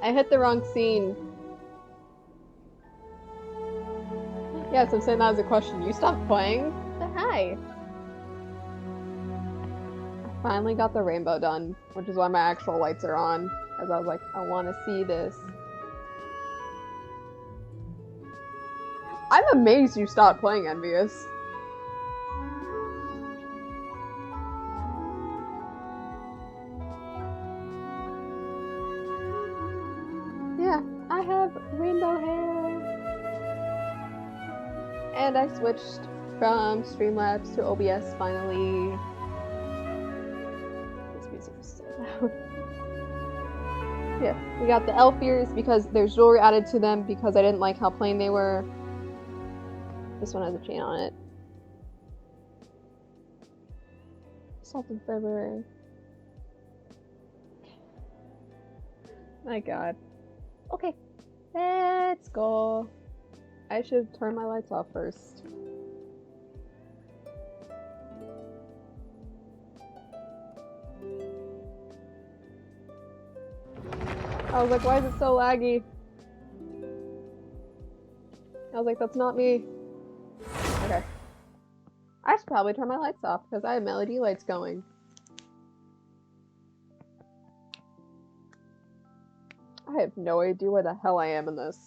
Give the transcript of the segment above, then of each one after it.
I hit the wrong scene. Yes, I'm saying that as a question. You stopped playing? But hi. I finally got the rainbow done, which is why my actual lights are on. As I was like, I want to see this. I'm amazed you stopped playing Envious. Yeah, I have rainbow hair. And I switched from Streamlabs to OBS finally. This music is so loud. Yeah, we got the elf ears because there's jewelry added to them because I didn't like how plain they were. This one has a chain on it. Salt in February. My god. Okay, let's go. I should turn my lights off first. I was like, why is it so laggy? I was like, that's not me. Okay. I should probably turn my lights off because I have LED lights going. I have no idea where the hell I am in this.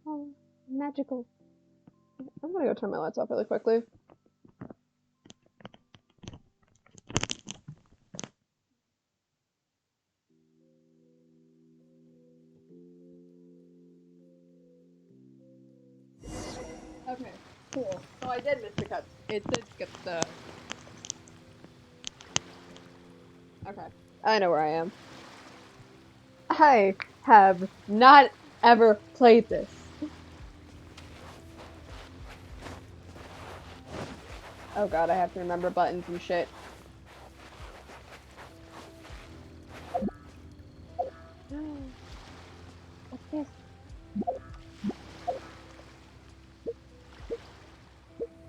Oh, magical. I'm gonna go turn my lights off really quickly. Okay, cool. So I did miss the cut. It did skip the... Okay. I know where I am. I have not ever played this. Oh god, I have to remember buttons and shit. What's this?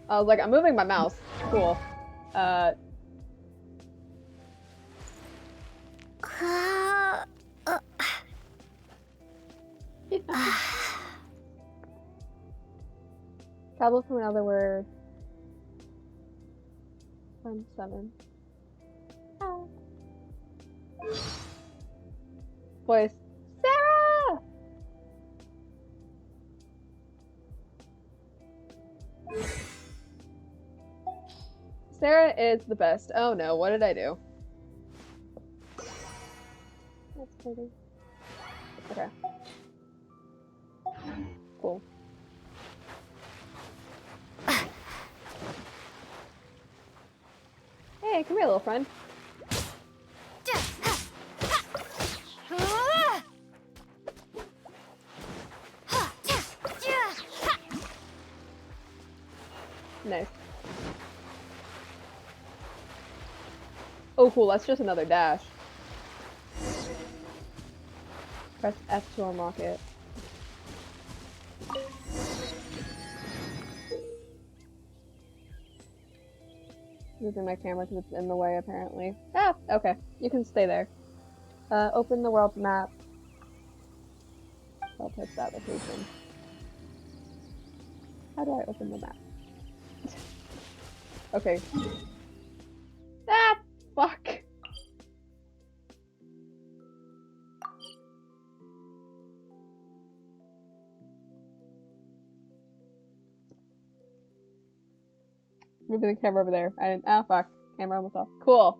I was like, I'm moving my mouse. Cool. Tablet from another word. 7. Oh. Voice. Sarah! Sarah is the best. Oh no, what did I do? That's pretty. Okay. Cool. Hey, come here, little friend. Nice. Oh, cool, that's just another dash. Press F to unlock it. Moving my camera because it's in the way, apparently. Ah, okay. You can stay there. Open the world map. I'll pick that location. How do I open the map? Okay. Ah, fuck. Moving the camera over there. I didn't. Oh, fuck. Camera almost off. Cool.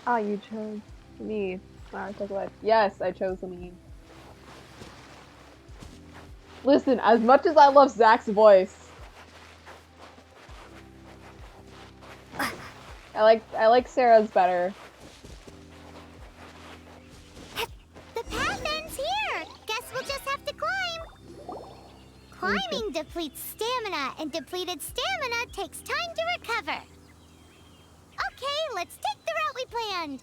Ah, you chose me. Wow, I took a life. Yes, I chose me. Listen, as much as I love Zach's voice, I like Sarah's better. The path ends here. Guess we'll just have to climb. Climbing depletes stamina, and depleted stamina takes time to recover. Okay, let's take the route we planned.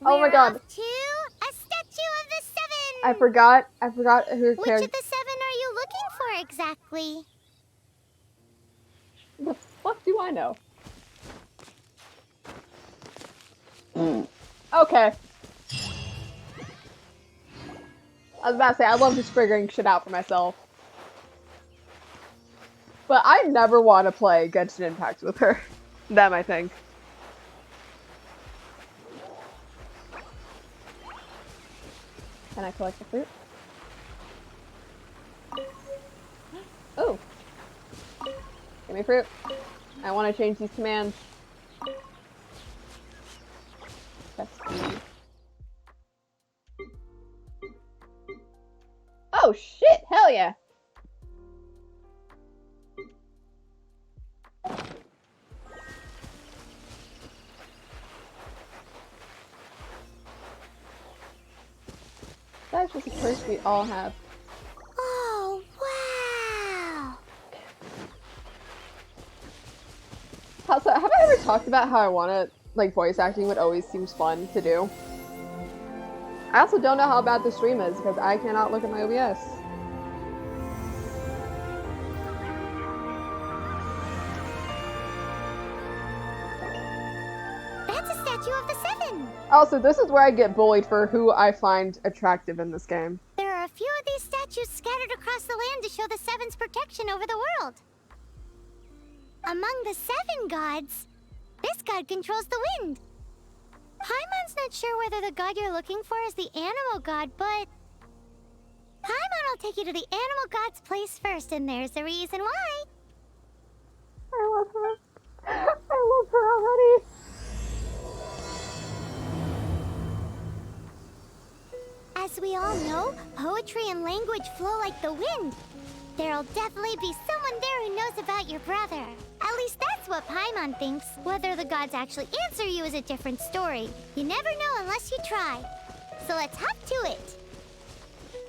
Oh my god. We're off to a statue of the 7. I forgot who Which of the 7 are you looking for exactly? The fuck do I know? Okay. I was about to say, I love just figuring shit out for myself. But I never want to play Genshin Impact with her. Them, I think. Can I collect the fruit? Oh. Give me fruit. I want to change these commands. Oh shit! Hell yeah! That's just a curse we all have. Oh, wow! Also, have I ever talked about how I want to, like, voice acting would always seems fun to do? I also don't know how bad the stream is because I cannot look at my OBS. That's a statue of the Seven! Also, this is where I get bullied for who I find attractive in this game. There are a few of these statues scattered across the land to show the Seven's protection over the world. Among the 7 gods, this god controls the wind. Paimon's not sure whether the god you're looking for is the animal god, but Paimon will take you to the animal god's place first, and there's the reason why. I love her. I love her already. As we all know, poetry and language flow like the wind. There'll definitely be someone there who knows about your brother. At least that's what Paimon thinks. Whether the gods actually answer you is a different story. You never know unless you try. So let's hop to it.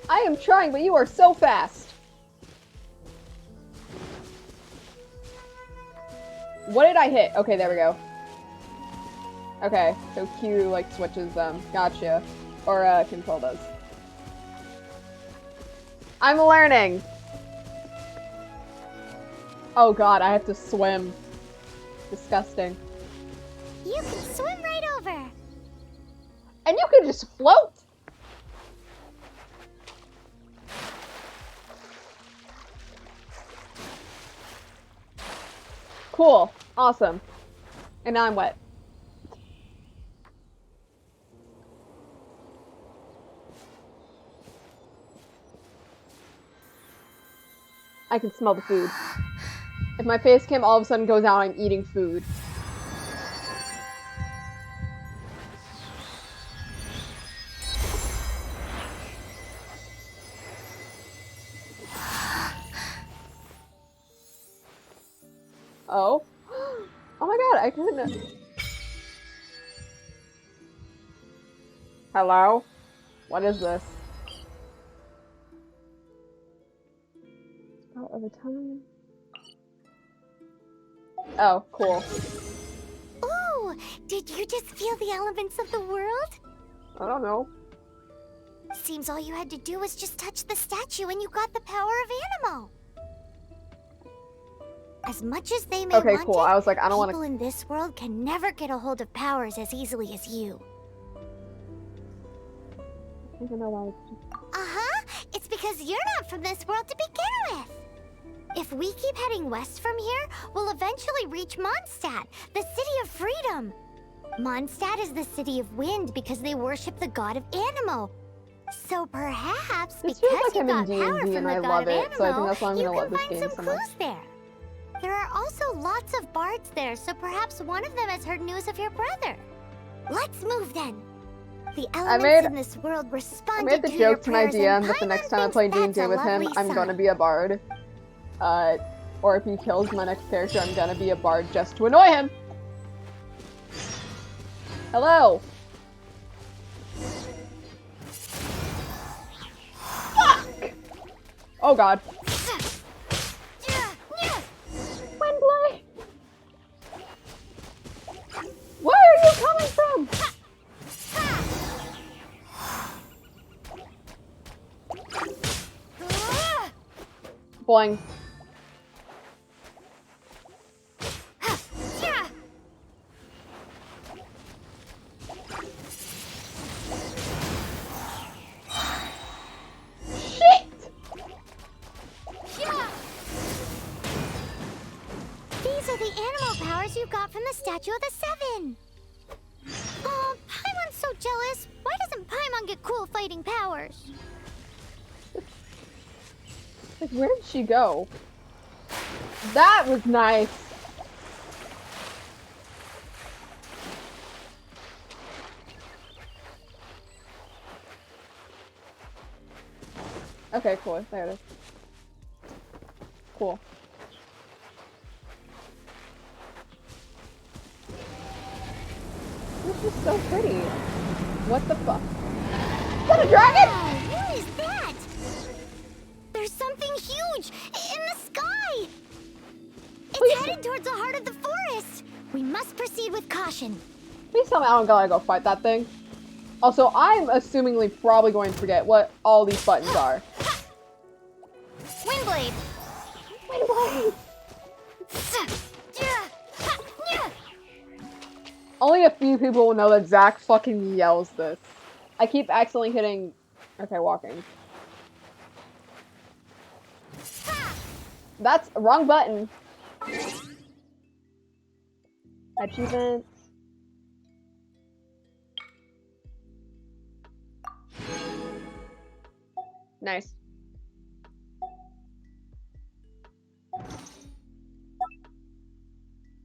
I am trying, but you are so fast. What did I hit? Okay, there we go. Okay, so Q, like, switches them. Gotcha. Or, Control does. I'm learning! Oh god, I have to swim. Disgusting. You can swim right over. And you can just float! Cool. Awesome. And now I'm wet. I can smell the food. If my face cam all of a sudden goes out, I'm eating food. Oh? Oh my god, I couldn't. Hello? What is this? Out of the time. Oh, cool. Ooh, did you just feel the elements of the world? I don't know. Seems all you had to do was just touch the statue and you got the power of Anemo. As much as they may Okay, want cool. it, I was like, I don't want people to. in this world can never get a hold of powers as easily as you. I don't even know why. Uh-huh. It's because you're not from this world to begin with. If we keep heading west from here, we'll eventually reach Mondstadt, the city of freedom. Mondstadt is the city of wind because they worship the god of Anemo. So perhaps This because feels like you I'm got in D&D power from and the I god love of it, so I think Anemo, that's why I'm you gonna love can this find game some so much. clues there. There are also lots of bards there, so perhaps one of them has heard news of your brother. Let's move then. The elements in this world I responded made the to your joke to my prayers, and DM that the next time I Paimon play thinks D&D that's a with him, lovely I'm gonna sign. be a bard. Or if he kills my next character, I'm gonna be a bard just to annoy him. Hello. Fuck! Oh god. Windblade! Where are you coming from? Boing. got from the Statue of the Seven. Oh, Paimon's so jealous. Why doesn't Paimon get cool fighting powers? Like, where did she go? That was nice. Okay, cool. There it is. Cool. This is so pretty. What the fuck? Is that a dragon? Wow, what is that? There's something huge in the sky. It's headed towards the heart of the forest. We must proceed with caution. Please tell me I don't gotta go fight that thing. Also, I'm assumingly probably going to forget what all these buttons are. Windblade. Windblade! Only a few people will know that Zach fucking yells this. I keep accidentally hitting... Okay, walking. That's wrong button. Achievements. Nice.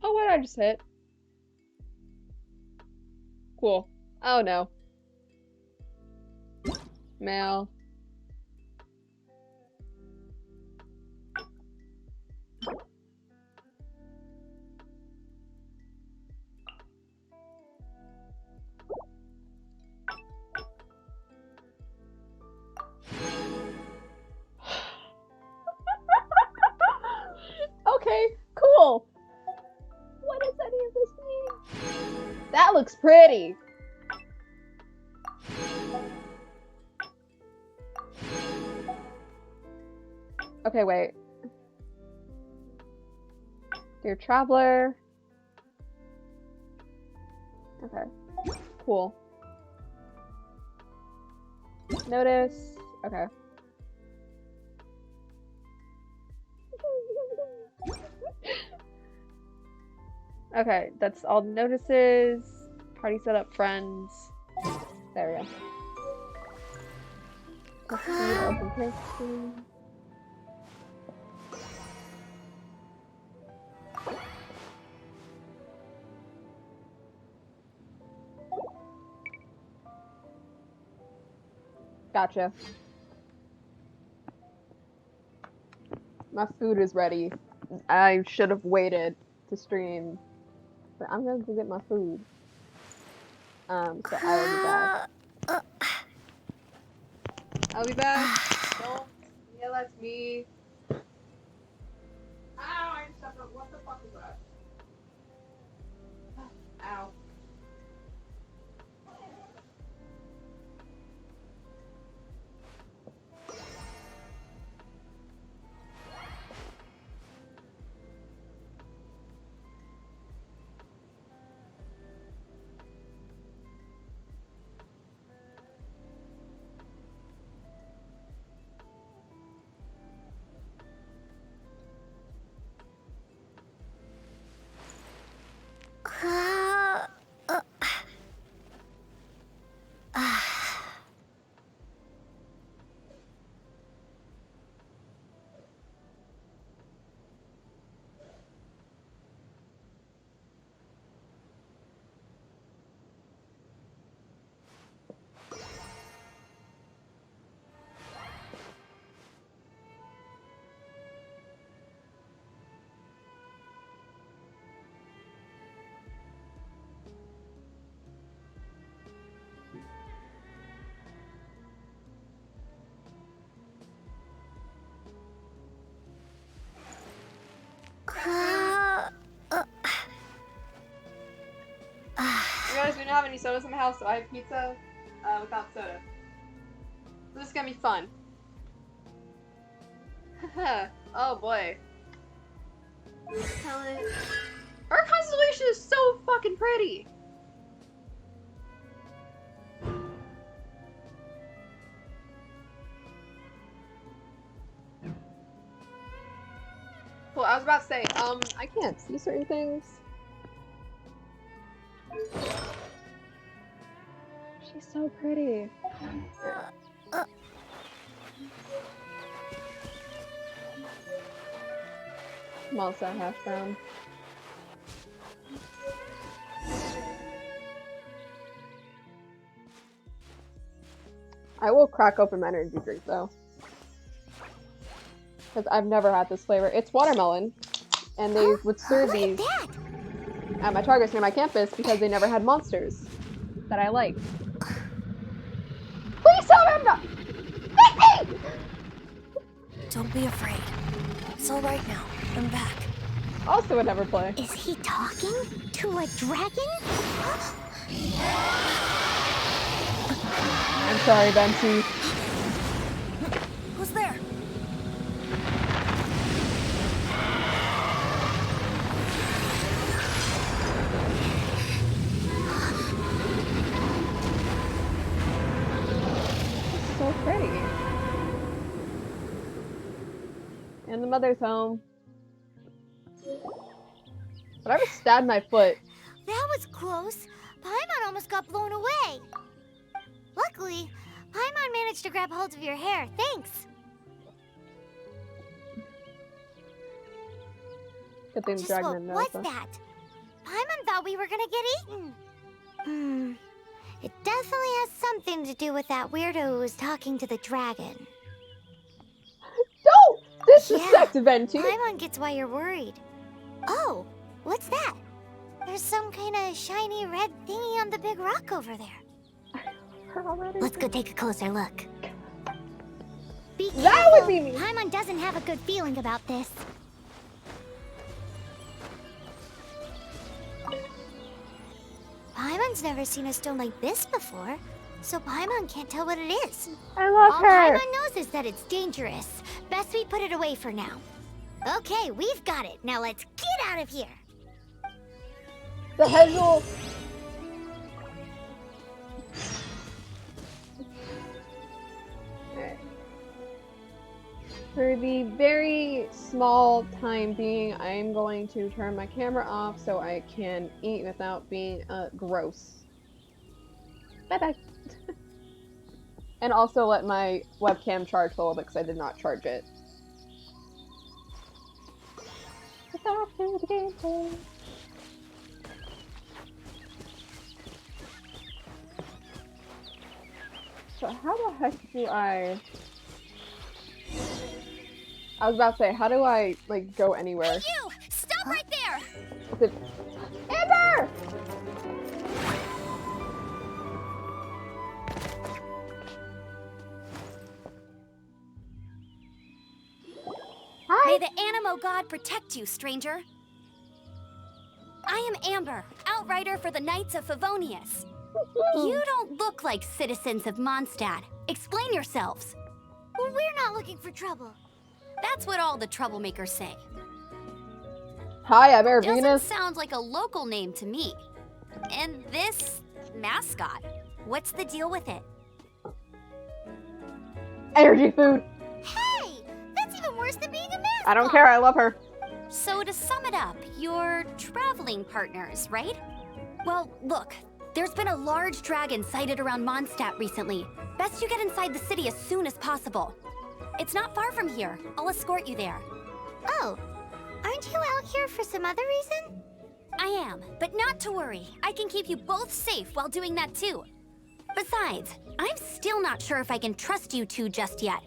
Oh, what did I just hit? Cool. Oh no. Mail. Okay, cool. What does any of this mean? That looks pretty. Okay, wait. Dear traveler. Okay. Cool. Notice. Okay. Okay, that's all the notices. Party setup, friends. There we go. Open casing. Gotcha. My food is ready. I should have waited to stream, but I'm gonna go get my food. So I will be back. I'll be back. Don't yell at me. Ow, I stepped up. What the fuck is that? Ow. Guys, we don't have any sodas in my house, so I have pizza without soda. So this is gonna be fun. Oh boy. Our constellation is so fucking pretty! Well, I was about to say, I can't see certain things. She's so pretty. I'm also half brown. I will crack open my energy drink though. Because I've never had this flavor. It's watermelon. And they would serve these at my Targets near my campus because they never had monsters that I liked. Please tell me I'm not. Mickey! Don't be afraid. It's all right now. I'm back. Also would never play. Is he talking to a dragon? I'm sorry, Benty. Who's there? So pretty. And the mother's home. But I just stabbed my foot. That was close. Paimon almost got blown away. Luckily, Paimon managed to grab hold of your hair. Thanks. Good thing the Just dragon what didn't know. was so. that? Paimon thought we were gonna get eaten. It definitely has something to do with that weirdo who was talking to the dragon. Don't disrespect Benty. Paimon gets why you're worried. Oh, what's that? There's some kind of shiny red thingy on the big rock over there. Let's go take a closer look. Be careful. That would be me. Paimon doesn't have a good feeling about this. Paimon's never seen a stone like this before, so Paimon can't tell what it is. I love All her. Paimon knows is that it's dangerous. Best we put it away for now. Okay, we've got it. Now let's get out of here. The Hazel. Alright. For the very small time being, I am going to turn my camera off so I can eat without being gross. Bye bye. And also let my webcam charge a little bit because I did not charge it. Back to the gameplay. So how the heck do I was about to say, how do I, like, go anywhere? Hey, you! Stop right there! Is it... Amber! Hi! May the Animo God protect you, stranger. I am Amber, outrider for the Knights of Favonius. You don't look like citizens of Mondstadt. Explain yourselves. Well, we're not looking for trouble. That's what all the troublemakers say. Hi, I'm Doesn't Venus. sound like a local name to me. And this mascot, what's the deal with it? Energy food. Hey, that's even worse than being a mascot. I don't care, I love her. So to sum it up, you're traveling partners, right? Well, look, there's been a large dragon sighted around Mondstadt recently. Best you get inside the city as soon as possible. It's not far from here. I'll escort you there. Oh, aren't you out here for some other reason? I am, but not to worry. I can keep you both safe while doing that too. Besides, I'm still not sure if I can trust you two just yet.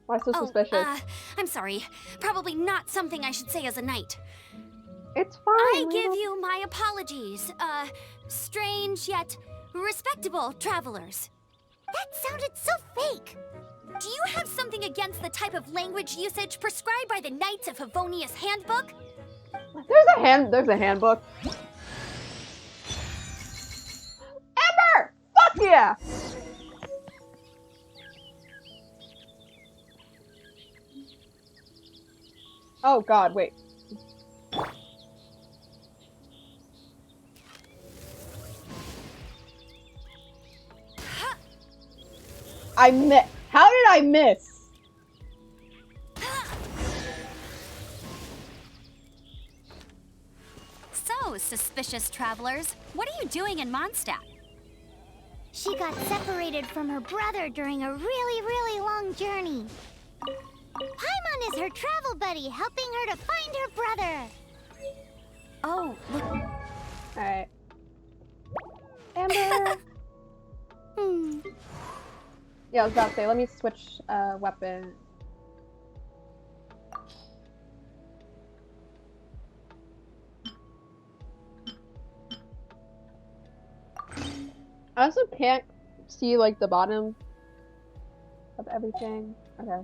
Why so suspicious? I'm sorry. Probably not something I should say as a knight. It's fine. I give you my apologies, strange yet respectable travelers. That sounded so fake. Do you have something against the type of language usage prescribed by the Knights of Favonius Handbook? There's a handbook. Amber! Fuck yeah! Oh god, wait. I missed. How did I miss? So, suspicious travelers. What are you doing in Mondstadt? She got separated from her brother during a really, really long journey. Paimon is her travel buddy, helping her to find her brother. Oh, look. Alright. Amber! Yeah, I was about to say, let me switch weapon. I also can't see, like, the bottom of everything. Okay.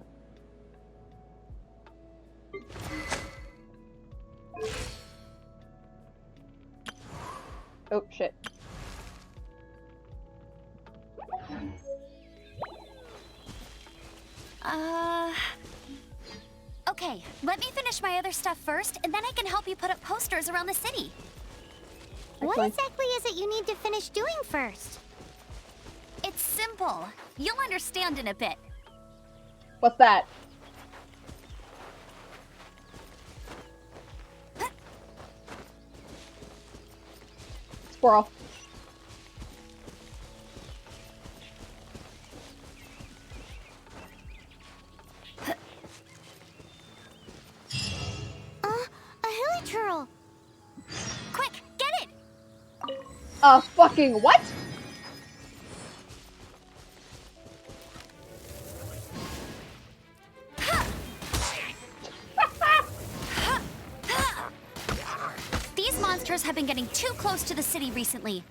Oh, shit. Okay, let me finish my other stuff first, and then I can help you put up posters around the city. What Excellent. exactly is it you need to finish doing first? It's simple. You'll understand in a bit. What's that? Squirrel. A hilichurl. Quick, get it! Fucking what? These monsters have been getting too close to the city recently.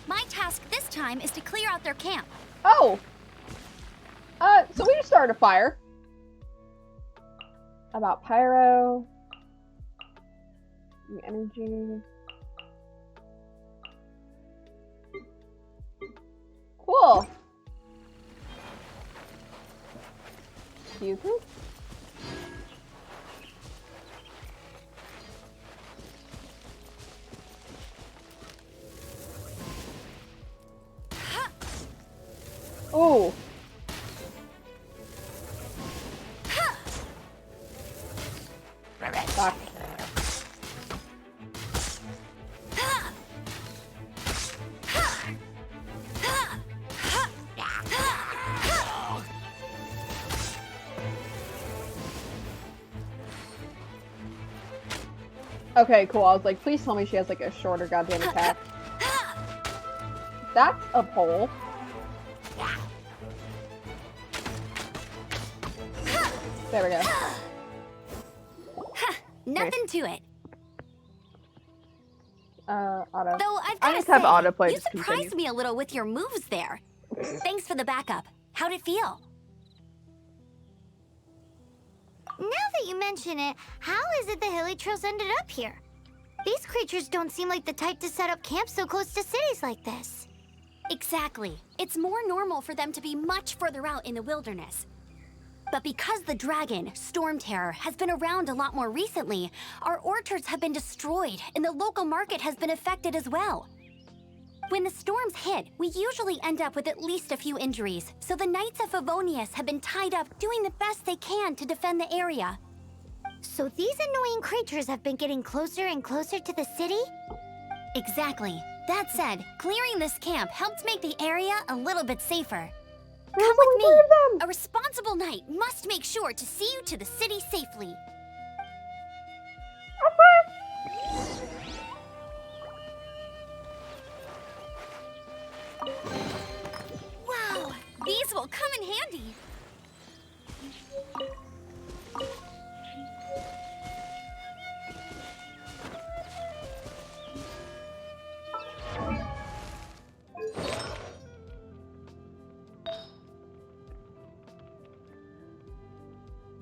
My task this time is to clear out their camp. Oh! So we just started a fire. About pyro. The energy. Cool. Excuse me? Oh. Fuck. Okay, cool. I was like, please tell me she has like a shorter goddamn attack. That's a pole. There we go. Nothing to it. Auto. Though I've I got to just have say, autoplay, you just surprised continue. me a little with your moves there. Thanks for the backup. How'd it feel? Now that you mention it, how is it the hilichurls ended up here? These creatures don't seem like the type to set up camp so close to cities like this. Exactly. It's more normal for them to be much further out in the wilderness. But because the dragon, Storm Terror, has been around a lot more recently, our orchards have been destroyed and the local market has been affected as well. When the storms hit, we usually end up with at least a few injuries, so the Knights of Favonius have been tied up doing the best they can to defend the area. So these annoying creatures have been getting closer and closer to the city? Exactly. That said, clearing this camp helped make the area a little bit safer. There's Come with only me. 3 of them. A responsible knight must make sure to see you to the city safely. Wow, these will come in handy.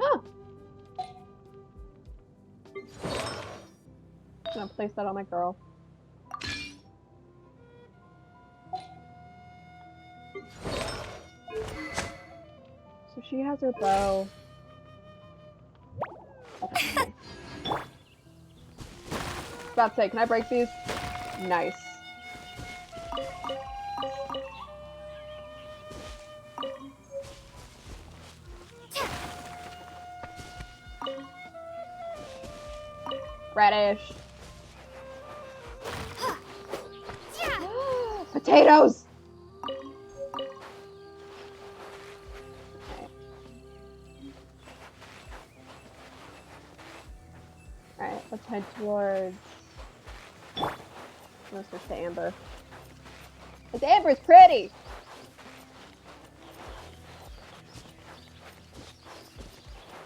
Oh. I'm gonna place that on my girl. So she has her bow. Okay. About to say, can I break these? Nice. Radish. potatoes! Alright, let's head towards... Let's switch to Amber. This Amber's pretty!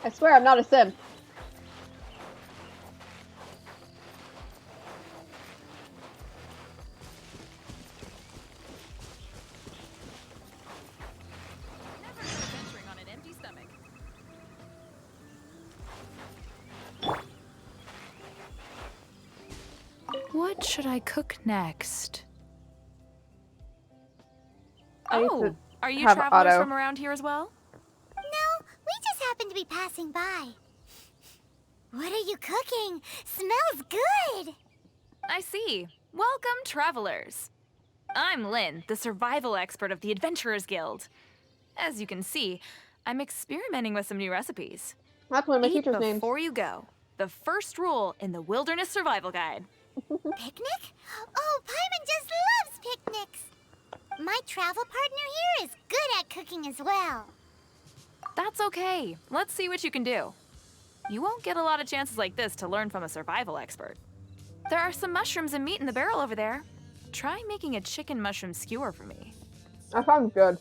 I swear I'm not a sim. Venturing on an empty stomach. What should I cook next? I used Oh, to are you have travelers auto. from around here as well? No, we just happened to be passing by. What are you cooking? Smells good! I see. Welcome, travelers. I'm Lynn, the survival expert of the Adventurers Guild. As you can see, I'm experimenting with some new recipes. That's one of my Eat teacher's names. before you go. The first rule in the Wilderness Survival Guide. Picnic? Oh, Paimon just loves picnics! My travel partner here is good at cooking as well. That's okay. Let's see what you can do. You won't get a lot of chances like this to learn from a survival expert. There are some mushrooms and meat in the barrel over there. Try making a chicken mushroom skewer for me. That sounds good.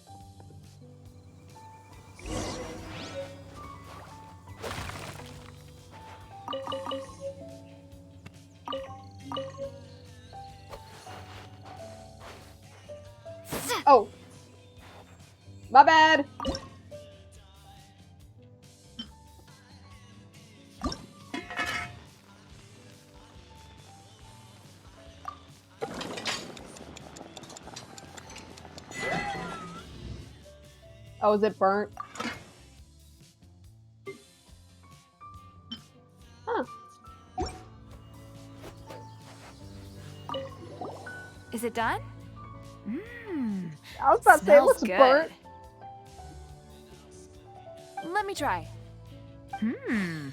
Oh! My bad! Oh, is it burnt? Huh. Is it done? Mmm. I was about to say it Smells looks good. burnt. Let me try. Hmm.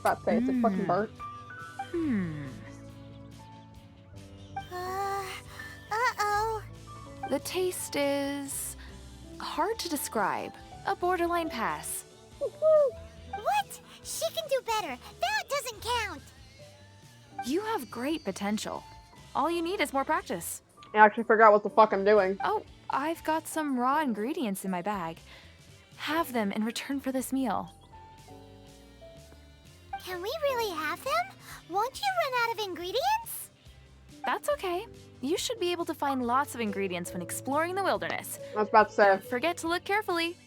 About to say it's fucking burnt. Hmm. Uh-oh. The taste is hard to describe. A borderline pass. What? She can do better. That doesn't count. You have great potential. All you need is more practice. I actually forgot what the fuck I'm doing. Oh, I've got some raw ingredients in my bag. Have them in return for this meal. Can we really have them? Won't you run out of ingredients? That's okay. You should be able to find lots of ingredients when exploring the wilderness. I was about to say. Don't forget to look carefully.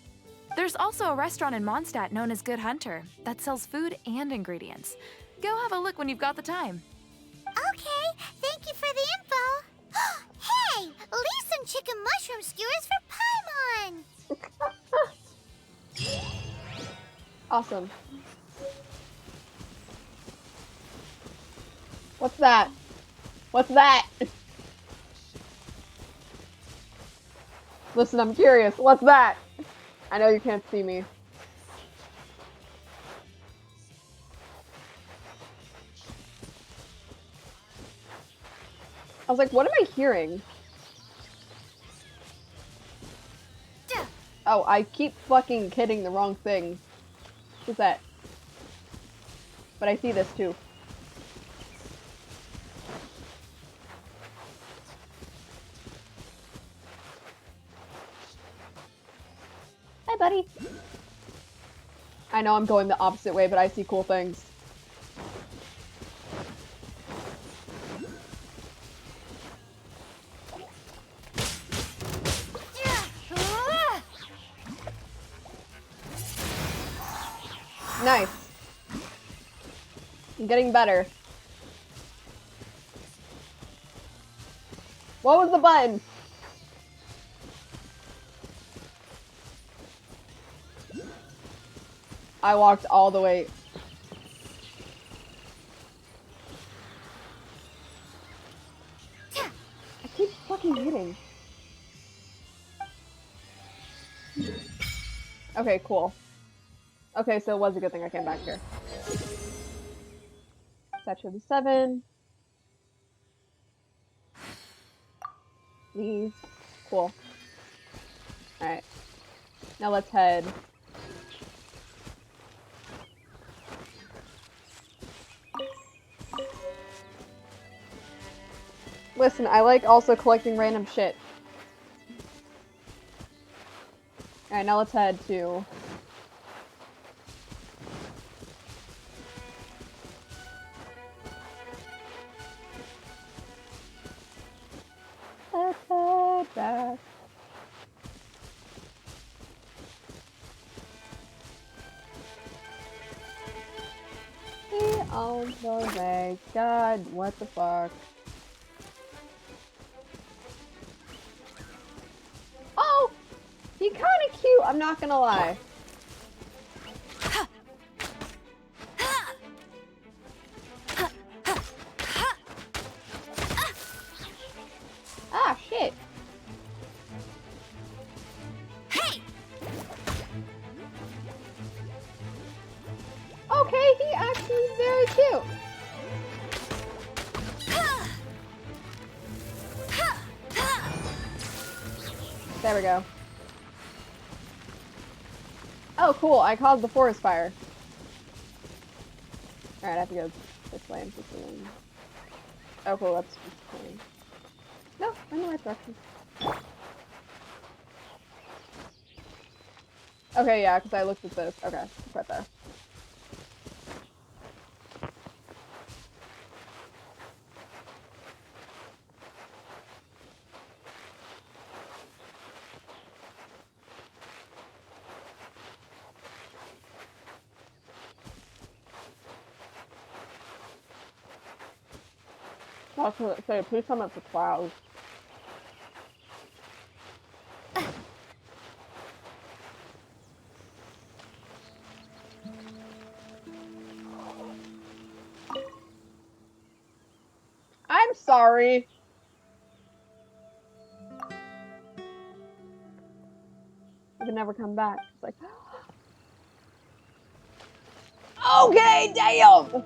There's also a restaurant in Mondstadt known as Good Hunter that sells food and ingredients. Go have a look when you've got the time. Okay, thank you for the info. Hey, leave some chicken mushroom skewers for Paimon. Awesome. What's that? What's that? Listen, I'm curious. What's that? I know you can't see me. I was like, what am I hearing? Duh. Oh, I keep fucking hitting the wrong thing. What's that? But I see this too. Hi, buddy. I know I'm going the opposite way, but I see cool things. Nice. I'm getting better. What was the button? I walked all the way. I keep fucking hitting. Okay, cool. Okay, so it was a good thing I came back here. Statue of the Seven. These. Cool. Alright. Now let's head. Listen, I like also collecting random shit. Alright, now let's head to... Let's head back. On the way. God, what the fuck? Oh! He kinda cute, I'm not gonna lie. Ah, shit. Okay, he actually is very cute. There we go. Oh, cool, I caused the forest fire. Alright, I have to go this way and pursuing. Oh, cool, that's fine. No, I'm in the right direction. Okay, yeah, because I looked at this. Okay, it's right there. Also, so please come up for clouds. I'm sorry. I can never come back. It's like, okay, damn.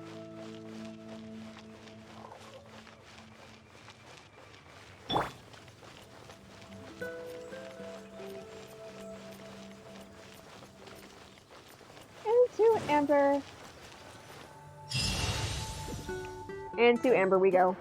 Into Amber. Into Amber we go.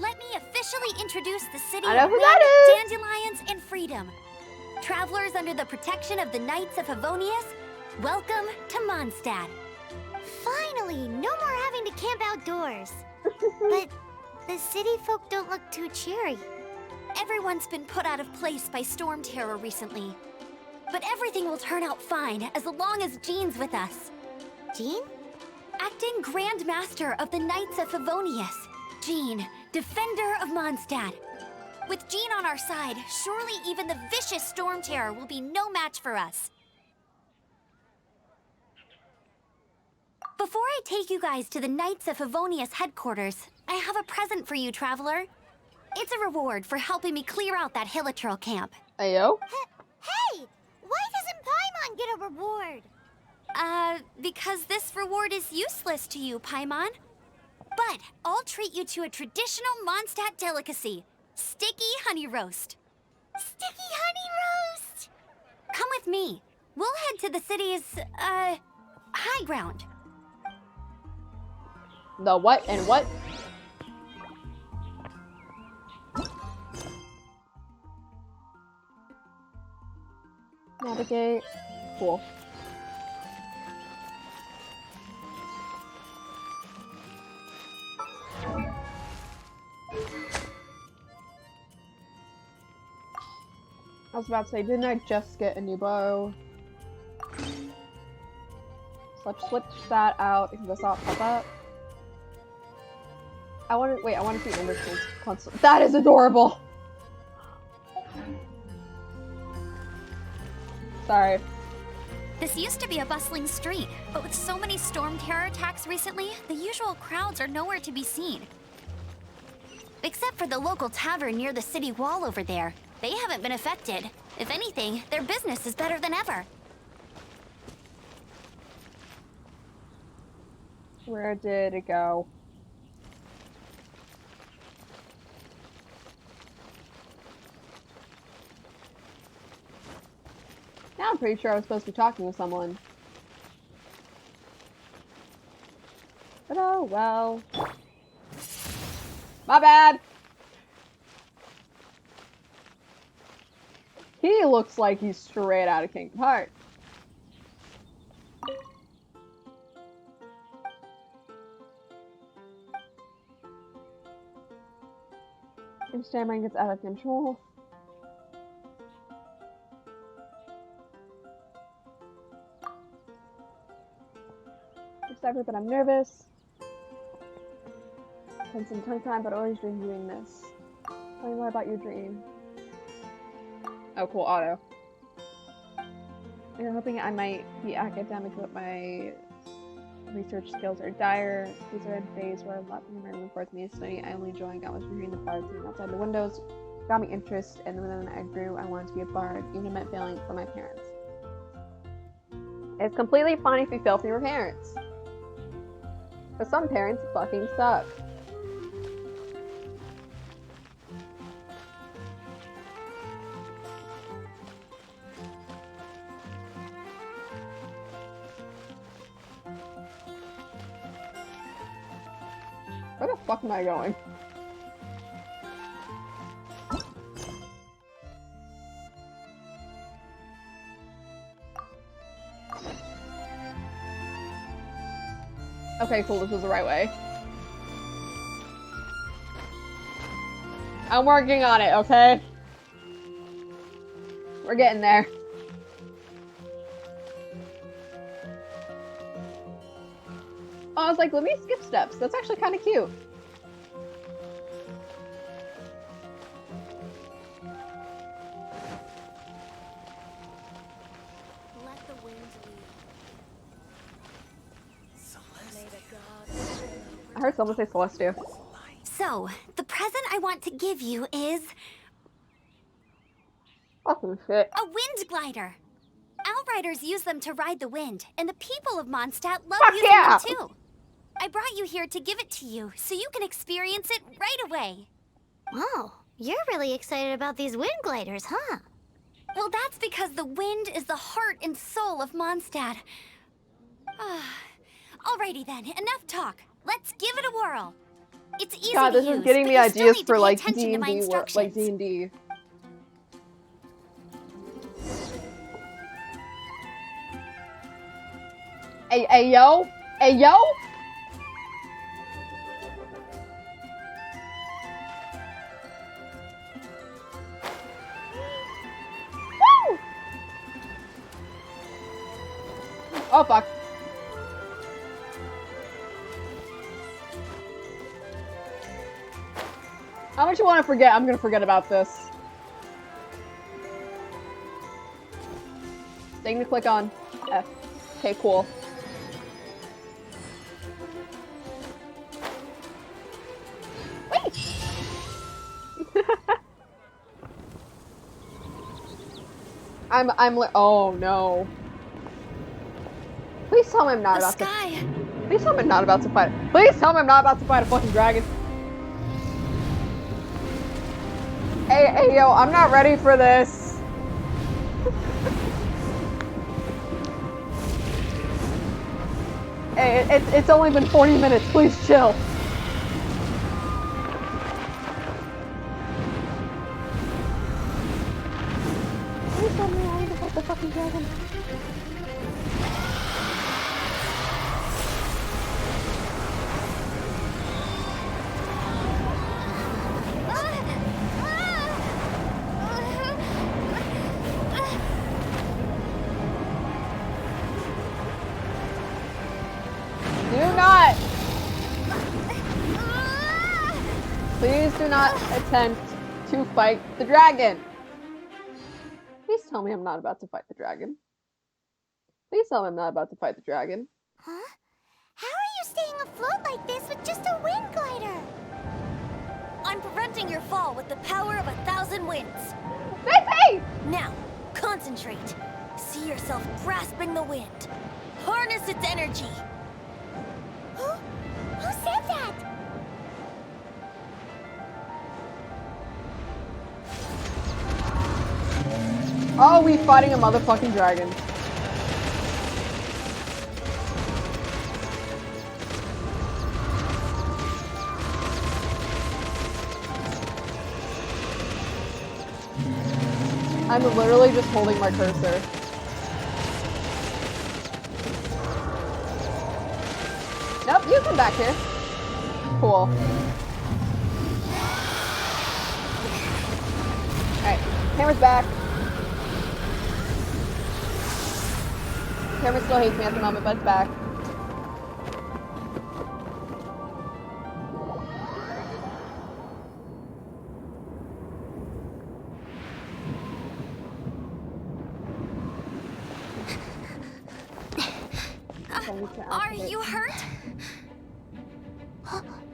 Let me officially introduce the city I know of who Red, that is. Dandelions, and Freedom. Travelers under the protection of the Knights of Favonius, welcome to Mondstadt. Finally, no more having to camp outdoors. But the city folk don't look too cheery. Everyone's been put out of place by storm terror recently. But everything will turn out fine as long as Jean's with us. Jean? Acting Grand Master of the Knights of Favonius, Jean, Defender of Mondstadt. With Jean on our side, surely even the vicious storm terror will be no match for us. Before I take you guys to the Knights of Favonius headquarters, I have a present for you, Traveler. It's a reward for helping me clear out that Hilichurl camp. Ayo. Hey! Why doesn't Paimon get a reward? Because this reward is useless to you, Paimon. But I'll treat you to a traditional Mondstadt delicacy, sticky honey roast. Sticky honey roast! Come with me. We'll head to the city's, high ground. The what and what? Navigate. Cool. I was about to say, didn't I just get a new bow? So let's switch that out because I saw it pop up. I want to see Amber's console. That is adorable! Sorry. This used to be a bustling street, but with so many storm terror attacks recently, the usual crowds are nowhere to be seen. Except for the local tavern near the city wall over there. They haven't been affected. If anything, their business is better than ever. Where did it go? Now I'm pretty sure I was supposed to be talking with someone. But oh well. My bad! He looks like he's straight out of Kingdom Hearts. If stammering gets out of control. But I'm nervous. Spend some tongue time, but I always dream doing this. Tell me more about your dream. Oh, cool, auto. You're hoping I might be academic, but my research skills are dire. These are days where I'm not being random reports me study. I only enjoy out was hearing the birds singing outside the windows. Got me interest, and then I grew, I wanted to be a bard, even if it meant failing for my parents. It's completely fine if you fail for your parents. But some parents fucking suck. Where the fuck am I going? Okay, cool, this was the right way. I'm working on it, okay? We're getting there. Oh, I was like, let me skip steps. That's actually kind of cute. Let the wind lead. I heard someone say Celestia. So, the present I want to give you is Awesome shit. a wind glider. Outriders use them to ride the wind, and the people of Mondstadt love Fuck using yeah! them too. I brought you here to give it to you, so you can experience it right away. Oh, you're really excited about these wind gliders, huh? Well, that's because the wind is the heart and soul of Mondstadt. Alrighty then, enough talk. Let's give it a whirl. It's easy God, to this use, is getting but me you still ideas need to for pay like attention to my D&D work, like instructions. D&D. Hey yo! Hey yo! Woo! Oh fuck. How much you want to forget? I'm gonna forget about this. Thing to click on. F. Okay, cool. Wait! oh no. Please tell me I'm not The about to. sky. Please tell me I'm not about to fight. Please tell me I'm not about to fight a fucking dragon. Hey, yo, I'm not ready for this. Hey, it's only been 40 minutes. Please chill. Please tell me I'm ready to fight the fucking dragon. Please do not attempt to fight the dragon. Please tell me I'm not about to fight the dragon. Please tell me I'm not about to fight the dragon. Huh? How are you staying afloat like this with just a wind glider? I'm preventing your fall with the power of 1,000 winds. Missy! Now, concentrate. See yourself grasping the wind. Harness its energy. Who said that? Oh, we fighting a motherfucking dragon. I'm literally just holding my cursor. Nope, you come back here. Cool. Alright, camera's back. Camera still hates me at the moment, but it's back. Are you hurt?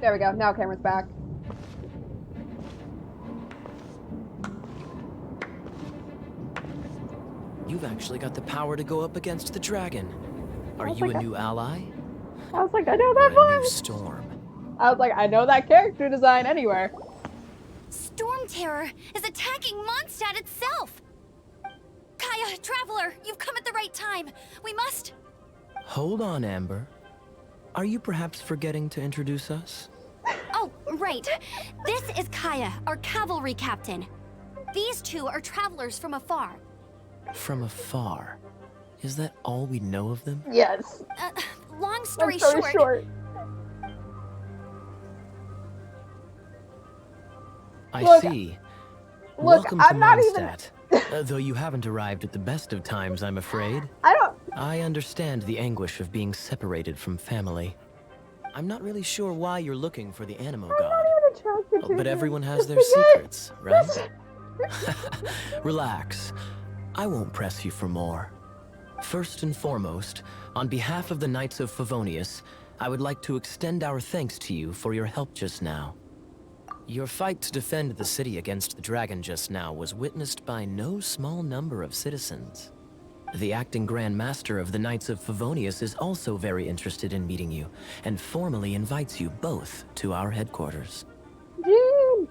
There we go. Now camera's back. You've actually got the power to go up against the dragon. Are was you like a new ally? I was like, I know that Or a new voice. storm? I was like, I know that character design anywhere. Storm Terror is attacking Mondstadt itself! Kaya, Traveler, you've come at the right time. We must... Hold on, Amber. Are you perhaps forgetting to introduce us? Oh, right. This is Kaya, our cavalry captain. These two are travelers from afar. From afar. Is that all we know of them? Yes. Long story Long short, I Look, see. Look, Welcome to I'm not even. Mondstadt. Though you haven't arrived at the best of times, I'm afraid. I don't. I understand the anguish of being separated from family. I'm not really sure why you're looking for the Animo I'm God. not even attracted to But him. everyone has Just their forget. secrets, right? Relax. I won't press you for more. First and foremost, on behalf of the Knights of Favonius, I would like to extend our thanks to you for your help just now. Your fight to defend the city against the dragon just now was witnessed by no small number of citizens. The acting Grand Master of the Knights of Favonius is also very interested in meeting you, and formally invites you both to our headquarters. Dude.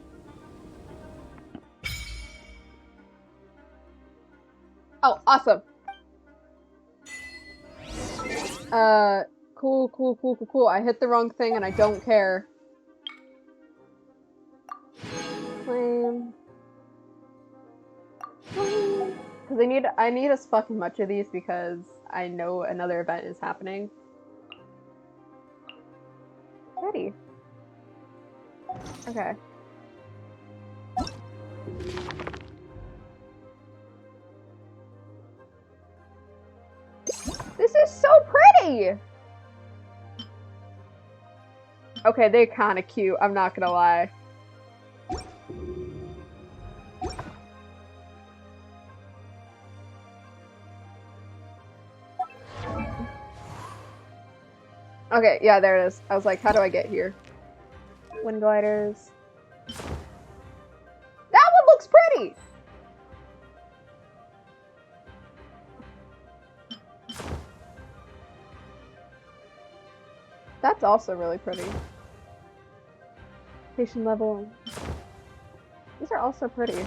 Oh, awesome. Cool. I hit the wrong thing and I don't care. Claim. Because I need as fucking much of these because I know another event is happening. Ready. Okay. This is so pretty! Okay, they're kind of cute, I'm not gonna lie. Okay, yeah, there it is. I was like, how do I get here? Wind gliders. That one looks pretty! That's also really pretty. Patient level. These are also pretty.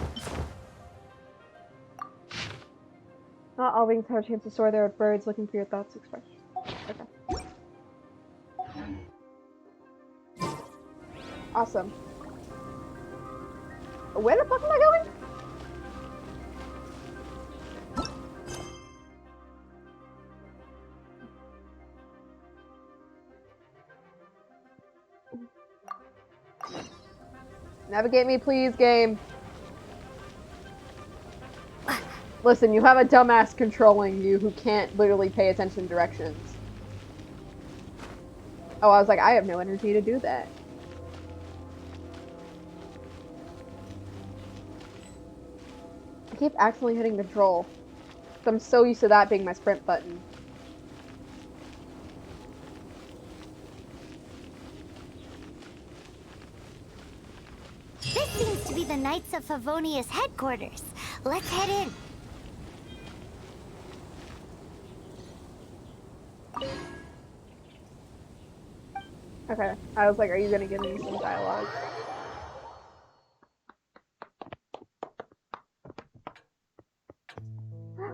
Not all wings have a chance to soar. There are birds looking for your thoughts expressed. Okay. Awesome. Where the fuck am I going? Navigate me, please, game. Listen, you have a dumbass controlling you who can't literally pay attention to directions. Oh, I was like, I have no energy to do that. I keep accidentally hitting control. I'm so used to that being my sprint button. the Knights of Favonius headquarters. Let's head in. Okay. I was like, are you gonna give me some dialogue?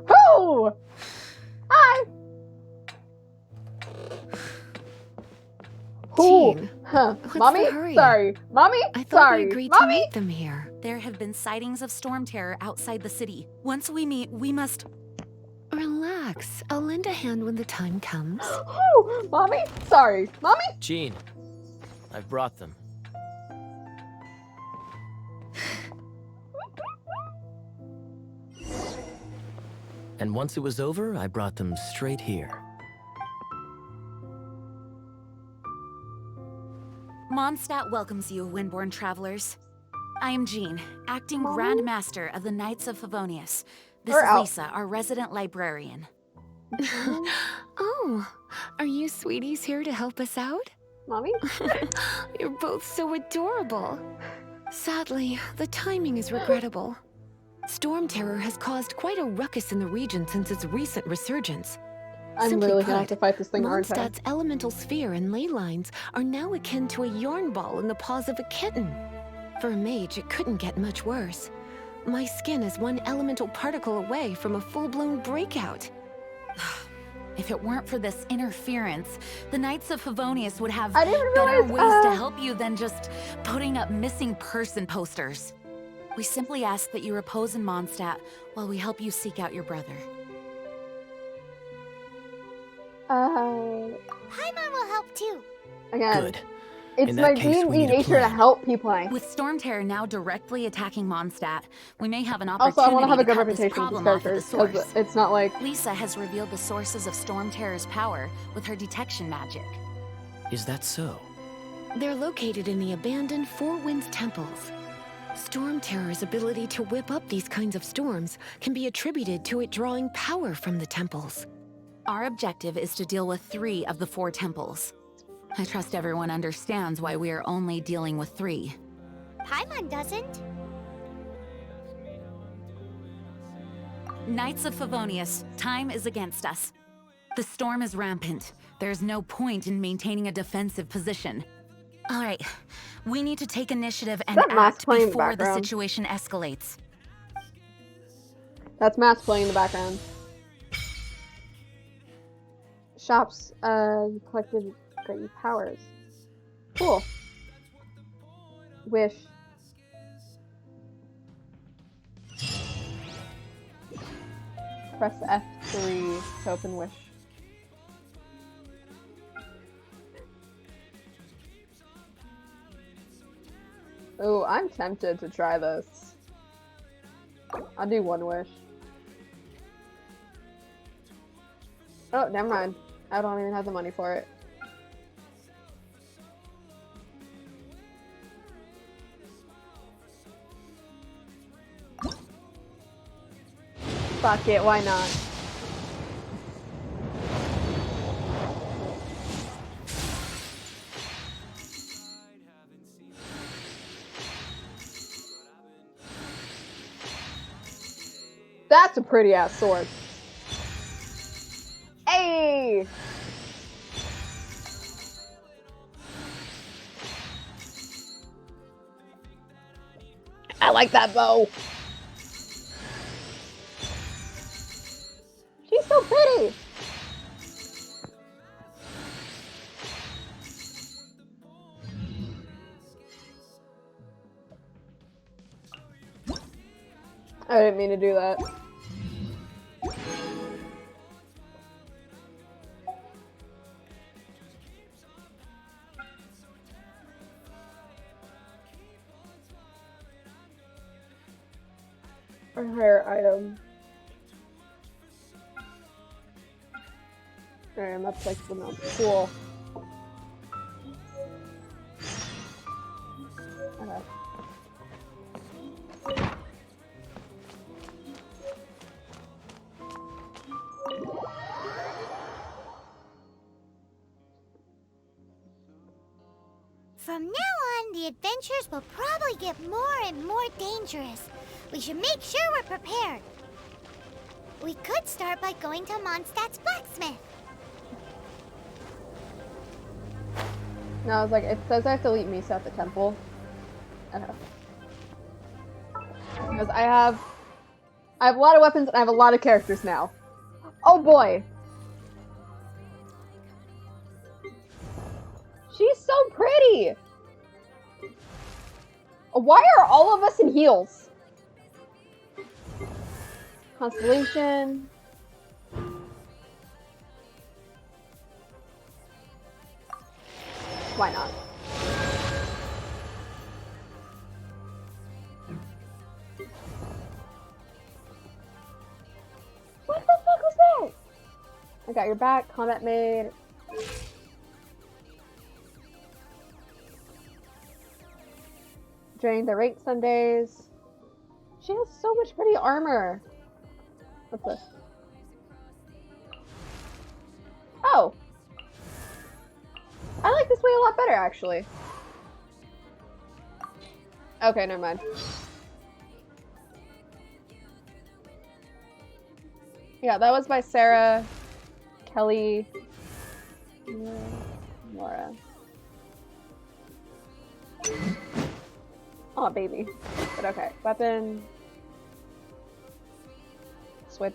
Oh! Hi! Who? Jean, Huh. what's the Mommy? hurry? Sorry. Mommy? I thought Sorry. we agreed to Mommy? meet them here. There have been sightings of storm terror outside the city. Once we meet, we must... Relax. I'll lend a hand when the time comes. Oh, Mommy? Sorry. Mommy? Jean, I've brought them. And once it was over, I brought them straight here. Mondstadt welcomes you, Windborn travelers. I am Jean, acting Mommy? Grand Master of the Knights of Favonius. This We're is out. Lisa, our resident librarian. Oh, are you sweeties here to help us out? Mommy? You're both so adorable. Sadly, the timing is regrettable. Storm terror has caused quite a ruckus in the region since its recent resurgence. I'm Simply literally gonna have put, to fight this thing, aren't I? Mondstadt's elemental sphere and ley lines are now akin to a yarn ball in the paws of a kitten. For a mage, it couldn't get much worse. My skin is one elemental particle away from a full-blown breakout. If it weren't for this interference, the Knights of Favonius would have I didn't even better realize, ways to help you than just putting up missing person posters. We simply ask that you repose in Mondstadt while we help you seek out your brother. Paimon will help too. Again, Good. it's In my that case, D&D we need a nature to plan. help people. With Storm Terror now directly attacking Mondstadt, we may have an Also, opportunity I want to have a good cut this reputation with these problem off at the characters, source. because it's not like... Lisa has revealed the sources of Storm Terror's power with her detection magic. Is that so? They're located in the abandoned Four Winds temples. Storm Terror's ability to whip up these kinds of storms can be attributed to it drawing power from the temples. Our objective is to deal with 3 of the 4 temples. I trust everyone understands why we are only dealing with 3. Paimon doesn't. Knights of Favonius, time is against us. The storm is rampant. There's no point in maintaining a defensive position. All right, we need to take initiative and that Matt's act playing in the before the background? situation escalates. That's Matt's playing in the background. Shops, you collected great powers. Cool. Wish. Press F3 to open wish. Ooh, I'm tempted to try this. I'll do one wish. Oh, never mind. I don't even have the money for it. Fuck it, why not? That's a pretty ass sword. Hey! I like that bow. She's so pretty. I didn't mean to do that. A rare item. And that's like the most cool. Okay. From now on, the adventures will probably get more and more dangerous. We should make sure we're prepared. We could start by going to Mondstadt's blacksmith. No, I was like, it says I have to meet Misa at the temple. Okay. Because I have a lot of weapons and I have a lot of characters now. Oh boy! She's so pretty! Why are all of us in heels? Constellation. Why not? What the fuck was that? I got your back, combat made. During the rank Sundays. She has so much pretty armor. What's this? Oh! I like this way a lot better, actually. Okay, never mind. Yeah, that was by Sarah, Kelly, Laura. Oh, baby. But okay, weapon. Switch.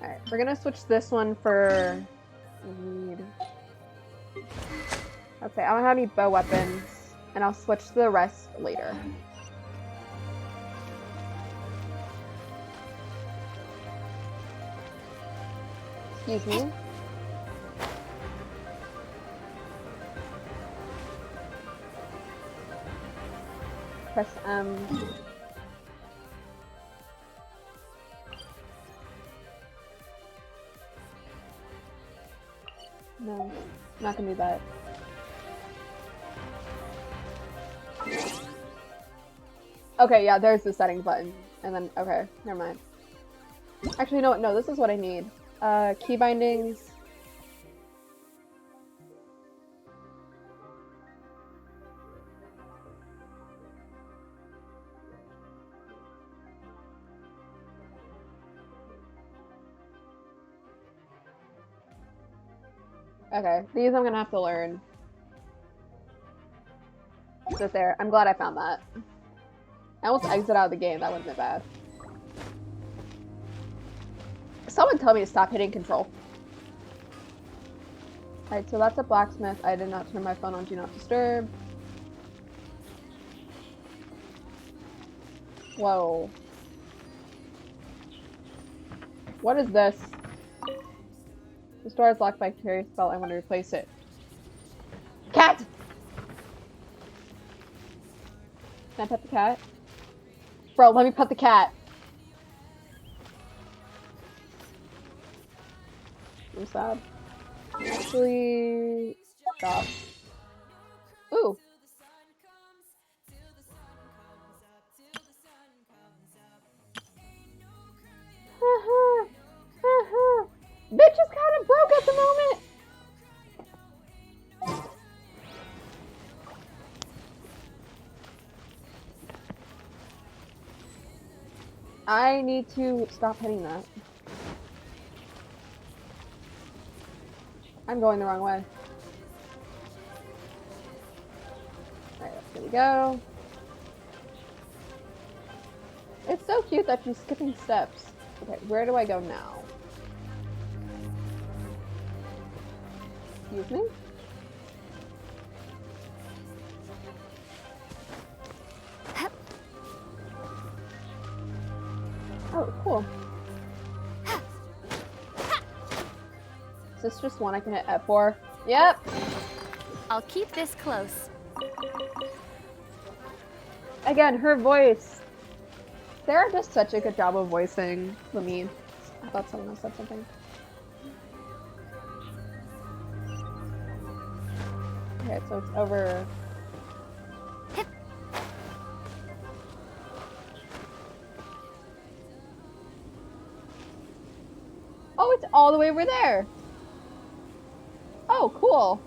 Alright, we're gonna switch this one for need. Okay, I don't have any bow weapons, and I'll switch the rest later. Excuse me. Press M. No, not gonna do that. Okay, yeah, there's the settings button. And then, okay, never mind. Actually, no, no, this is what I need. Key bindings. Okay, these I'm gonna have to learn. Just there. I'm glad I found that. I almost exit out of the game. That wouldn't be bad. Someone tell me to stop hitting control. Alright, so that's a blacksmith. I did not turn my phone on Do Not Disturb. Whoa. What is this? The door is locked by a curious spell. I want to replace it. Cat! Can I pet the cat? Bro, let me pet the cat. I'm sad. Actually, stop. Ooh. Bitch is kind of broke at the moment. I need to stop hitting that. I'm going the wrong way. Alright, there we go. It's so cute that she's skipping steps. Okay, where do I go now? Excuse me? Oh, cool. Is this just one I can hit F4? Yep! I'll keep this close. Again, her voice. Sarah does such a good job of voicing Lamine. I thought someone else said something. Okay, so it's over all the way over there. Oh, cool.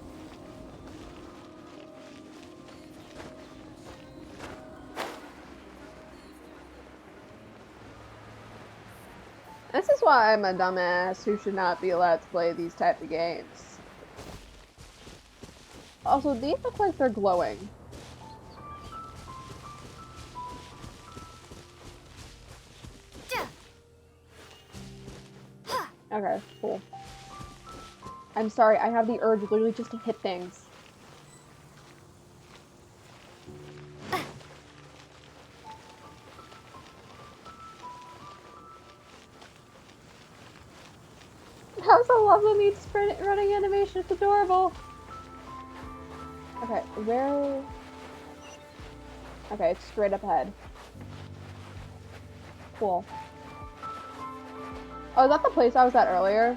This is why I'm a dumbass who should not be allowed to play these type of games. Also, these look like they're glowing. Okay, cool. I'm sorry, I have the urge literally just to hit things. That was a lovely neat sprint running animation. It's adorable. Okay, where? Okay, it's straight up ahead. Cool. Oh, is that the place I was at earlier?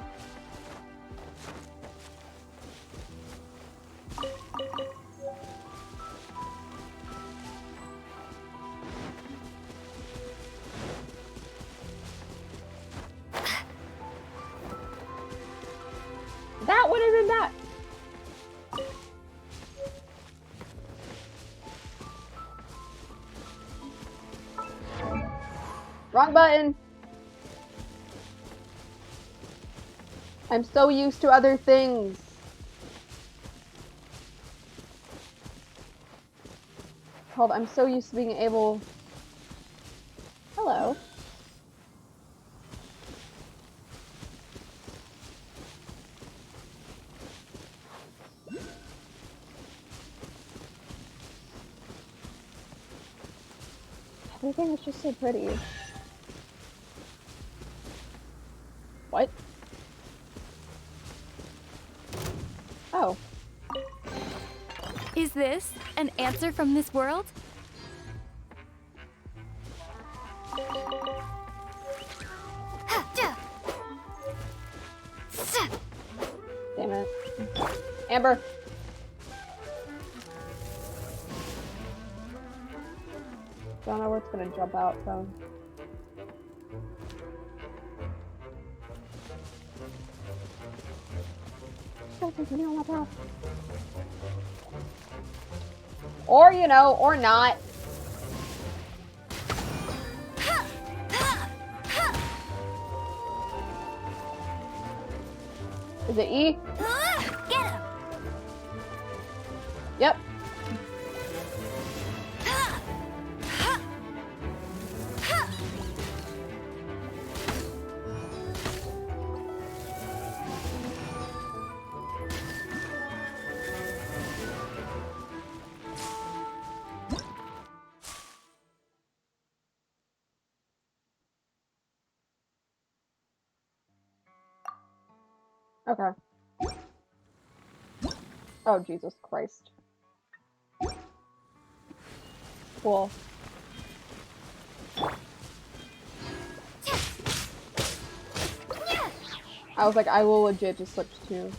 That would have been that. Wrong button. I'm so used to other things. I'm so used to being able... Hello. Everything is just so pretty. What? Oh. Is this an answer from this world? Damn it. Amber. Don't know where it's gonna jump out from. Or, you know, or not. Is it E? Get him! Yep. Okay. Oh, Jesus Christ. Cool. I was like, I will legit just switch to...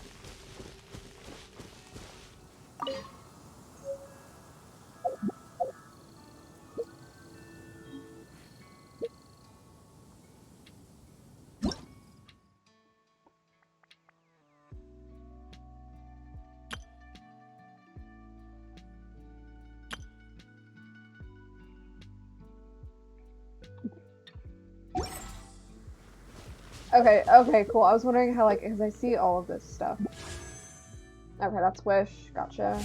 Okay, okay, cool. I was wondering how, like, because I see all of this stuff. Okay, that's Wish. Gotcha.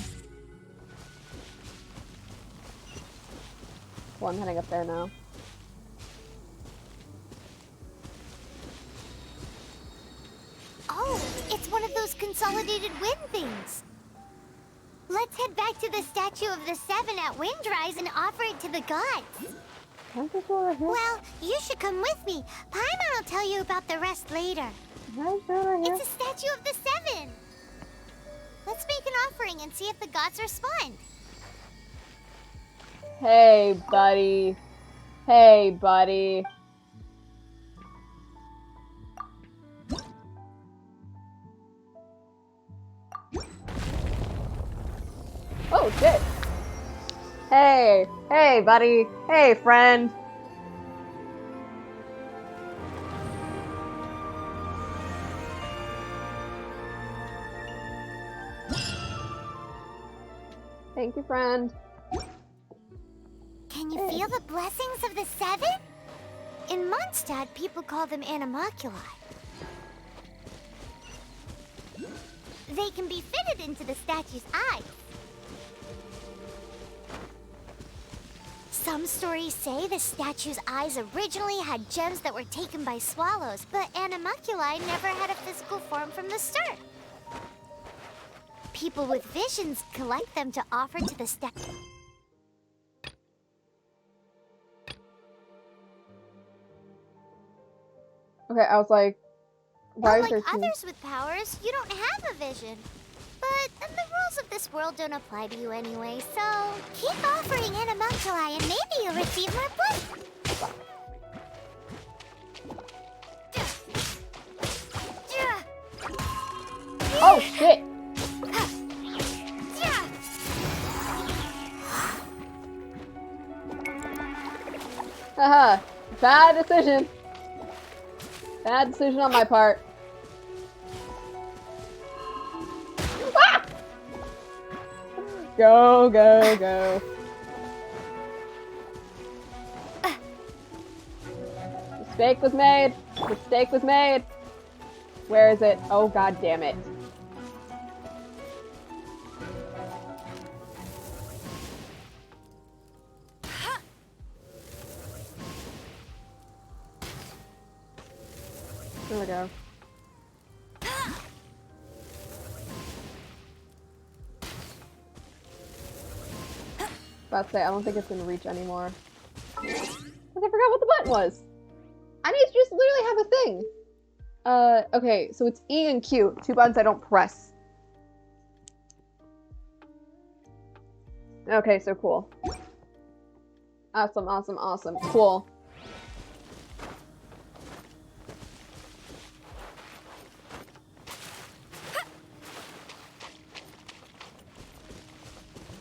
Well, I'm heading up there now. Oh, it's one of those consolidated wind things. Let's head back to the Statue of the Seven at Windrise and offer it to the gods. Can't this over here? Well, you should come with me. Paimon will tell you about the rest later. Where's over here? It's a Statue of the Seven. Let's make an offering and see if the gods respond. Hey, buddy. Hey, buddy. Oh, shit. Hey. Hey, buddy. Hey, friend. Thank you, friend. Can you feel the blessings of the seven? In Mondstadt, people call them animalculi. They can be fitted into the statue's eyes. Some stories say the statue's eyes originally had gems that were taken by swallows, but animalculi never had a physical form from the start. People with visions collect them to offer to the statue. Okay, I was like, why is there Unlike two? others with powers, you don't have a vision. But the rules of this world don't apply to you anyway, so keep offering animalculi and maybe you'll receive more blessings. Oh shit! Haha, bad decision. Bad decision on my part. Ah! Go, go, go. Mistake was made. Mistake was made. Where is it? Oh, god damn it. There we go. About to say, I don't think it's in reach anymore. Because I forgot what the button was. I need to just literally have a thing. Okay, so it's E and Q. Two buttons I don't press. Okay, so cool. Awesome, awesome, awesome. Cool.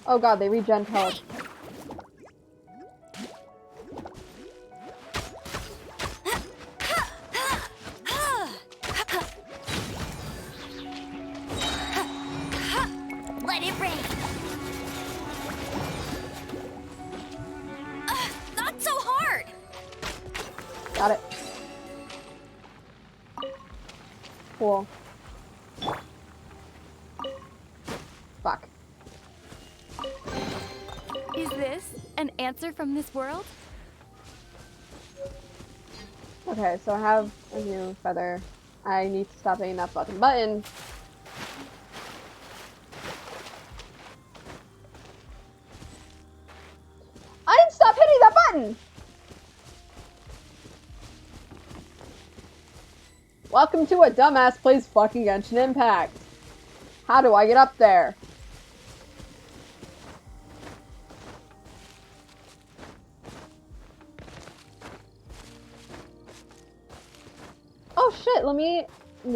Oh god, they regen health. Let it rain. Not so hard. Got it. Cool. Fuck. Is this an answer from this world? Okay, so I have a new feather. I need to stop hitting that fucking button. I didn't stop hitting that button! Welcome to a dumbass plays fucking Genshin Impact. How do I get up there? Oh shit, let me he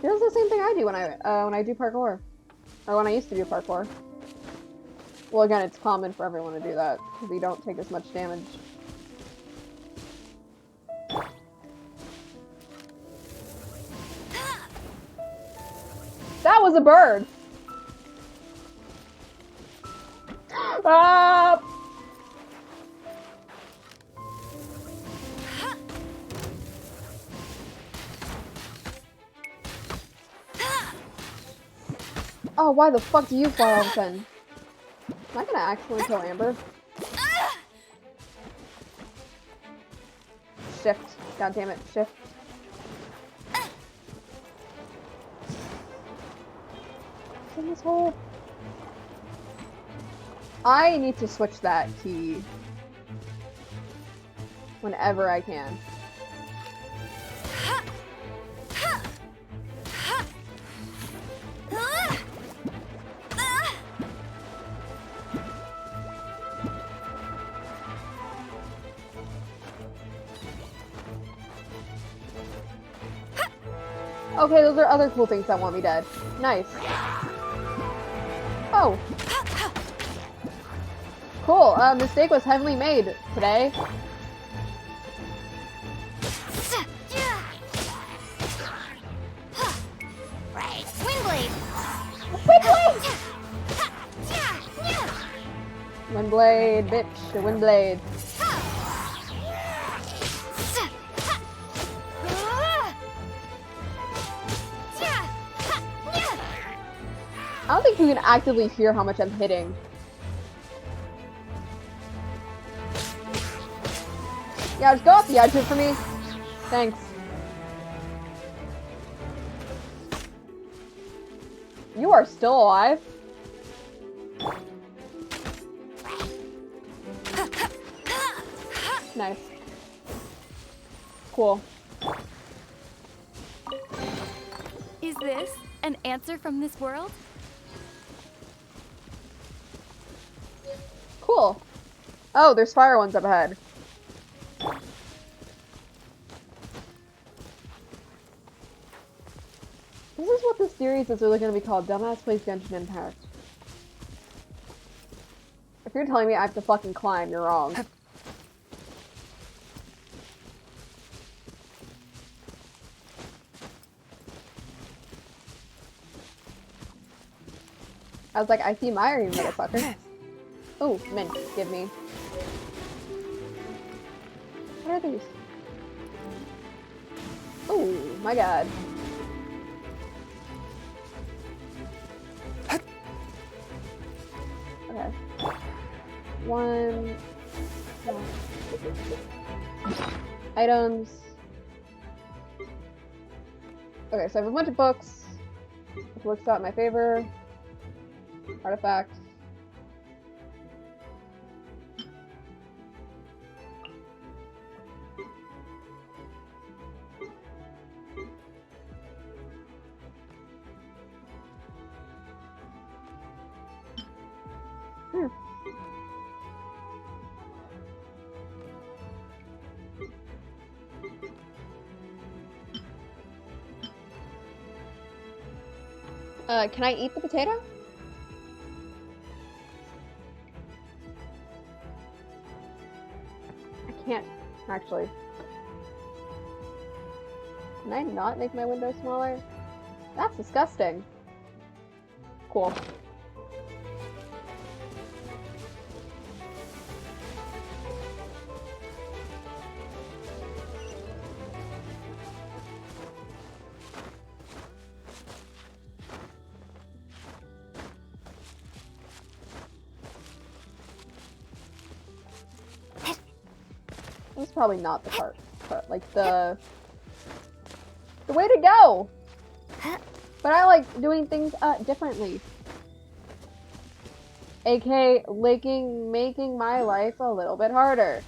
does the same thing I do when I do parkour. Or when I used to do parkour. Well, again, it's common for everyone to do that, because you don't take as much damage. That was a bird! Ah! Oh, why the fuck do you fly all of a sudden? Am I gonna actually kill Amber? Shift. God damn it. Shift. What's in this hole? I need to switch that key. Whenever I can. Okay, those are other cool things that want me dead. Nice. Oh. Cool, mistake was heavily made today. Right. Windblade! Windblade! Windblade, bitch, Windblade. I don't think you can actively hear how much I'm hitting. Yeah, just go off the edge of it for me. Thanks. You are still alive. Nice. Cool. Is this an answer from this world? Cool. Oh, there's fire ones up ahead. This is what this series is really going to be called. Dumbass Plays Genshin Impact. If you're telling me I have to fucking climb, you're wrong. I was like, I see Myra, you motherfucker. Oh, mint, give me. What are these? Oh, my god. Okay. One. Items. Okay, so I have a bunch of books, which works out in my favor. Artifacts. Can I eat the potato? I can't, actually. Can I not make my window smaller? That's disgusting. Cool. This is probably not the part, like the way to go. But I like doing things differently. AKA making my life a little bit harder.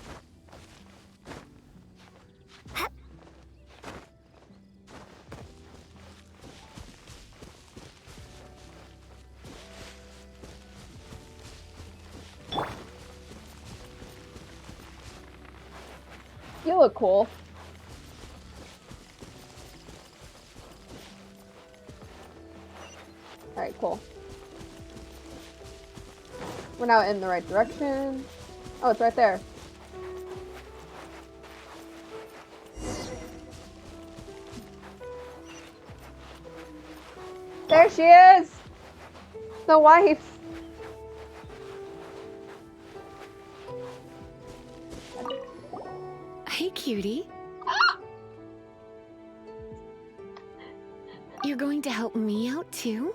You look cool. Alright, cool. We're now in the right direction. Oh, it's right there. There she is! The wife! Hey, cutie. You're going to help me out too?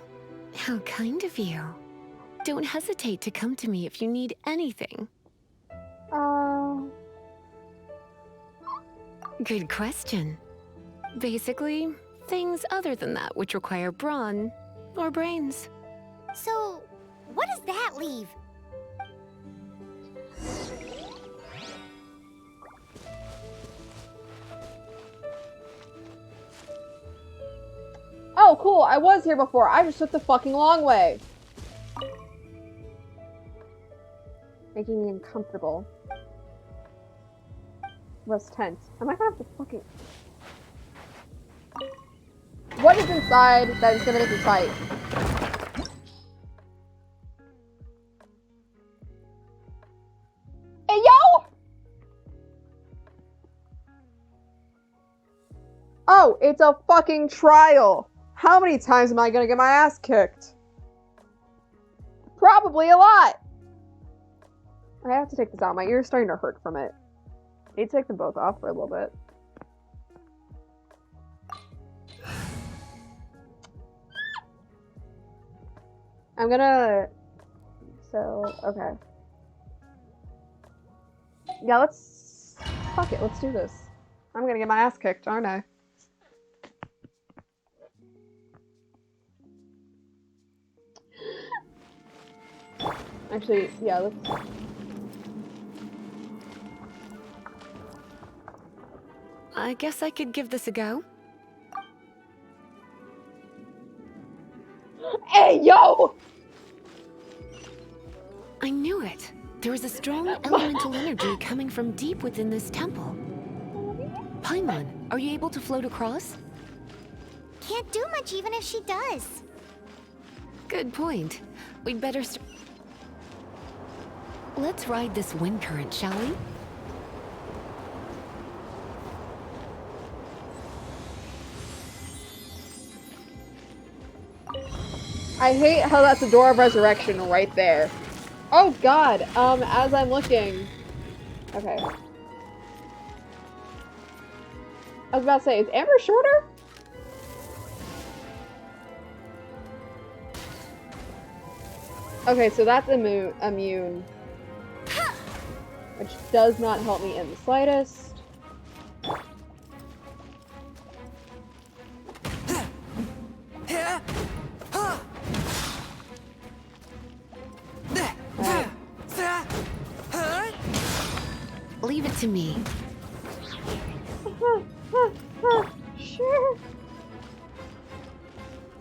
How kind of you. Don't hesitate to come to me if you need anything. Good question. Basically, things other than that which require brawn or brains. So, what does that leave? Oh, cool. I was here before. I just took the fucking long way. Making me uncomfortable. Was tense. Am I gonna have to fucking... What is inside that is gonna make me fight? Hey, yo! Oh, it's a fucking trial. How many times am I gonna get my ass kicked? Probably a lot. I have to take this out. My ear's starting to hurt from it. I need to take them both off for a little bit. I'm gonna... So, okay. Yeah, let's... Fuck it, let's do this. I'm gonna get my ass kicked, aren't I? Actually, yeah, let's... I guess I could give this a go. Hey, yo! I knew it. There was a strong elemental energy coming from deep within this temple. Paimon, are you able to float across? Can't do much even if she does. Good point. We'd better Let's ride this wind current, shall we? I hate how that's the door of resurrection right there. Oh god, as I'm looking... Okay. I was about to say, is Amber shorter? Okay, so that's immune. Which does not help me in the slightest. Leave it to me. Sure.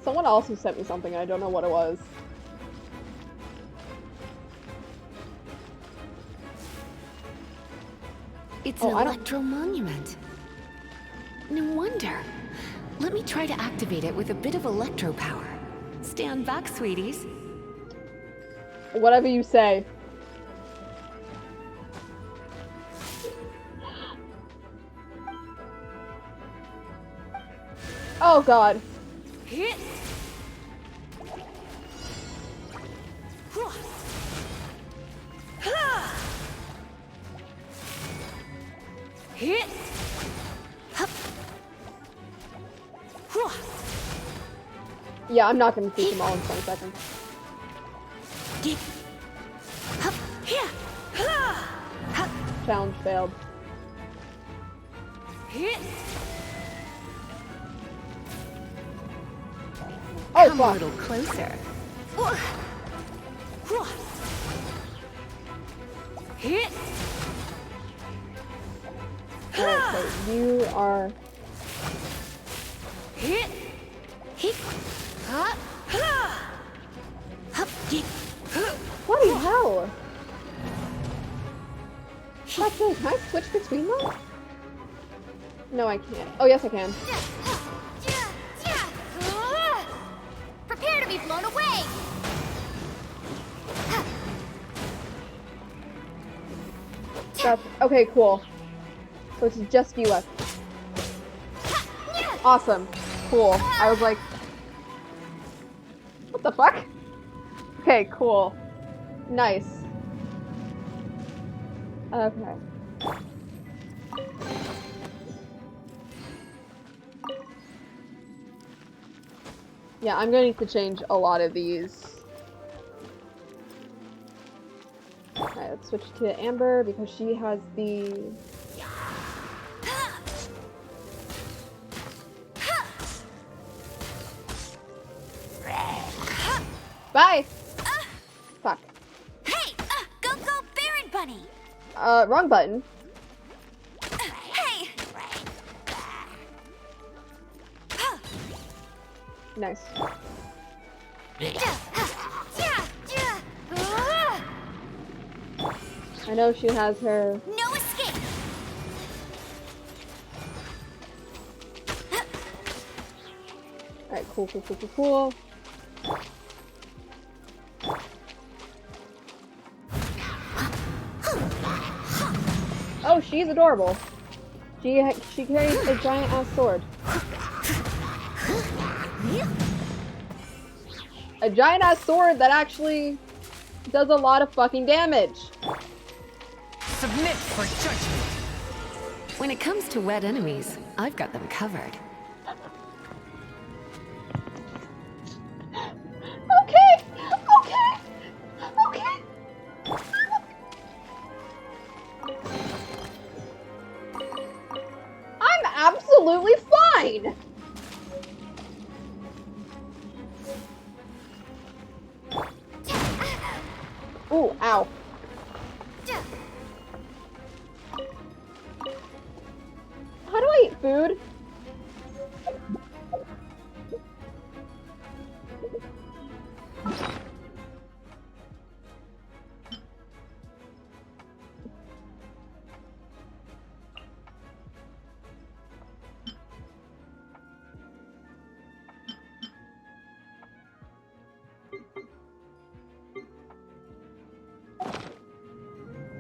Someone also sent me something, I don't know what it was. It's an electro monument. No wonder. Let me try to activate it with a bit of electro power. Stand back, sweeties. Whatever you say. Oh god. Hit. Hit. Yeah, I'm not gonna teach them all in 20 seconds. Challenge failed. Oh, Come fuck. a little closer. Alright, so you are... Bloody hell! Actually, can I switch between them? No, I can't. Oh, yes, I can. Prepare to be blown away! That's... Okay, cool. So it's just you left. Awesome. Cool. I was like... What the fuck? Okay, cool. Nice. Okay. Yeah, I'm going to need to change a lot of these. Alright, let's switch to Amber because she has the... Bye! Fuck. Hey! Go, Baron Bunny! Wrong button. Hey! Nice. I know she has her... No escape! Alright, cool, cool, cool, cool, cool. Oh, she's adorable. She carries a giant ass sword. A giant ass sword that actually does a lot of fucking damage. submit for judgment. When it comes to wet enemies, I've got them covered. Okay! Okay! Okay! I'm absolutely fine! Ooh, ow. How do I eat food?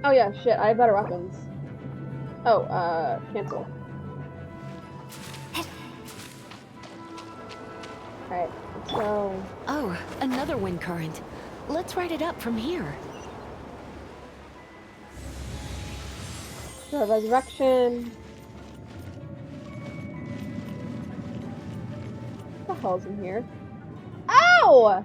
Oh yeah, shit, I have better weapons. Oh, cancel. Alright, let's go. Oh, another wind current. Let's ride it up from here. Sure, resurrection. What the hell's in here? Ow!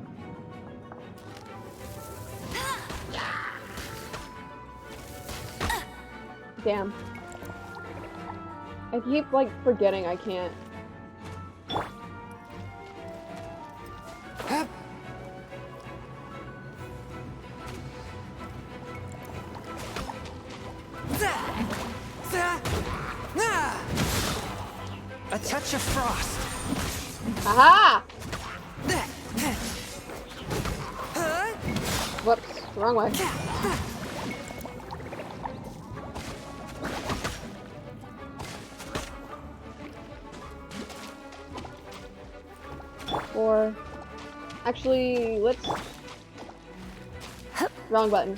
Damn. I keep, like, forgetting I can't. A touch of frost. Aha! Whoops, wrong way. Or, actually, let's... Wrong button.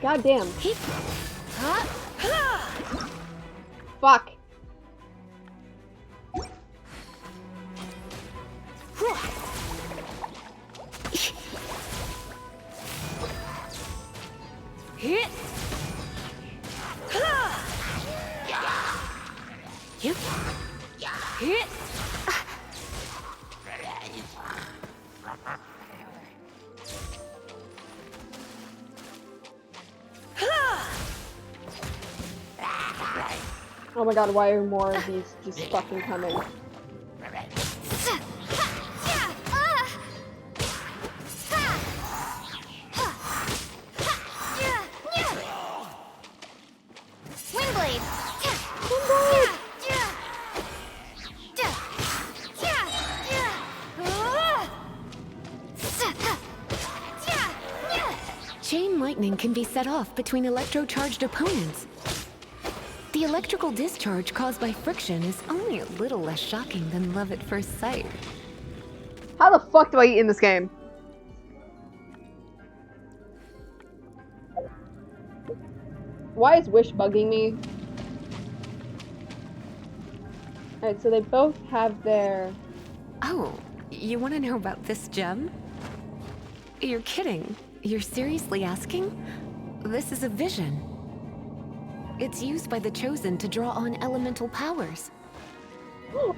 God damn. Fuck. Oh my god, why are more of these just fucking coming? Windblade! Chain lightning can be set off between electro-charged opponents. The electrical discharge caused by friction is only a little less shocking than love at first sight. How the fuck do I eat in this game? Why is Wish bugging me? Alright, so they both have their... Oh, you want to know about this gem? You're kidding. You're seriously asking? This is a vision. It's used by the Chosen to draw on elemental powers.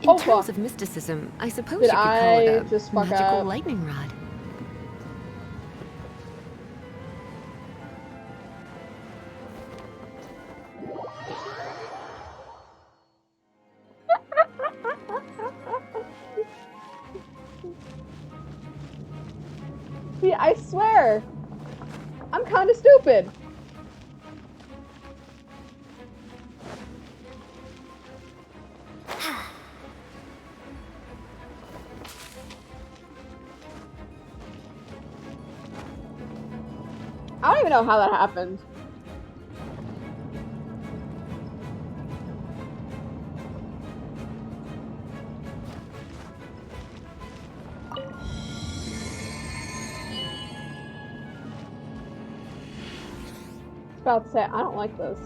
In terms of mysticism, I suppose you could call it a magical lightning rod. See, I swear, I'm kind of stupid. I don't even know how that happened. I was about to say, I don't like this.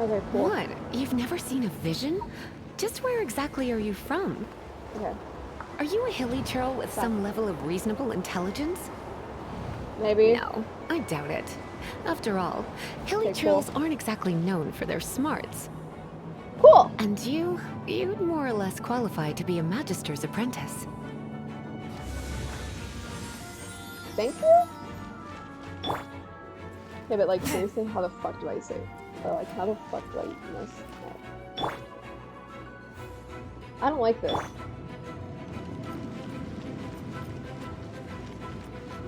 Okay, cool. What? You've never seen a vision? Just where exactly are you from? Okay, Are you a hilly churl with some level of reasonable intelligence? maybe. No, I doubt it. After all, hilly Okay, cool. churls aren't exactly known for their smarts. Cool. And you'd more or less qualify to be a Magister's apprentice. Thank you? Yeah, but like, seriously, how the fuck do I say it? Or like, how the fuck do I mess that? I don't like this.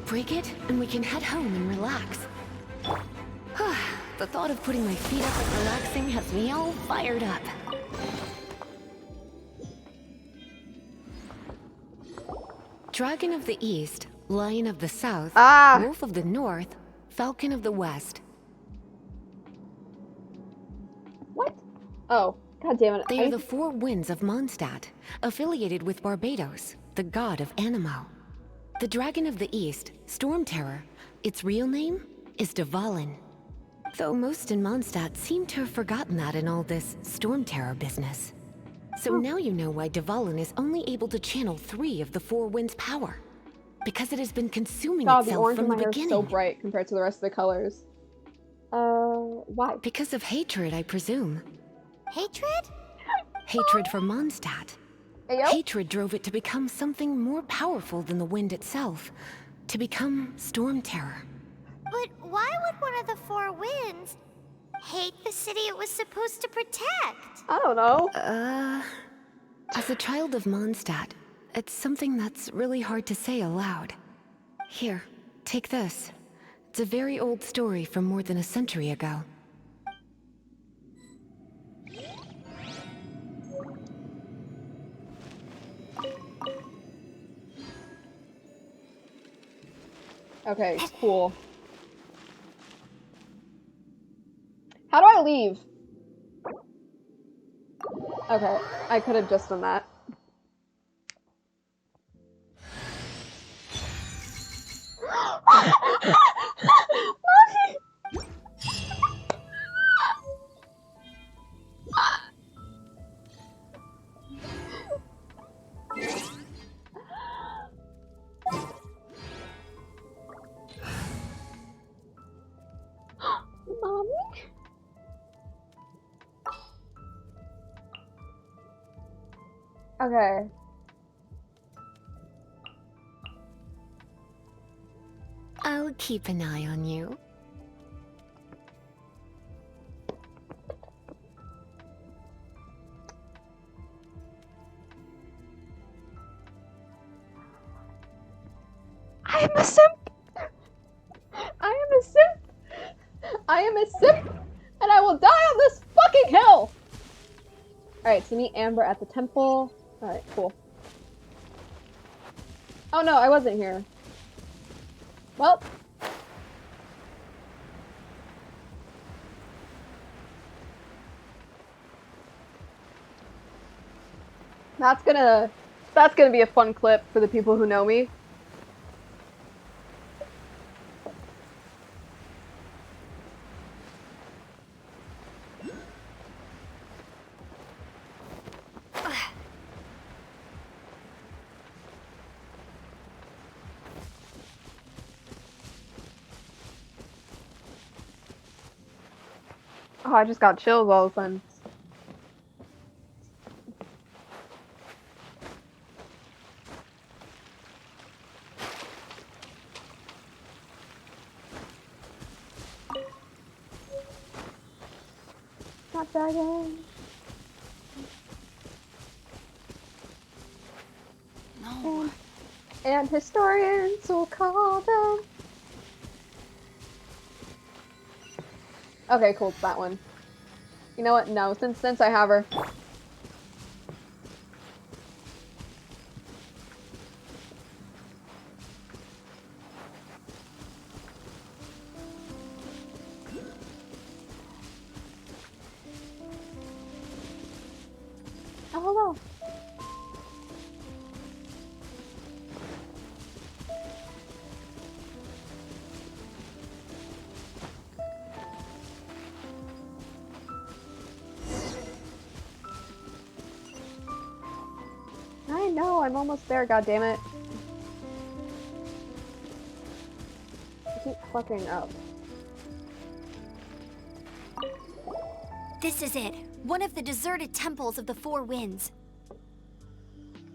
Break it, and we can head home and relax. The thought of putting my feet up and relaxing has me all fired up. Dragon of the East, Lion of the South, Wolf of the North, Falcon of the West. What? Oh, god damn it. They are the four winds of Mondstadt, affiliated with Barbados, the god of Anemo. The Dragon of the East, Storm Terror, its real name is Dvalin. Though most in Mondstadt seem to have forgotten that in all this Storm Terror business. So now you know why Dvalin is only able to channel 3 of the four winds' power. Because it has been consuming God, the itself orange from in the my hair is beginning. so bright compared to the rest of the colors. Why? Because of hatred, I presume. Hatred? Hatred for Mondstadt. Hey, yo? Hatred drove it to become something more powerful than the wind itself. To become Storm Terror. But why would one of the four winds hate the city it was supposed to protect? I don't know. As a child of Mondstadt, it's something that's really hard to say aloud. Here, take this. It's a very old story from more than a century ago. Okay, cool. How do I leave? Okay, I could have just done that. Mommy? Okay. I'll keep an eye on you. I am a simp! I am a simp! I am a simp! And I will die on this fucking hill! Alright, so meet Amber at the temple. Alright, cool. Oh no, I wasn't here. Well. That's gonna be a fun clip for the people who know me. Oh, I just got chills all of a sudden. Not dragon. No. And historians will call them. Okay, cool, it's that one. You know what? No, since I have her. Oh, hello. I'm almost there, goddammit. I keep fucking up. This is it. One of the deserted temples of the Four Winds.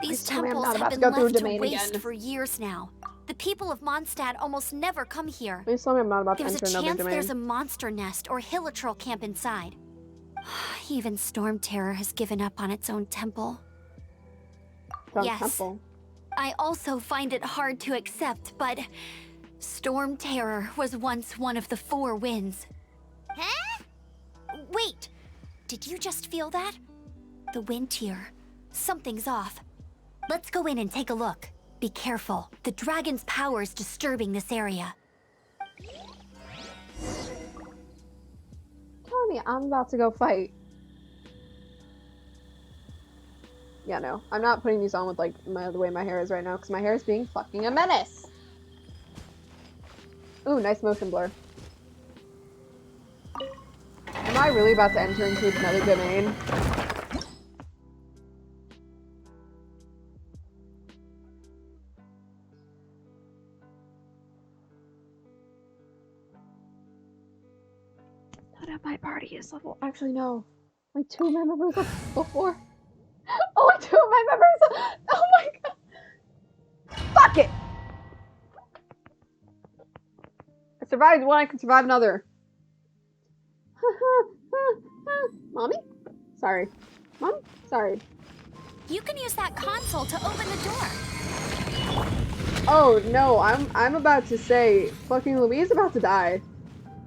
These tell me I'm temples not have about to been go through left to Domain waste again. for years now. The people of Mondstadt almost never come here. Please tell me I'm not about to There's enter a another chance domain. there's a monster nest or Hilitrol camp inside. Even Storm Terror has given up on its own temple. From yes. temple. I also find it hard to accept, but Storm Terror was once one of the Four Winds. Huh? Wait! Did you just feel that? The wind here. Something's off. Let's go in and take a look. Be careful. The dragon's power is disturbing this area. Tell me I'm about to go fight. Yeah, no. I'm not putting these on with, like, the way my hair is right now, because my hair is being fucking a menace! Ooh, nice motion blur. Am I really about to enter into another domain? Not at my party is level. Actually, no. Like 2 of my members are level 4. Oh, like 2 of my members. Oh my god. Fuck it. I survived one. I can survive another. Mommy? Sorry. Mom? Sorry. You can use that console to open the door. Oh no, I'm about to say fucking Louise is about to die.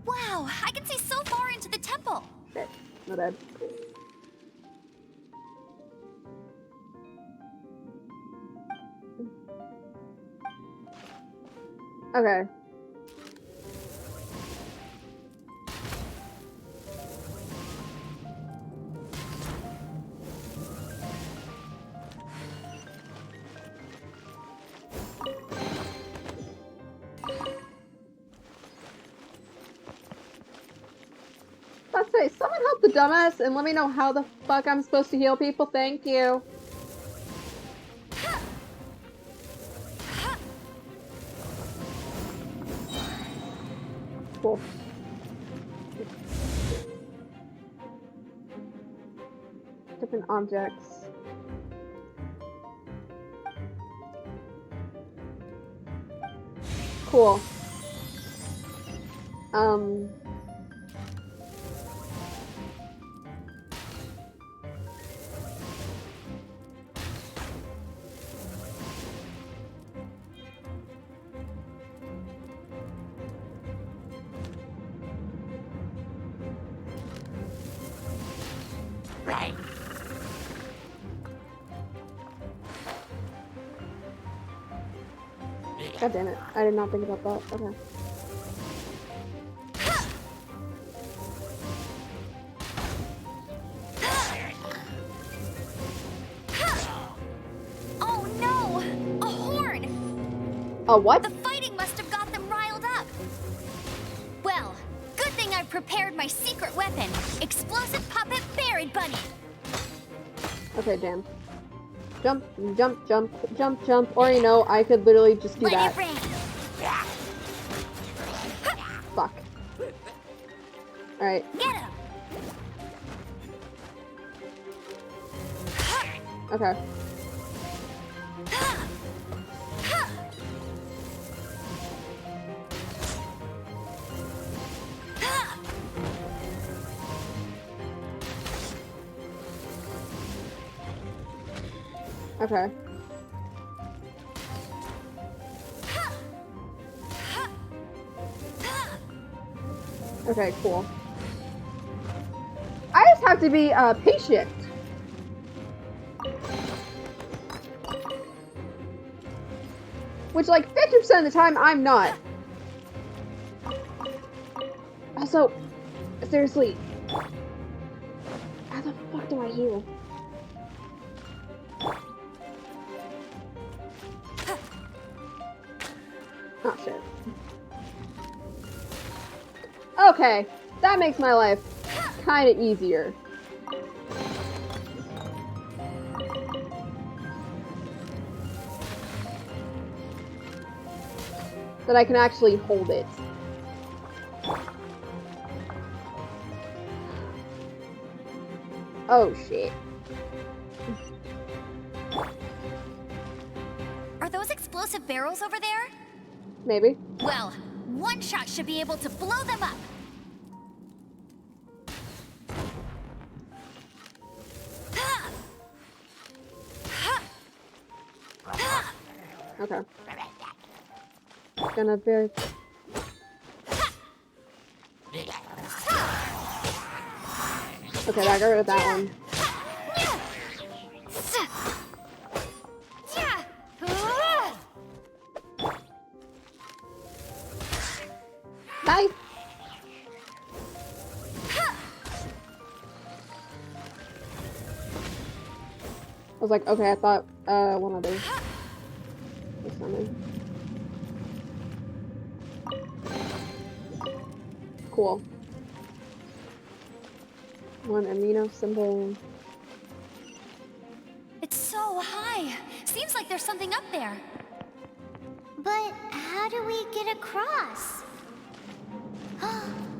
Wow, I can see so far into the temple. Shit, my bad. Okay. Let's say, someone help the dumbass and let me know how the fuck I'm supposed to heal people. Thank you. Cool. Different objects. Cool. God damn it. I did not think about that. Okay. Oh no! A horn! A what? The fighting must have got them riled up. Well, good thing I prepared my secret weapon, Explosive Puppet Buried Bunny. Okay, damn. Jump, jump, jump, jump, jump. Or, you know, I could literally just do Let that. it rain. Fuck. Alright. Get him! Okay. Okay. Okay, cool. I just have to be patient. Which, like, 50% of the time, I'm not. Also, seriously, how the fuck do I heal? Oh, shit. Okay, that makes my life kind of easier. that I can actually hold it. Oh shit. Are those explosive barrels over there? Maybe. Well, one shot should be able to blow them up. Okay. Gonna be. Okay, I got rid of that one. Nice. I was like, okay, I thought one other. Cool. One amino symbol. It's so high. Seems like there's something up there. But how do we get across?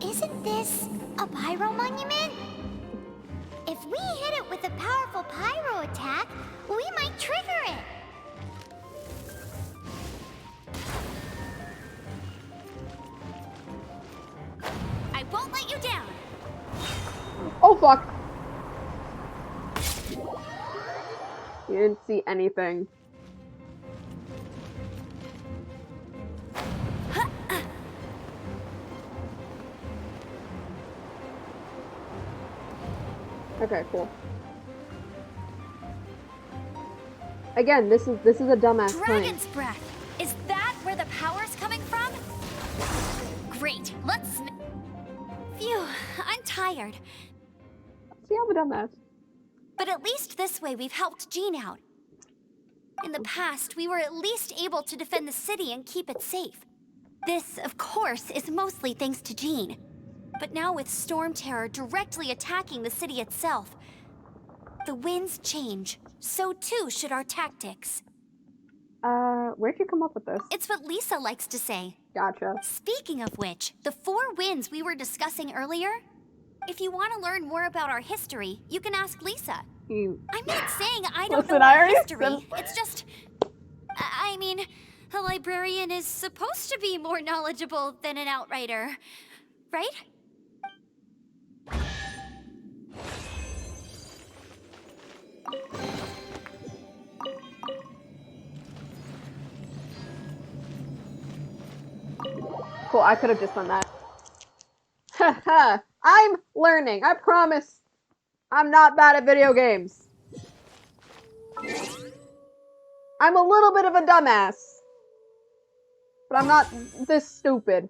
Isn't this a pyro monument? If we hit it with a powerful pyro attack, we might trigger it. I won't let you down. Oh fuck! You didn't see anything. Okay, cool. Again, this is a dumbass plane. Dragon's breath. Is that where the power's coming from? Great. Let's. Phew. I'm tired. See, I'm a dumbass. But at least this way we've helped Jean out. In the past, we were at least able to defend the city and keep it safe. This, of course, is mostly thanks to Jean. But now with Storm Terror directly attacking the city itself, the winds change. So too should our tactics. Where'd you come up with this? It's what Lisa likes to say. Gotcha. Speaking of which, the 4 winds we were discussing earlier, if you want to learn more about our history, you can ask Lisa. I'm not saying I don't know our history. It's just... I mean, a librarian is supposed to be more knowledgeable than an outrider, right? Cool, I could have just done that. Haha, I'm learning, I promise. I'm not bad at video games. I'm a little bit of a dumbass. But I'm not this stupid.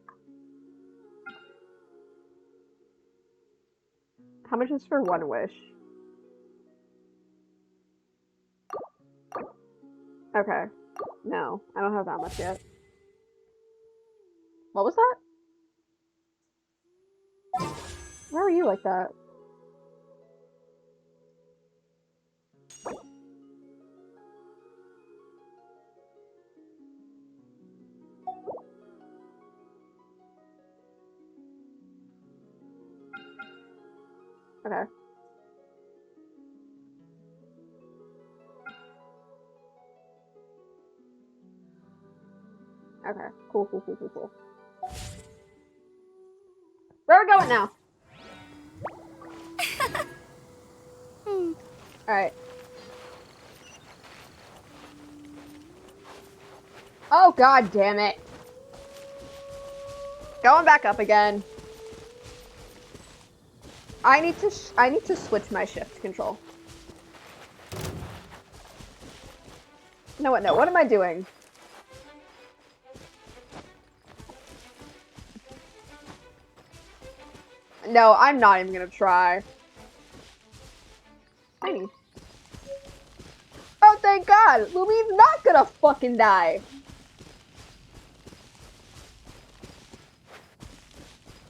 How much is for one wish? Okay. No, I don't have that much yet. What was that? Why are you like that? Okay. Okay, cool. Where are we going now? Alright. Oh, god damn it. Going back up again. I need to switch my shift control. No, what am I doing? No, I'm not even gonna try. Tiny. Oh, thank God! Lumi's not gonna fucking die!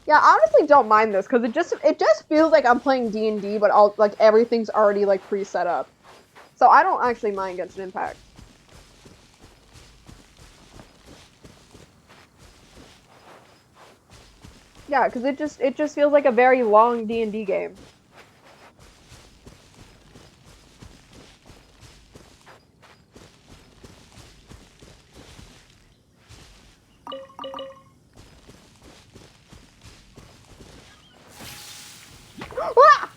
Yeah, I honestly don't mind this, because it just feels like I'm playing D&D, but everything's already, pre-set up. So I don't actually mind Genshin Impact. Yeah, because it just feels like a very long D&D game. Ah!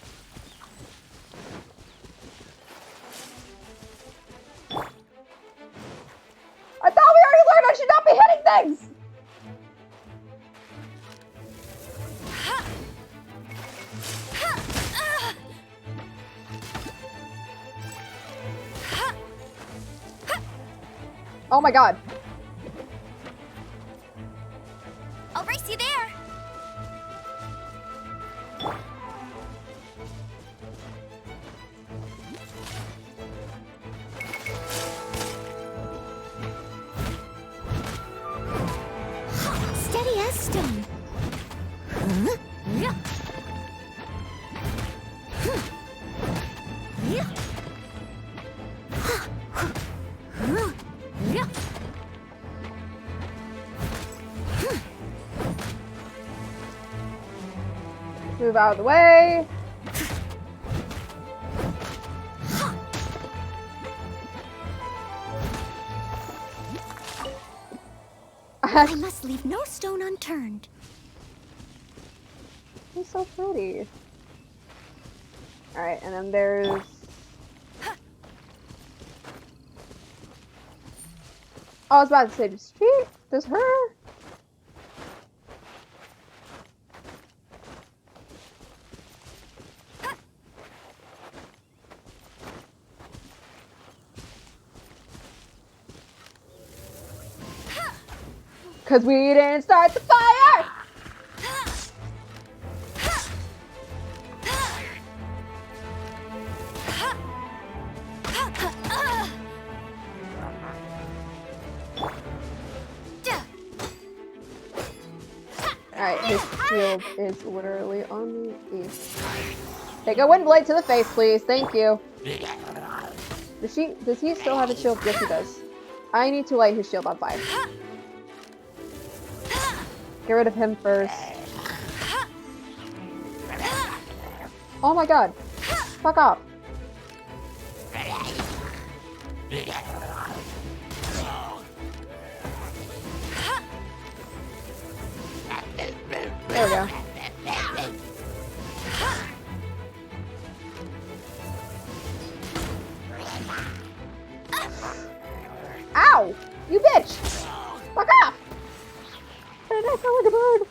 I thought we already learned I should not be hitting things! Oh my god. I'll race you there. Steady as stone. Huh? Yeah. Yeah. Yeah. Move out of the way. I must leave no stone unturned. He's so pretty. Alright, and then there's... Oh, I was about to say, does her... Cause we didn't start the fire! Alright, his shield is literally on me. Take a wind blade to the face, please. Thank you. Does he still have a shield? Yes, he does. I need to light his shield on fire. Get rid of him first. Oh my god. Fuck off. There we go. Ow! You bitch! Fuck off! Why did I sound like a bird?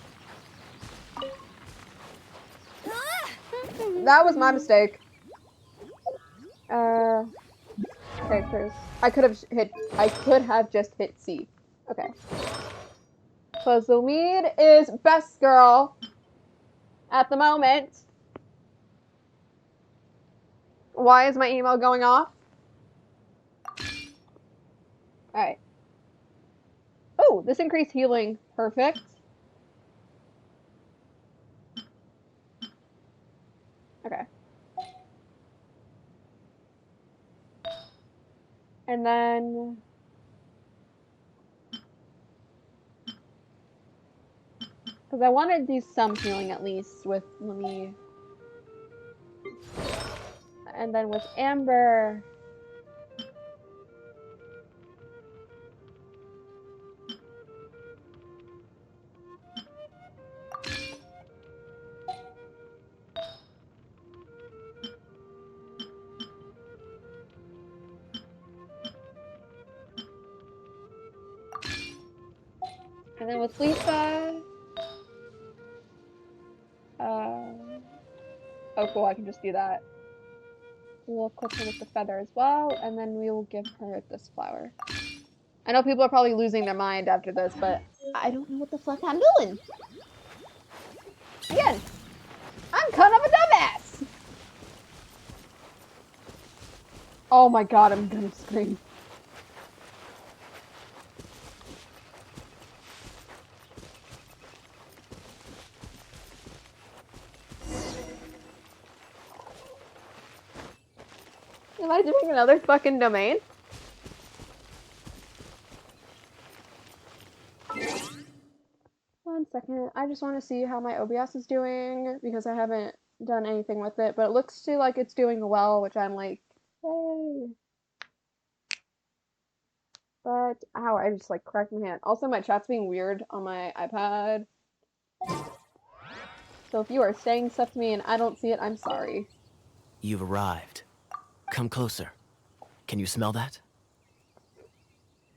That was my mistake. Okay, first. I could have just hit C. Okay. So the lead is Best Girl at the moment. Why is my email going off? Alright. Oh, this increased healing. Perfect. Okay. And then... Because I want to do some healing at least with, let me... And then with Amber... And then with Lisa... Oh cool, I can just do that. We'll equip her with the feather as well, and then we will give her this flower. I know people are probably losing their mind after this, but I don't know what the fuck I'm doing. Again, I'm kind of a dumbass. Oh my god, I'm gonna scream. Am I doing another fucking domain? One second. I I just want to see how my OBS is doing because I haven't done anything with it, but it looks to like it's doing well, which I'm like, yay. But, ow, I just like cracked my hand. Also, my chat's being weird on my iPad. So if you are saying stuff to me and I don't see it, I'm sorry. You've arrived. Come closer. Can you smell that?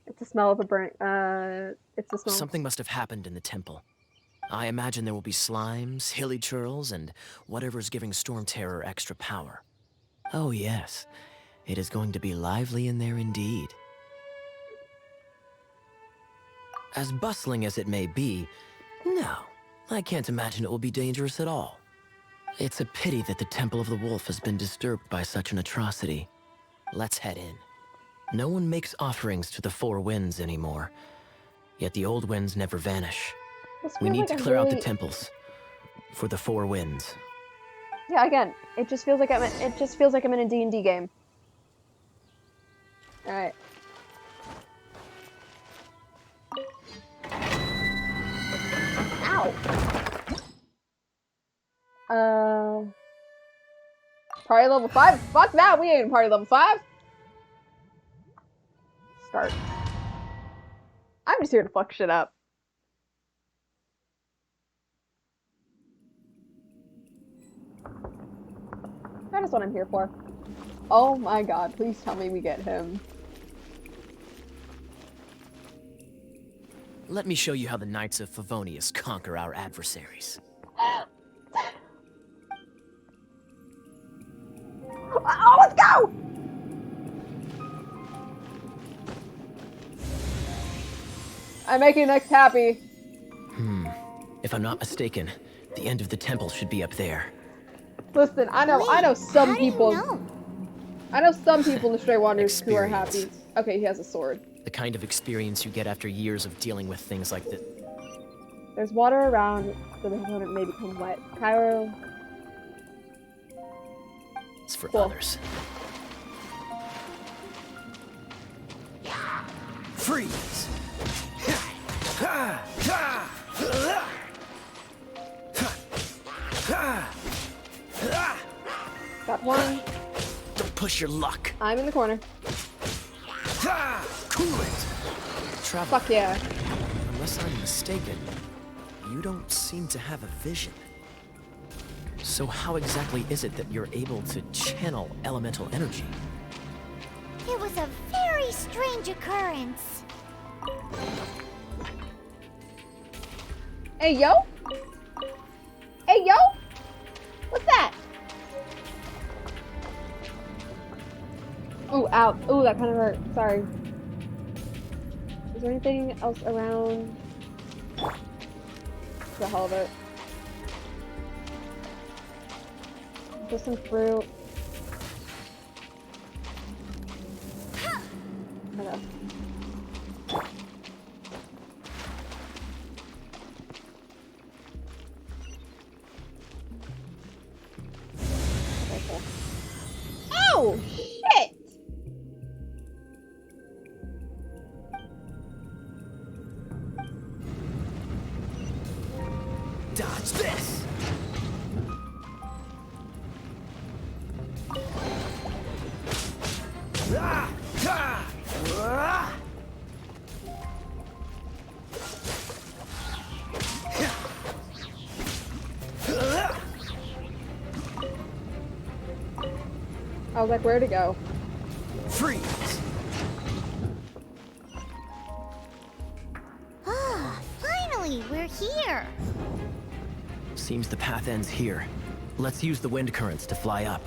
It's the smell of a burnt, it's the smell. Something must have happened in the temple. I imagine there will be slimes, hilly churls, and whatever's giving Storm Terror extra power. Oh yes, it is going to be lively in there indeed. As bustling as it may be, no, I can't imagine it will be dangerous at all. It's a pity that the Temple of the Wolf has been disturbed by such an atrocity. Let's head in. No one makes offerings to the Four Winds anymore, yet the old winds never vanish. We need to clear out the temples for the Four Winds. Yeah, again, it just feels like I'm in a D&D game. All right. Ow. Party level 5? Fuck that, we ain't party level 5. Start. I'm just here to fuck shit up. That is what I'm here for. Oh my god, please tell me we get him. Let me show you how the Knights of Favonius conquer our adversaries. Oh, let's go! I'm making Next happy. If I'm not mistaken, the end of the temple should be up there. Listen, I know some people. know? I know some people in the Stray Wanderers who are happy. Okay, he has a sword. The kind of experience you get after years of dealing with things like this. There's water around, so the opponent may become wet. Cairo. It's for Cool. others. Freeze! Got one. Don't push your luck. I'm in the corner. Cool it! Travel. Fuck yeah. Unless I'm mistaken, you don't seem to have a vision. So how exactly is it that you're able to channel elemental energy? It was a very strange occurrence. Hey, yo? Hey, yo? What's that? Ooh, ow. Ooh, that kind of hurt. Sorry. Is there anything else around? The hell of it. Just some fruit. Okay. Okay, cool. Oh, shit! Dodge this! I was like, where to go? Freeze! Ah, finally, we're here. Seems the path ends here. Let's use the wind currents to fly up.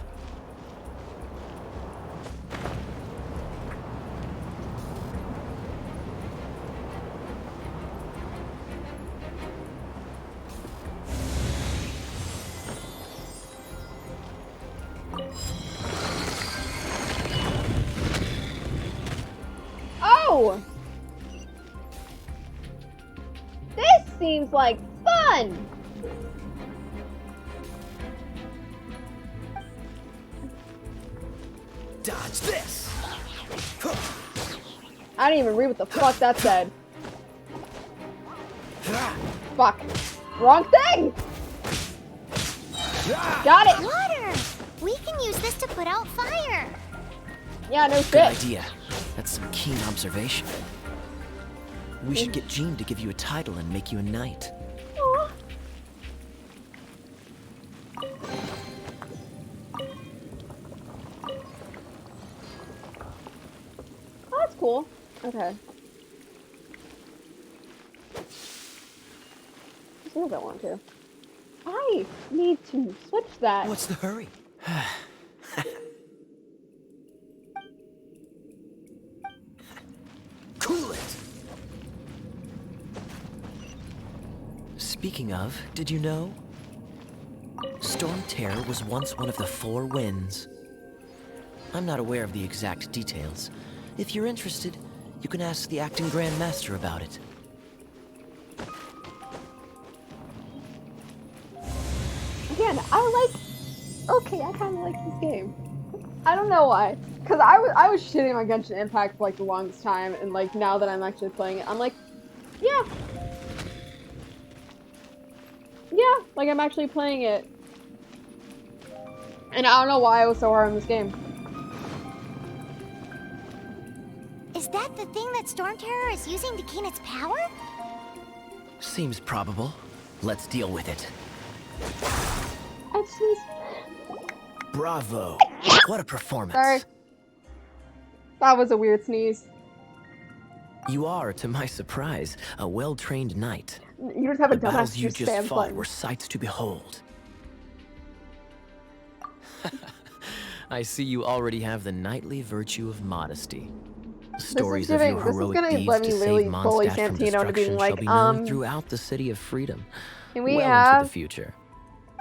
Oh! This seems like fun! Dodge this! I didn't even read what the fuck that said. Fuck. Wrong thing! Got it! Water! We can use this to put out fire. Yeah, no Good shit. idea. That's some keen observation. We should get Jean to give you a title and make you a knight. Aw. Oh, that's cool. Okay. As soon as I want to. I need to switch that. What's the hurry? Cool it! Speaking of, did you know? Storm Terror was once one of the 4 winds. I'm not aware of the exact details. If you're interested, you can ask the acting Grand Master about it. Again, okay, I kind of like this game. I don't know why. Because I was shitting on Genshin Impact for like the longest time, and like now that I'm actually playing it, I'm like, yeah. Yeah, like I'm actually playing it. And I don't know why I was so hard on this game. Is that the thing that Storm Terror is using to gain its power? Seems probable. Let's deal with it. I just Bravo! What a performance. Sorry. That was a weird sneeze. You are, to my surprise, a well-trained knight. You just have a The battles dumbass you just just spam fought button. were sights to behold. I see you already have the knightly virtue of modesty. Stories of your heroic gonna deeds let me to really save bully Mondstadt from Santino into being destruction like, shall be known throughout the City of Freedom. Can we well have... into the future.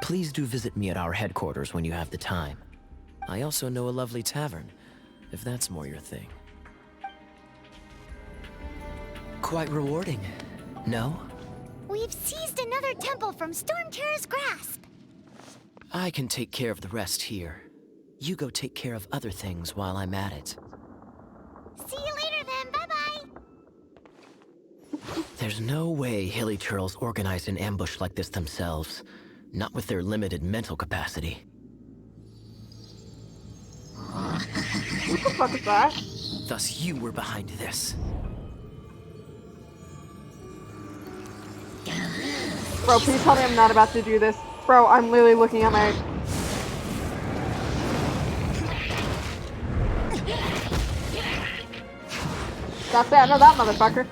Please do visit me at our headquarters when you have the time. I also know a lovely tavern, if that's more your thing. Quite rewarding, no? We've seized another temple from Storm Terror's grasp. I can take care of the rest here. You go take care of other things while I'm at it. See you later then, bye-bye. There's no way Hilly Turtles organized an ambush like this themselves. Not with their limited mental capacity. What the fuck is that? Thus you were behind this. Bro, please tell me I'm not about to do this. Bro, I'm literally looking at my... That's it, I know that motherfucker.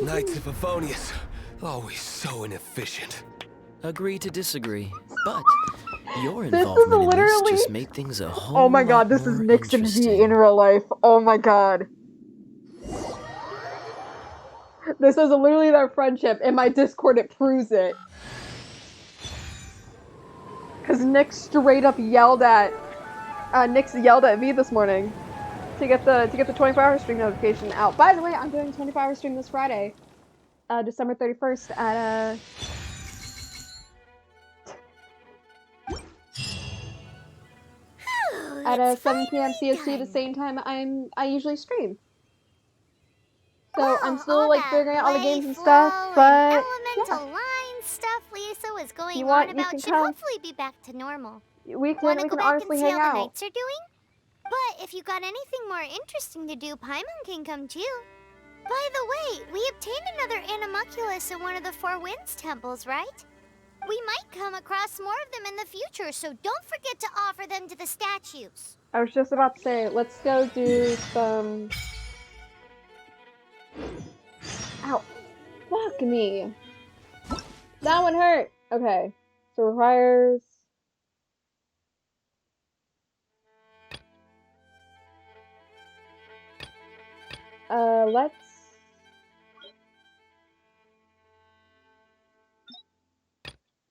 Knights of Favonius, always so inefficient. Agree to disagree, but your This is involvement in this literally... just made things a whole Oh my god, lot this is more Nyx and V interesting. in real life. Oh my god. This is literally their friendship. In my Discord, it proves it. Because Nyx straight up yelled at... Nyx yelled at V this morning. To get the 24-hour stream notification out. By the way, I'm doing 24-hour stream this Friday. December 31st at, at 7 p.m. CST, the same time I usually stream. So I'm still like figuring out all the games and stuff, but elemental line stuff Lisa was going You on want- you about can should come. hopefully be back to normal. we Wanna can go back honestly and see hang how out. the knights are doing? But if you got anything more interesting to do, Paimon can come too. By the way, we obtained another Animalculus in one of the Four Winds temples, right? We might come across more of them in the future, so don't forget to offer them to the statues. I was just about to say, let's go do some... Ow. Fuck me. That one hurt. Okay. So it requires...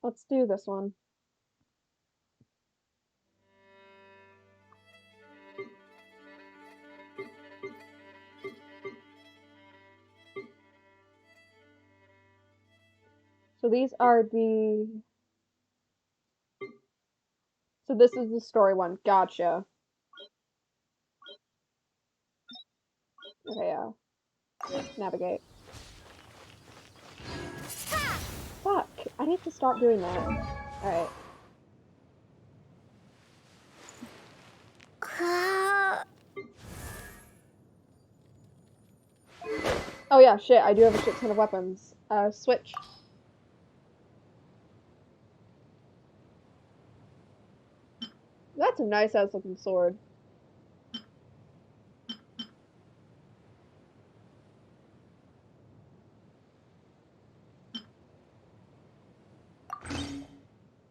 Let's do this one. So these are the... So this is the story one. Gotcha. Okay, yeah. Navigate. Fuck! I need to stop doing that. Alright. Oh yeah, shit, I do have a shit ton of weapons. Switch. That's a nice ass looking sword.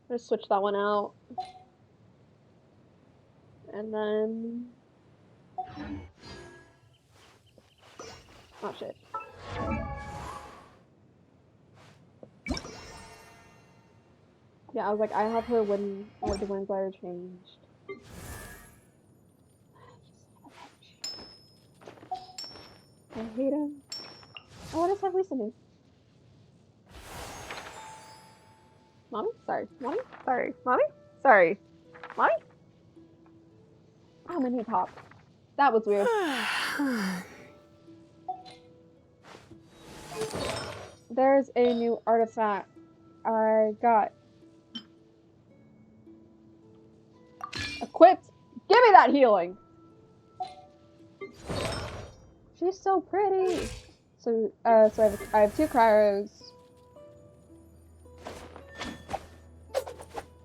Just switch that one out. And then... Oh shit. Yeah, I was like, I have her when the wind glider changed. I hate him. Oh, what does have recently? Mommy? Sorry. Mommy? Sorry. Mommy? Sorry. Mommy? Oh, my knee popped. That was weird. There's a new artifact I got. Equipped. Give me that healing. She's so pretty. So I have 2 cryos.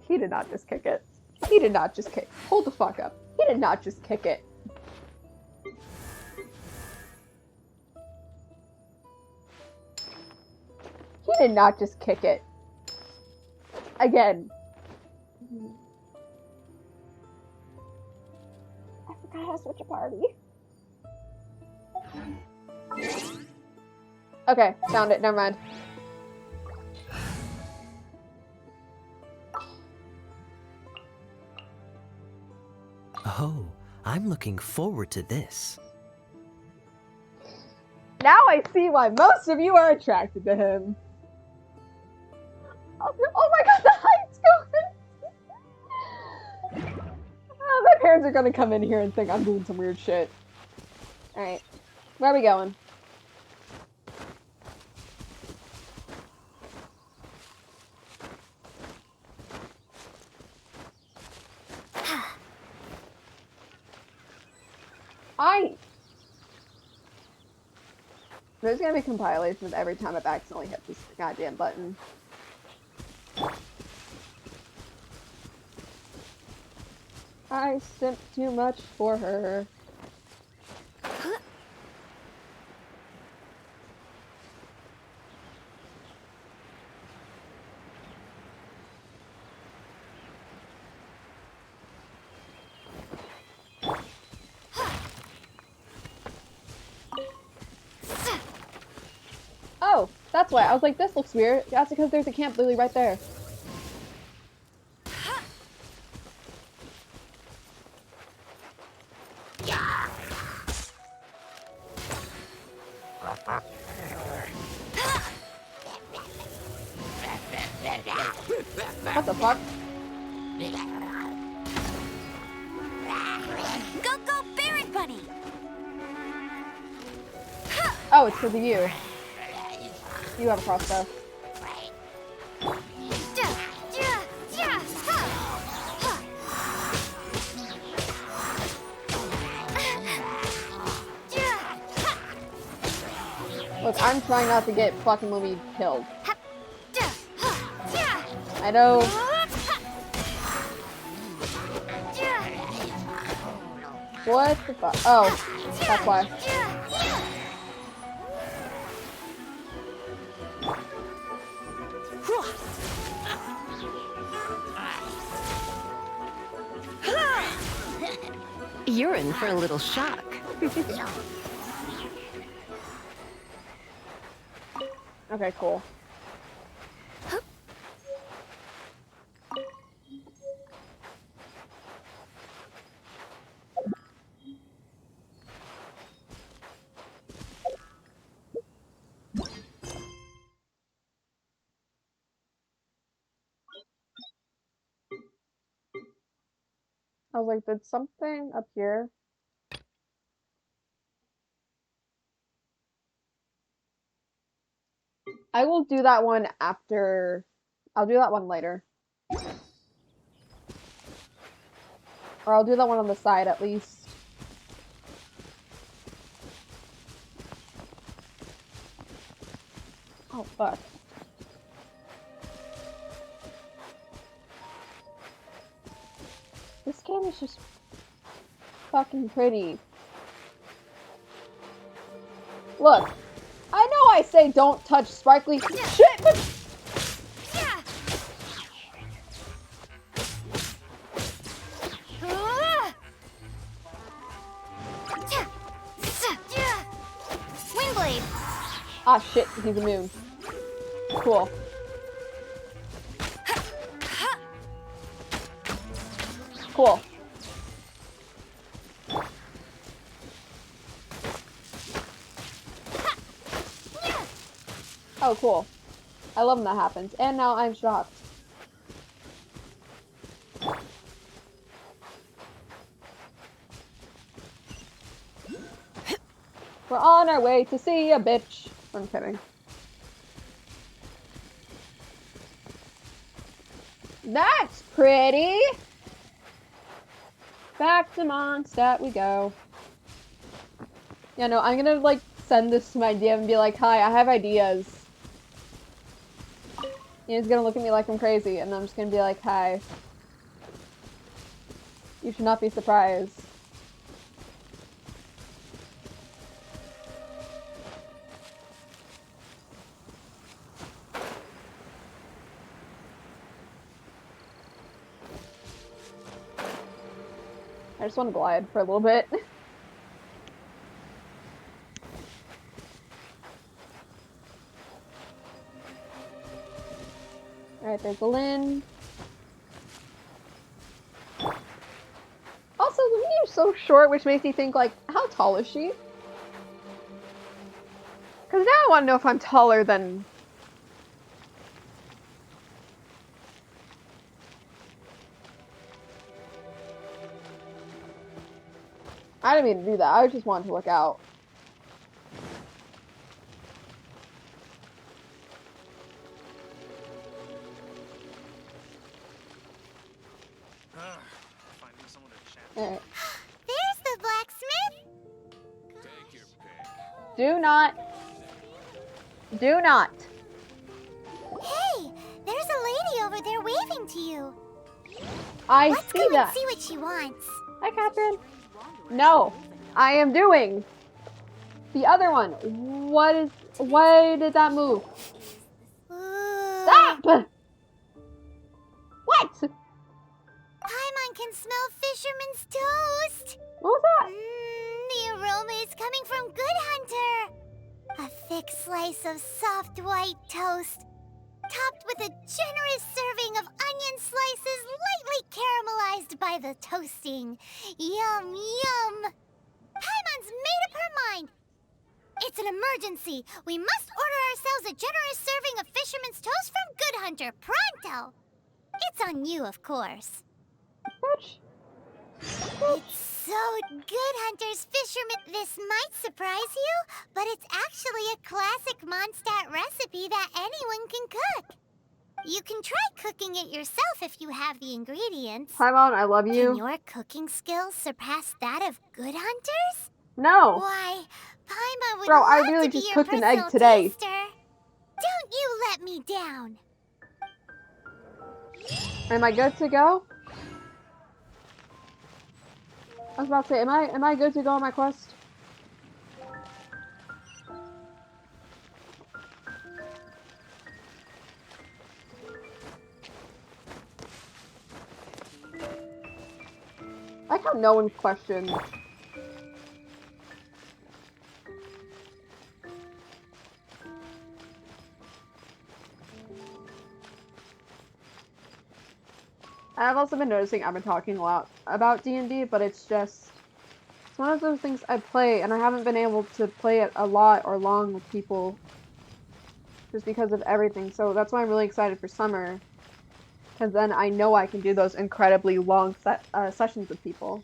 He did not just kick it. He did not just kick. Hold the fuck up. He did not just kick it. He did not just kick it. Again. I forgot how to switch a party. Okay, found it. Never mind. Oh, I'm looking forward to this. Now I see why most of you are attracted to him. Oh my god, the height's going! My parents are gonna come in here and think I'm doing some weird shit. Alright. Where are we going? There's gonna be compilations every time I've accidentally hit this goddamn button. I simped too much for her. Oh, that's why. I was like, this looks weird. That's because there's a Camp Lily right there. What the fuck? Go, go, Baron Bunny! Oh, it's because of you. You have a crossbow. Look, I'm trying not to get fucking Lumi killed. I know. What the fuck? Oh, that's why. You're in for a little shock. Okay, cool. I was like, did something up here? I will do that one after. I'll do that one later. Or I'll do that one on the side at least. Oh, fuck. This game is just fucking pretty. Look, I know I say don't touch sparkly shit, but Windblade. ah shit, he's immune. Cool. Cool. Oh, cool. I love when that happens. And now I'm shocked. We're on our way to see a bitch. I'm kidding. That's pretty! Back to Mondstadt we go. Yeah, no, I'm gonna, like, send this to my DM and be like, hi, I have ideas. And he's gonna look at me like I'm crazy, and I'm just gonna be like, hi. You should not be surprised. I just want to glide for a little bit. Alright, there's the Lynn. Also, the video's so short, which makes me think, like, how tall is she? Because now I want to know if I'm taller than... I didn't mean to do that, I just wanted to look out. Alright. There's the blacksmith. Do not. Do not. Hey, there's a lady over there waving to you. I Let's see go that. and see what she wants. Hi, Catherine. No, I am doing the other one. What is? Why did that move? Stop! What? Paimon can smell fisherman's toast. What was that? The aroma is coming from Good Hunter. A thick slice of soft white toast, topped with a generous serving of onion slices lightly caramelized by the toasting. Yum, yum. Paimon's made up her mind. It's an emergency. We must order ourselves a generous serving of fisherman's toast from Good Hunter, pronto. It's on you, of course. Bitch. It's so Good Hunter's fisherman. This might surprise you, but it's actually a classic Mondstadt recipe that anyone can cook. You can try cooking it yourself if you have the ingredients. Paimon, I love Can you. your cooking skills surpass that of Good Hunter's? No. Why, Paimon would Bro, love I really to be just your cooked an egg personal today. taster. Don't you let me down. Am I good to go? I was about to say, am I good to go on my quest? I like how no one questioned. I've also been noticing I've been talking a lot about D&D, but it's one of those things I play, and I haven't been able to play it a lot or long with people just because of everything. So that's why I'm really excited for summer, because then I know I can do those incredibly long sessions with people.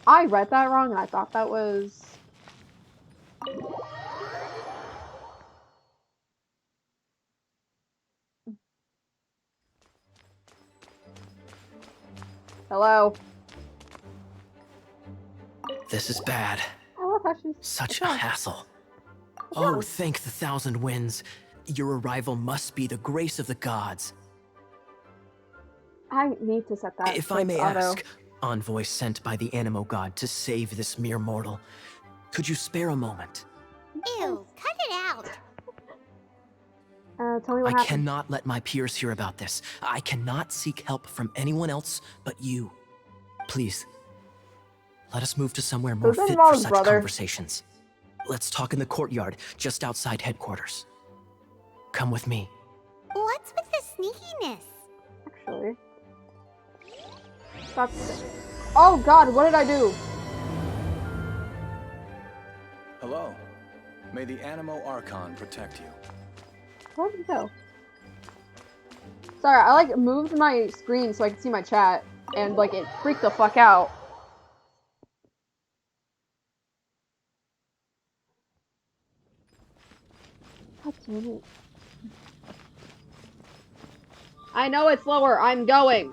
I read that wrong, and I thought that was... Hello. This is bad. I love how she's Such a hassle. Oh, thank the thousand winds. Your arrival must be the grace of the gods. I need to set that. If I may auto. ask, envoy sent by the Animo god to save this mere mortal, could you spare a moment? Ew, cut it out. Tell me what I happened. cannot let my peers hear about this. I cannot seek help from anyone else but you. Please, let us move to somewhere more Does it fit involve for his such brother? conversations. Let's talk in the courtyard, just outside headquarters. Come with me. What's with the sneakiness? Actually. That's... Oh god, what did I do? Hello. May the Animo Archon protect you. Where did it go? Sorry, I like moved my screen so I could see my chat, and like it freaked the fuck out. God damn it. I know it's lower, I'm going!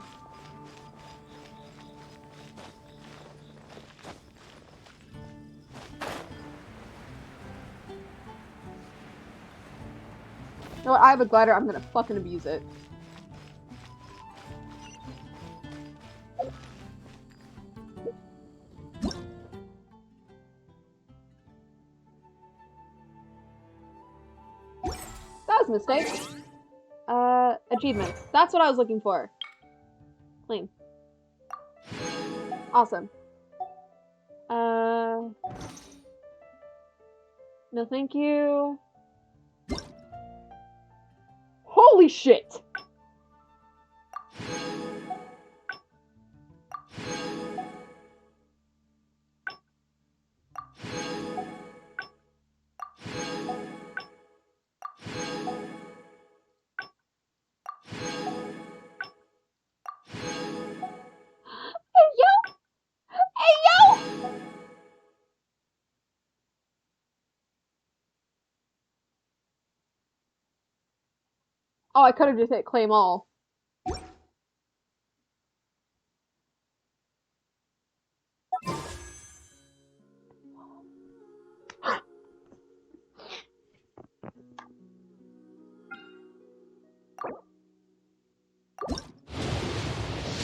You know what, I have a glider, I'm gonna fucking abuse it. That was a mistake. Achievements. That's what I was looking for. Clean. Awesome. No thank you. Holy shit! Hey yo! Hey yo! Oh, I could have just hit claim all.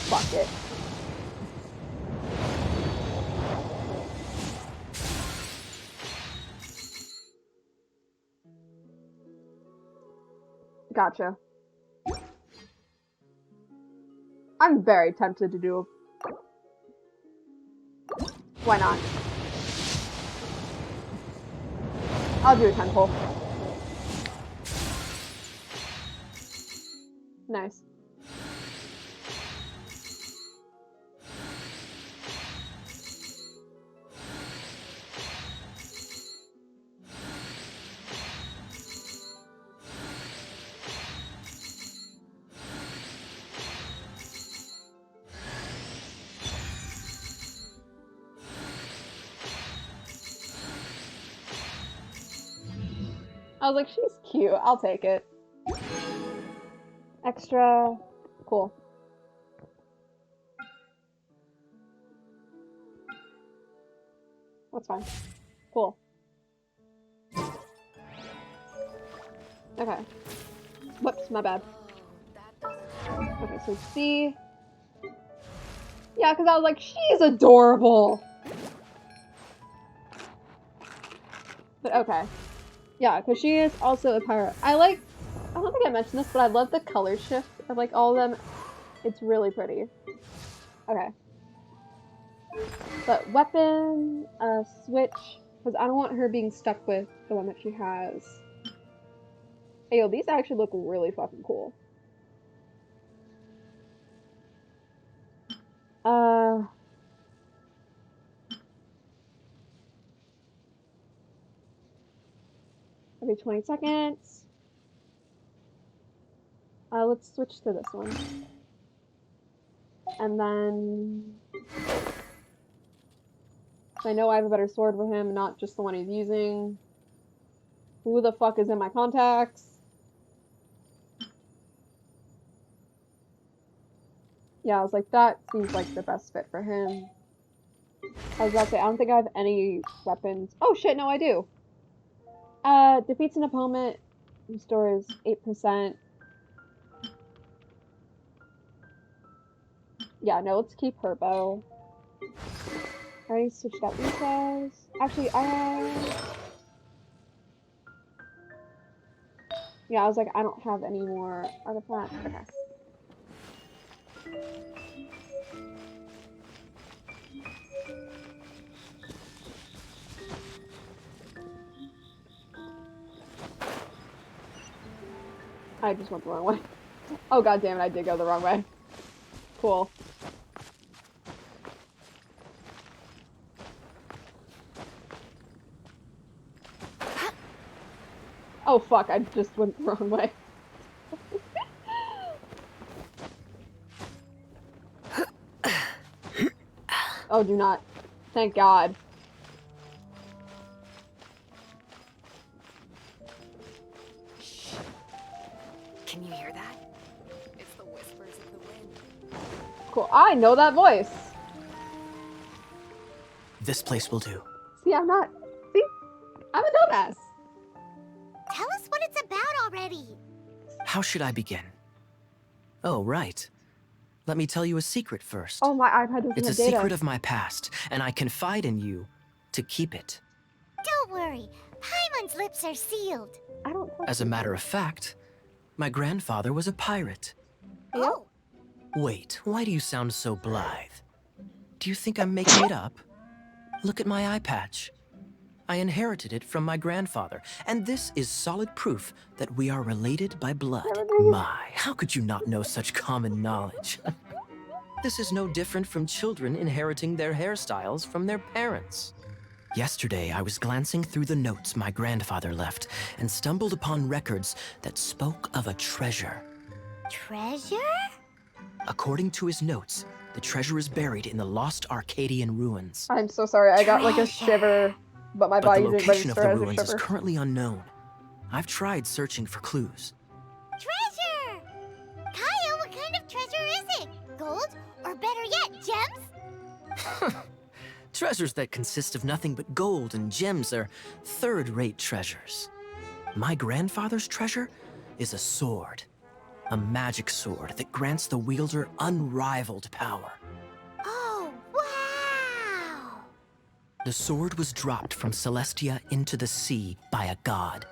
Fuck it. Gotcha. I'm very tempted to do a... Why not? I'll do a 10-hole. Nice. I was like, she's cute. I'll take it. Extra. Cool. That's fine. Cool. Okay. Whoops, my bad. Okay, so C. Yeah, because I was like, she's adorable! But okay. Yeah, because she is also a pirate. I don't think I mentioned this, but I love the color shift of like all of them. It's really pretty. Okay. But weapon, switch, because I don't want her being stuck with the one that she has. Hey, yo, these actually look really fucking cool. Every 20 seconds. Let's switch to this one. And then... I know I have a better sword for him, not just the one he's using. Who the fuck is in my contacts? Yeah, I was like, that seems like the best fit for him. I was about to say, I don't think I have any weapons. Oh shit, no, I do. Defeats an opponent, restores 8%. Yeah, no, let's keep her bow. I already switched out Lisa's. Actually, yeah, I was like, I don't have any more artifacts. Okay. I just went the wrong way. Oh god damn it, I did go the wrong way. Cool. Oh fuck, I just went the wrong way. Oh, do not. Thank God. Can you hear that? It's the whispers of the wind. Cool. I know that voice. This place will do. See, I'm not. See? I'm a dumbass. Tell us what it's about already. How should I begin? Oh, right. Let me tell you a secret first. Oh, my iPad doesn't It's a have data. secret of my past, and I confide in you to keep it. Don't worry. Paimon's lips are sealed. I don't. As a matter of fact, my grandfather was a pirate. Oh. Wait, why do you sound so blithe? Do you think I'm making it up? Look at my eye patch. I inherited it from my grandfather, and this is solid proof that we are related by blood. My, how could you not know such common knowledge? This is no different from children inheriting their hairstyles from their parents. Yesterday, I was glancing through the notes my grandfather left and stumbled upon records that spoke of a treasure. Treasure? According to his notes, the treasure is buried in the lost Arcadian ruins. I'm so sorry. I got like a shiver, but my But body the didn't location of register the as a ruins is shiver. currently unknown. I've tried searching for clues. Treasure! Kaya, what kind of treasure is it? Gold? Or better yet, gems? Treasures that consist of nothing but gold and gems are third-rate treasures. My grandfather's treasure is a sword. A magic sword that grants the wielder unrivaled power. Oh, wow! The sword was dropped from Celestia into the sea by a god.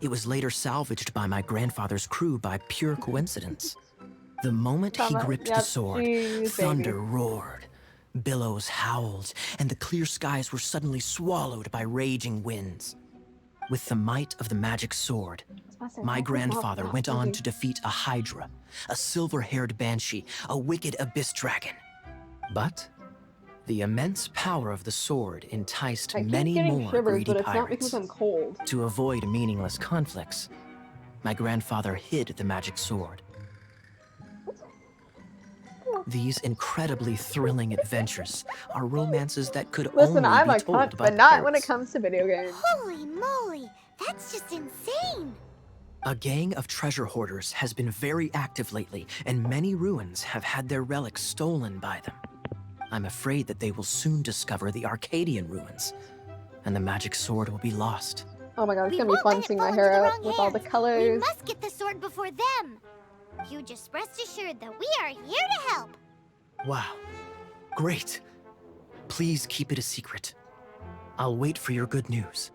It was later salvaged by my grandfather's crew by pure coincidence. The moment he gripped the sword, thunder roared, billows howled, and the clear skies were suddenly swallowed by raging winds. With the might of the magic sword, my grandfather went on to defeat a Hydra, a silver-haired banshee, a wicked abyss dragon. But the immense power of the sword enticed many more greedy pirates. I'm cold. To avoid meaningless conflicts, my grandfather hid the magic sword. These incredibly thrilling adventures are romances that could Listen, only I'm be a told cunt, by but not when it pirates. comes to video games. Holy moly! That's just insane! A gang of treasure hoarders has been very active lately, and many ruins have had their relics stolen by them. I'm afraid that they will soon discover the Arcadian ruins, and the magic sword will be lost. Oh my god, it's We gonna be won't fun let it seeing fall my into hair the out wrong with all the hands. We colors. must get the sword before them! You just rest assured that we are here to help! Wow. Great. Please keep it a secret. I'll wait for your good news.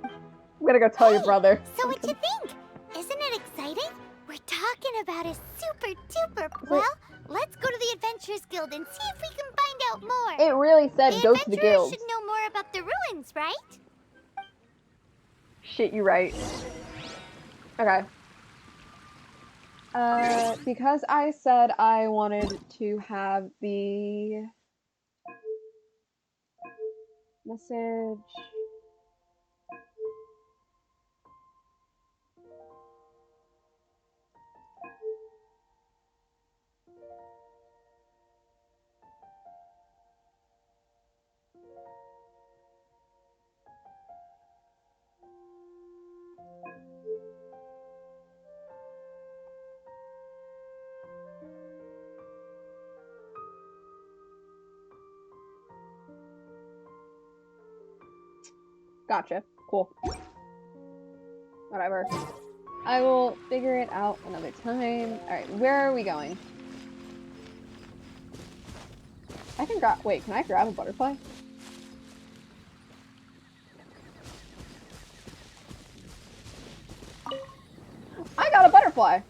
I'm gonna go tell your brother. So what you think? Isn't it exciting? We're talking about a super duper... Well, let's go to the Adventurers Guild and see if we can find out more. It really said go to the Adventurers guild. should know more about the ruins, right? Shit, you right. Okay. Because I said I wanted to have the message. Gotcha. Cool. Whatever. I will figure it out another time. Alright, where are we going? I can grab- wait, can I grab a butterfly? I got a butterfly!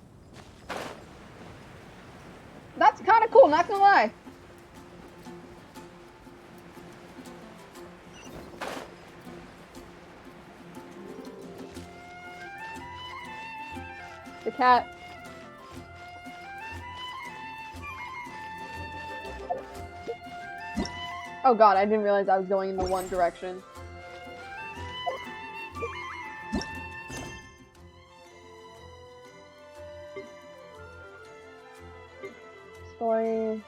That's kinda cool, not gonna lie. The cat. Oh god, I didn't realize I was going in the one direction. Story.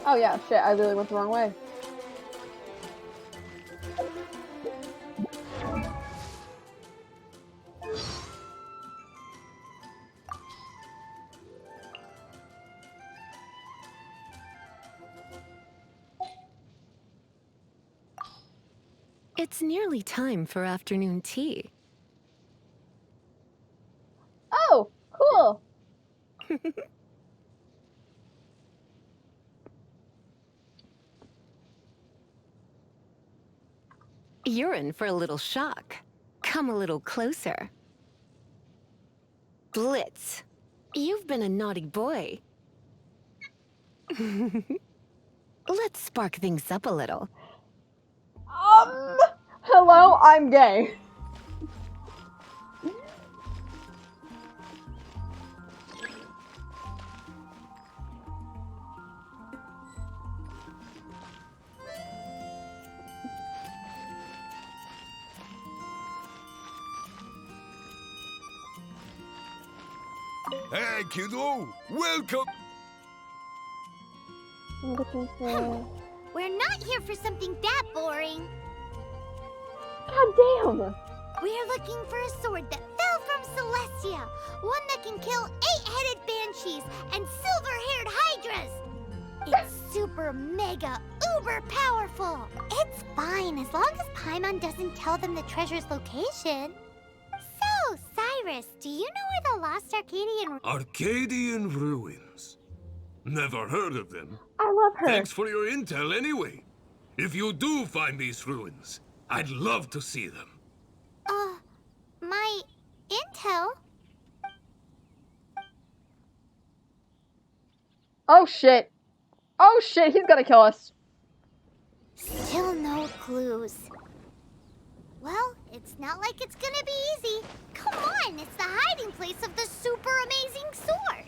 Oh yeah, shit, I really went the wrong way. It's nearly time for afternoon tea. Oh, cool! You're in for a little shock. Come a little closer. Blitz, you've been a naughty boy. Let's spark things up a little. Hello, I'm gay. Hey, kiddo! Welcome! I'm looking for... We're not here for something that boring. God damn! We're looking for a sword that fell from Celestia. One that can kill 8-headed banshees and silver-haired hydras. It's super mega uber powerful. It's fine as long as Paimon doesn't tell them the treasure's location. So, Cyrus, do you know where the lost Arcadian... Arcadian ruins. Never heard of them. I love her. Thanks for your intel anyway. If you do find these ruins, I'd love to see them. My intel? Oh shit. Oh shit, he's gonna kill us. Still no clues. Well, it's not like it's gonna be easy. Come on, it's the hiding place of the super amazing sword.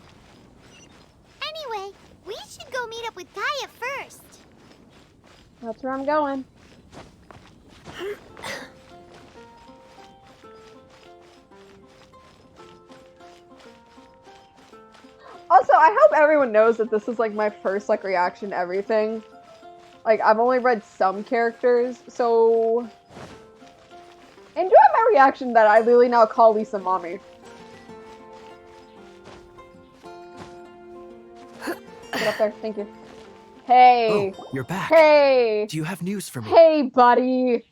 Anyway, we should go meet up with Gaia first. That's where I'm going. Also, I hope everyone knows that this is like my first like reaction to everything. Like, I've only read some characters, so enjoy my reaction that I literally now call Lisa mommy. Get up there, thank you. Hey. Oh, you're back. Hey. Do you have news for me? Hey, buddy.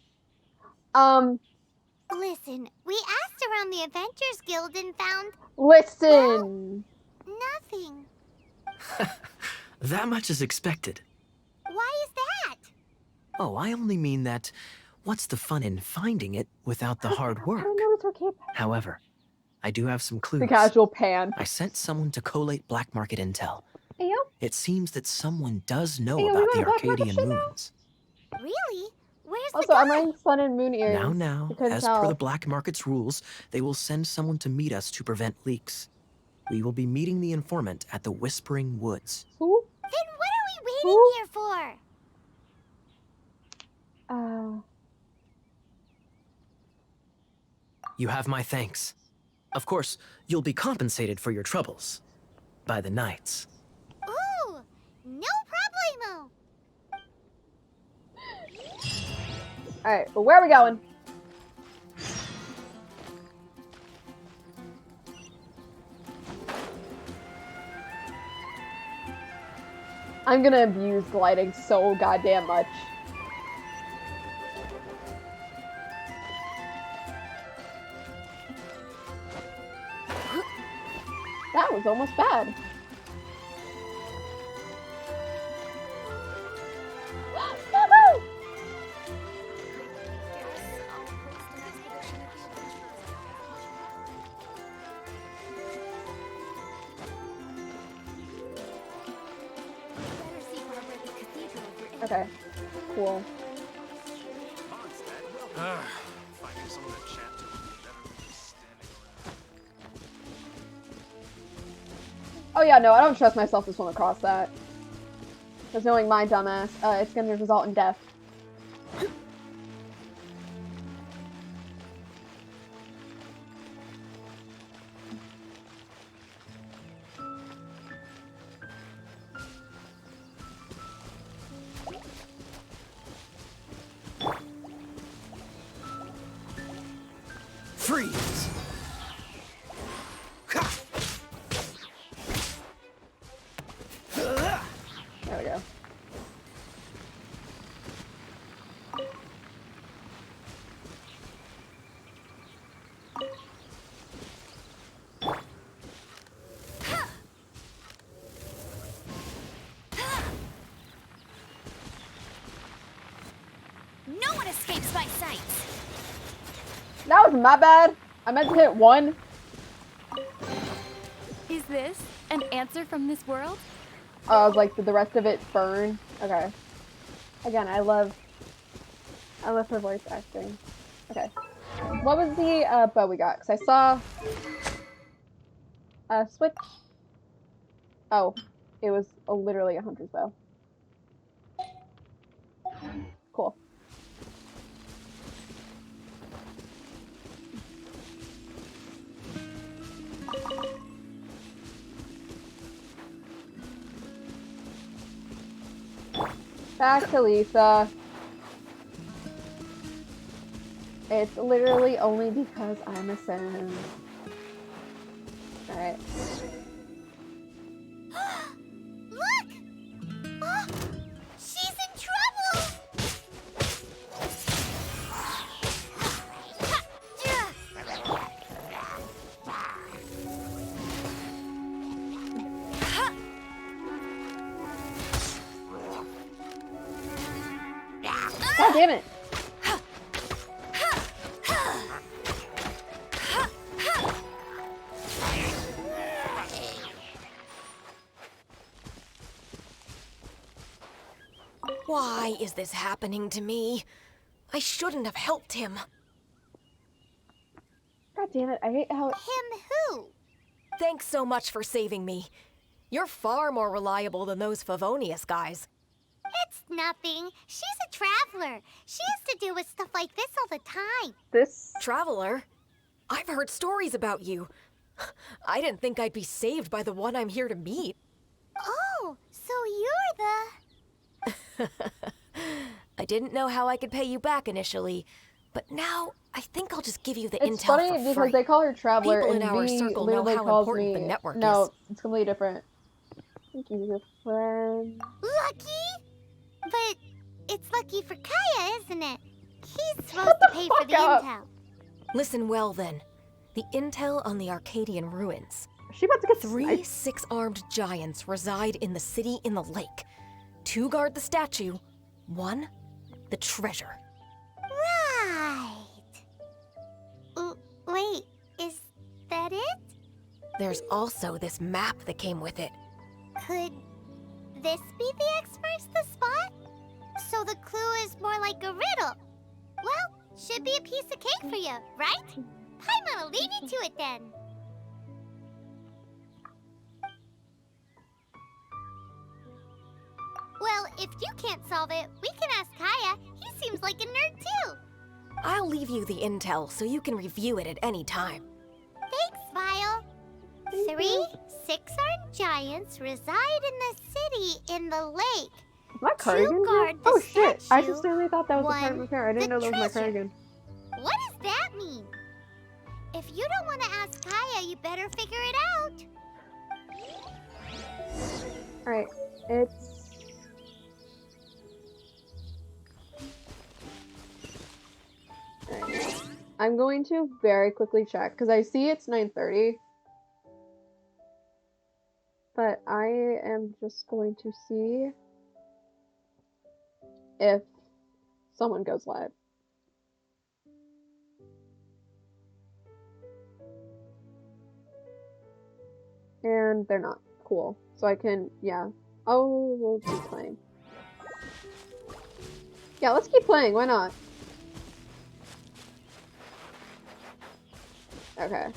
Listen, we asked around the Adventures Guild and found... Listen. Well, nothing. That much is expected. Why is that? Oh, I only mean that what's the fun in finding it without the hard work? I don't notice her cape. However, I do have some clues. The casual pan. I sent someone to collate black market intel. Ayo. It seems that someone does know Ayo, about we the got black market Arcadian shit now? ruins. Really? Where's Also, the guy? I'm wearing sun and moon ears. Now, You couldn't as tell. per the black market's rules, they will send someone to meet us to prevent leaks. We will be meeting the informant at the Whispering Woods. Then what are we waiting here for? You have my thanks. Of course, you'll be compensated for your troubles. By the knights. Ooh, no problemo. Alright, but where are we going? I'm gonna abuse gliding so goddamn much. That was almost bad. Woohoo! Okay, cool. Finding someone to chat to would be better than just standing around. Oh yeah, no, I don't trust myself to swim across that. Because knowing my dumbass, it's gonna result in death. Freeze! There we go. No one escapes my sight. That was my bad. I meant to hit 1. Is this an answer from this world? I was like, did the rest of it burn? Okay. Again, I love her voice acting. Okay. What was the bow we got? Because I saw a switch. Oh, it was literally a hunter's bow. Cool. Back to Lisa. It's literally only because I'm a sim. Alright. Look! Oh, she's in trouble! God damn it! Why is this happening to me? I shouldn't have helped him. God damn it, I hate how... Him who? Thanks so much for saving me. You're far more reliable than those Favonius guys. It's nothing. She's a traveler. She has to deal with stuff like this all the time. This... Traveler? I've heard stories about you. I didn't think I'd be saved by the one I'm here to meet. Oh, so you're the... I didn't know how I could pay you back initially, but now I think I'll just give you the It's intel funny for because free. they call her Traveler People and in our V circle know literally how calls important me... the network no, is. it's completely different. Thank you, your friend. Lucky? But it's lucky for Kaya, isn't it? He's supposed to pay for the up. intel. Listen well then. The intel on the Arcadian ruins. Is she about to get 3 sniped? 6-armed giants reside in the city in the lake. 2 guard the statue, 1 the treasure. Right. Wait, is that it? There's also this map that came with it. Could this be the expert's the spot? So the clue is more like a riddle. Well, should be a piece of cake for you, right? Paimon will leave you to it then. Well, if you can't solve it, we can ask Kaya. He seems like a nerd too. I'll leave you the intel so you can review it at any time. Thanks, Vile. 3 6-armed giants reside in the city in the lake. Is my cardigan here? guard the Oh shit! I statue, just really thought that was a part of one my hair. I didn't the know that was my treasure. cardigan. What does that mean? If you don't want to ask Kaya, you better figure it out. Alright, it's I'm going to very quickly check because I see it's 9:30. But I am just going to see if someone goes live. And they're not. Cool. So I can, yeah. Oh, we'll keep playing. Yeah, let's keep playing. Why not? Okay.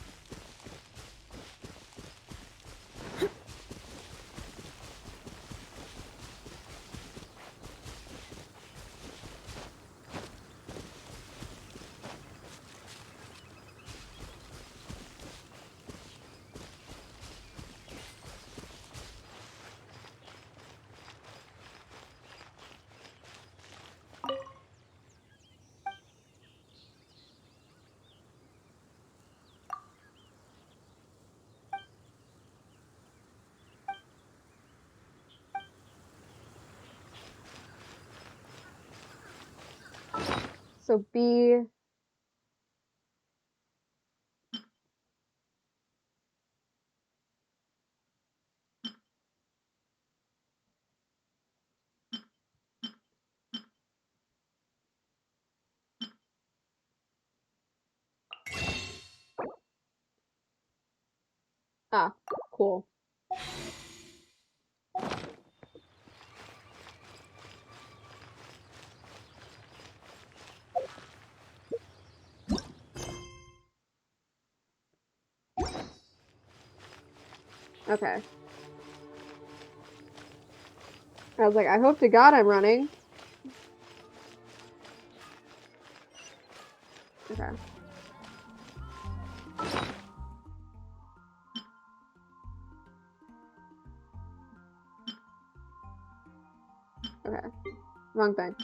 So B. Ah, cool. Okay. I was like, I hope to God I'm running. Okay. Okay. Wrong thing.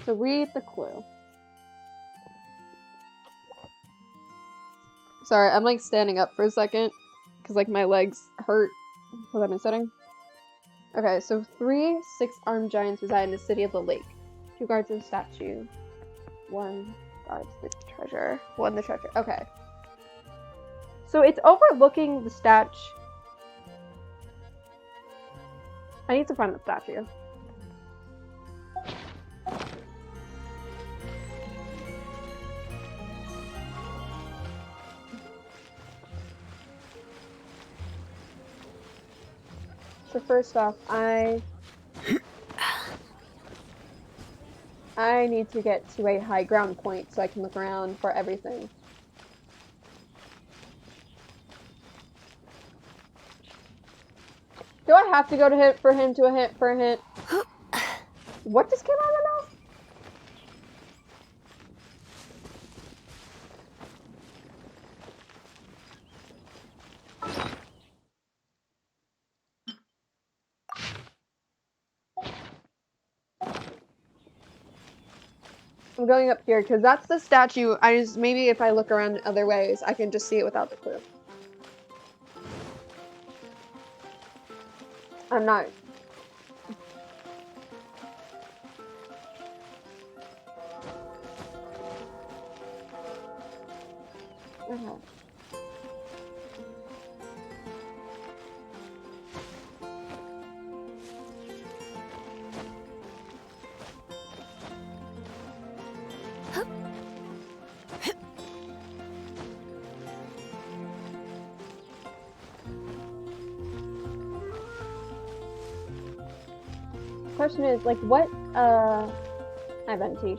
So read the clue. Sorry, I'm like standing up for a second because like my legs hurt because I've been sitting. Okay, so 3 6-armed giants reside in the city of the lake. 2 guards the statue. 1 guards the treasure. 1 the treasure. Okay. So it's overlooking the statue. I need to find the statue. So first off, I need to get to a high ground point so I can look around for everything. Do I have to go to hit for him to a hint for a hint? What just came out of my mouth? I'm going up here because that's the statue. Maybe if I look around other ways, I can just see it without the clue. I'm not. Okay. Question is, like, what, hi, Venti.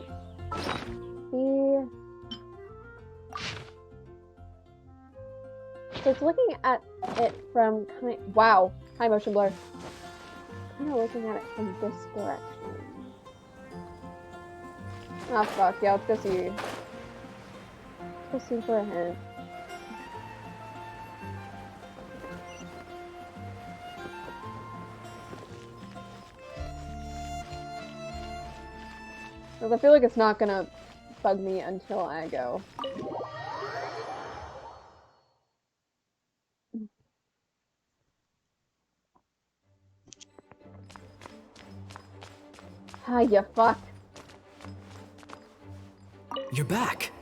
So it's looking at it from wow, high motion blur. Kind of looking at it from this direction. Oh fuck, yeah, let's go see. Let's go see for a hint. Because I feel like it's not gonna bug me until I go. Ah, you fuck. You're back.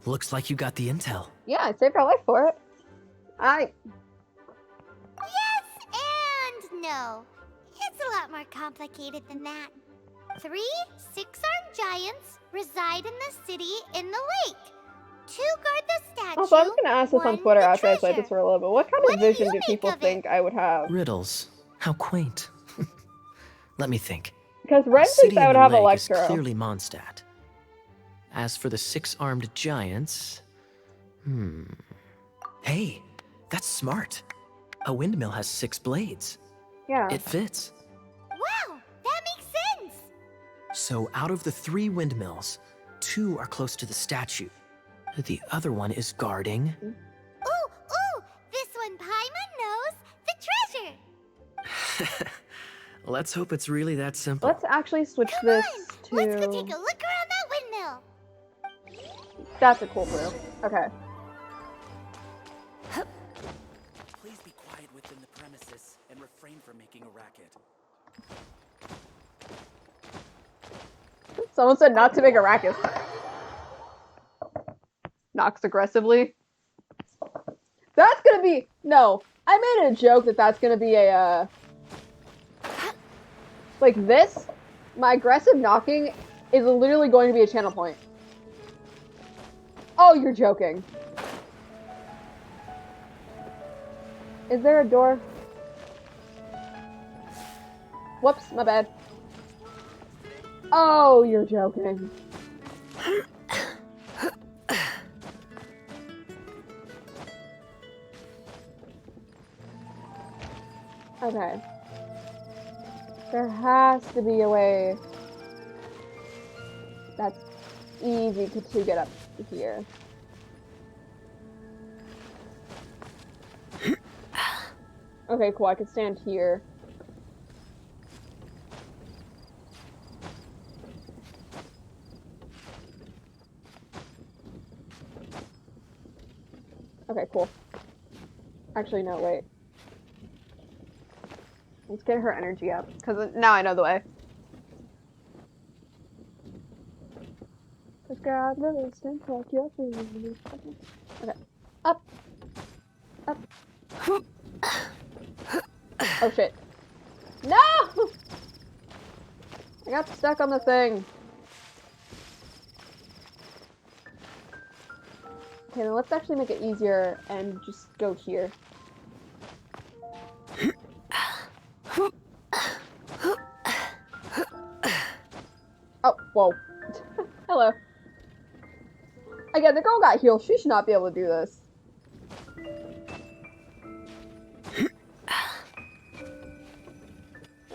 Looks like you got the intel. Yeah, I saved our life for it. Yes and no. It's a lot more complicated than that. 3 6-armed giants reside in the city in the lake. 2 guard the statue. Also, I was gonna ask this on 1 Twitter the after I played treasure. this for a little bit. What kind What of do vision you do make people of it? think I would have? Riddles. How quaint. Let me think. Because The Red city thinks I in would the have lake is Electro. clearly Mondstadt. As for the 6-armed giants... Hey, that's smart. A windmill has 6 blades. Yeah. It fits. Wow, that makes sense. So out of the 3 windmills, 2 are close to the statue. The other one is guarding... Ooh, this one Paimon knows. The treasure. Let's hope it's really that simple. Let's actually switch Come this on, to... let's go take a look around that windmill. That's a cool brew. Okay. Please be quiet within the premises and refrain from making a racket. Someone said not to make a racket. Knocks aggressively. That's gonna be... No. I made a joke that that's gonna be a, like this, my aggressive knocking is literally going to be a channel point. Oh, you're joking. Is there a door? Whoops, my bad. Oh, you're joking. Okay. There has to be a way that's easy to get up here. Okay, cool. I can stand here. Okay, cool. Actually, no, wait. Let's get her energy up, because now I know the way. Okay. Up. Up. Oh shit. No! I got stuck on the thing. Okay, then let's actually make it easier and just go here. Oh, whoa. Hello. Again, the girl got healed. She should not be able to do this.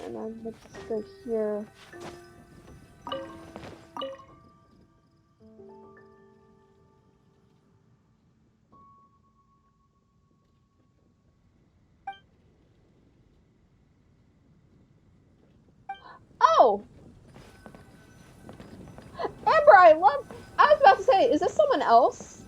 And then let's go here. Oh! Amber, I was about to say, is this someone else?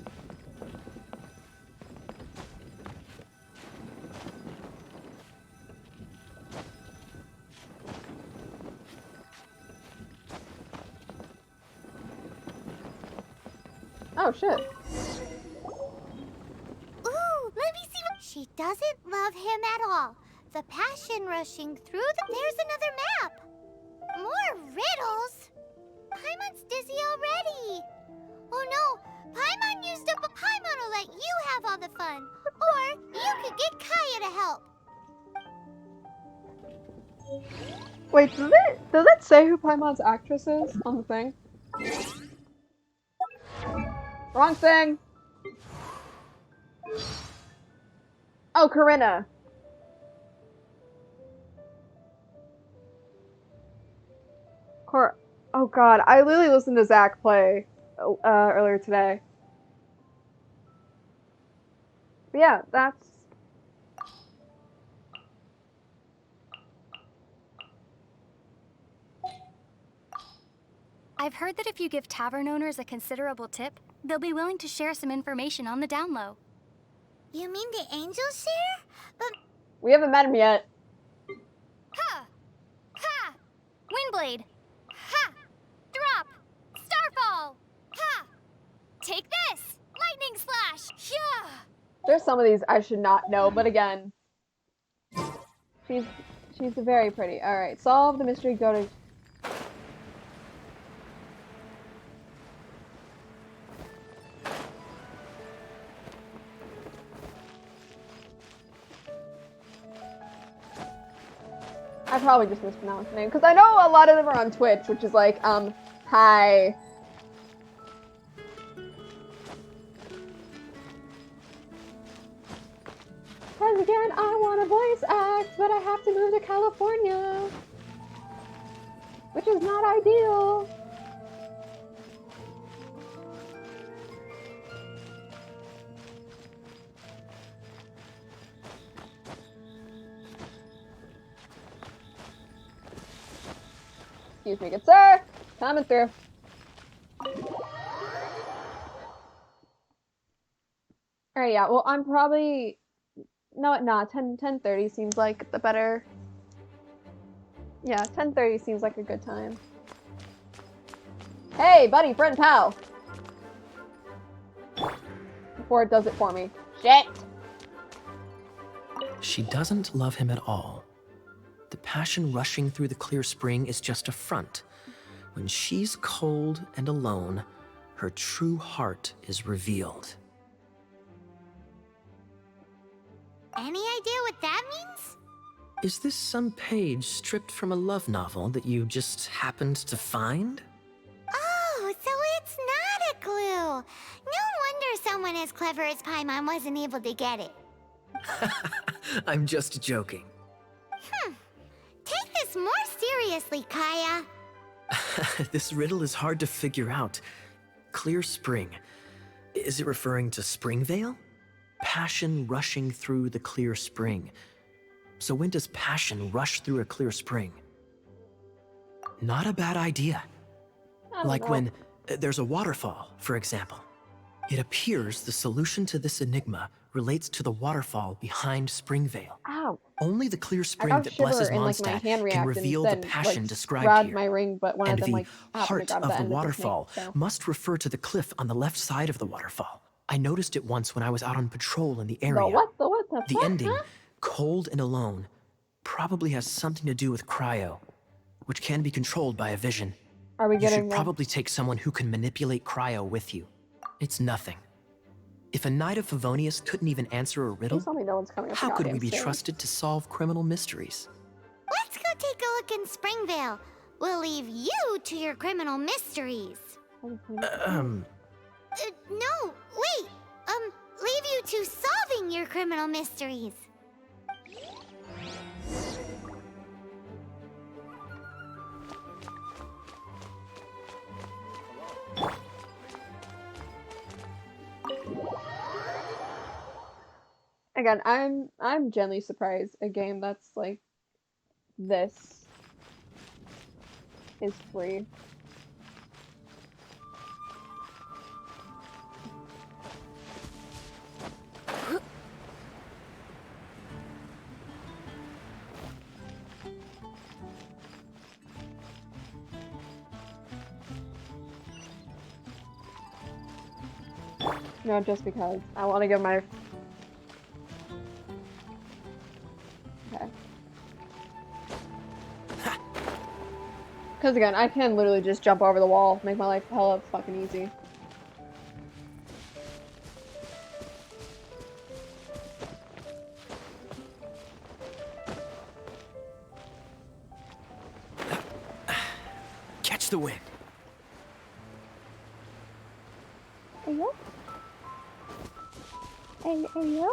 Oh, shit. Ooh, let me see what... She doesn't love him at all. The passion rushing through the... There's another map! More riddles? Paimon's dizzy already. Oh no, Paimon used up a Paimon will let you have all the fun. Or you could get Kaya to help. Wait, does it say who Paimon's actress is on the thing? Wrong thing! Oh, Corinna. Oh god, I literally listened to Zach play earlier today. But yeah, that's... I've heard that if you give tavern owners a considerable tip, they'll be willing to share some information on the down low. You mean the angels share? But... We haven't met him yet. Ha! Ha! Windblade! Ha! Drop! Starfall! Ha! Take this! Lightning slash! Yeah! There's some of these I should not know, but again, she's very pretty. All right, solve the mystery. Go to. I probably just mispronounced the name because I know a lot of them are on Twitch, which is like, hi. Cause again, I want a voice act, but I have to move to California, which is not ideal. Excuse me, good sir. Coming through. Alright, yeah, well, I'm probably... No, 10:30 seems like the better... Yeah, 10:30 seems like a good time. Hey, buddy, friend, pal! Before it does it for me. Shit! She doesn't love him at all. The passion rushing through the clear spring is just a front. When she's cold and alone, her true heart is revealed. Any idea what that means? Is this some page stripped from a love novel that you just happened to find? Oh, so it's not a clue. No wonder someone as clever as Paimon wasn't able to get it. I'm just joking. Take this more seriously, Kaya. This riddle is hard to figure out. Clear spring. Is it referring to Springvale? Passion rushing through the clear spring. So when does passion rush through a clear spring? Not a bad idea. Like when there's a waterfall, for example. It appears the solution to this enigma relates to the waterfall behind Springvale. Ow. Only the clear spring that blesses Mondstadt can reveal the passion described here. My ring, but one And of them, the like, heart of the waterfall must refer to the cliff on the left side of the waterfall. I noticed it once when I was out on patrol in the area. The fuck, ending, huh? cold and alone, probably has something to do with cryo, which can be controlled by a vision. Are we You getting should probably take someone who can manipulate cryo with you. It's nothing. If a Knight of Favonius couldn't even answer a riddle, Please tell me no one's coming up how the could we goddamn be stairs. trusted to solve criminal mysteries? Let's go take a look in Springvale. We'll leave you to your criminal mysteries. Um, No, wait. Leave you to solving your criminal mysteries. Again, I'm genuinely surprised a game that's like this is free. No, just because I want to give my... Okay. Because again, I can literally just jump over the wall, make my life hella fucking easy. catch the wind. Ayo? Ayo?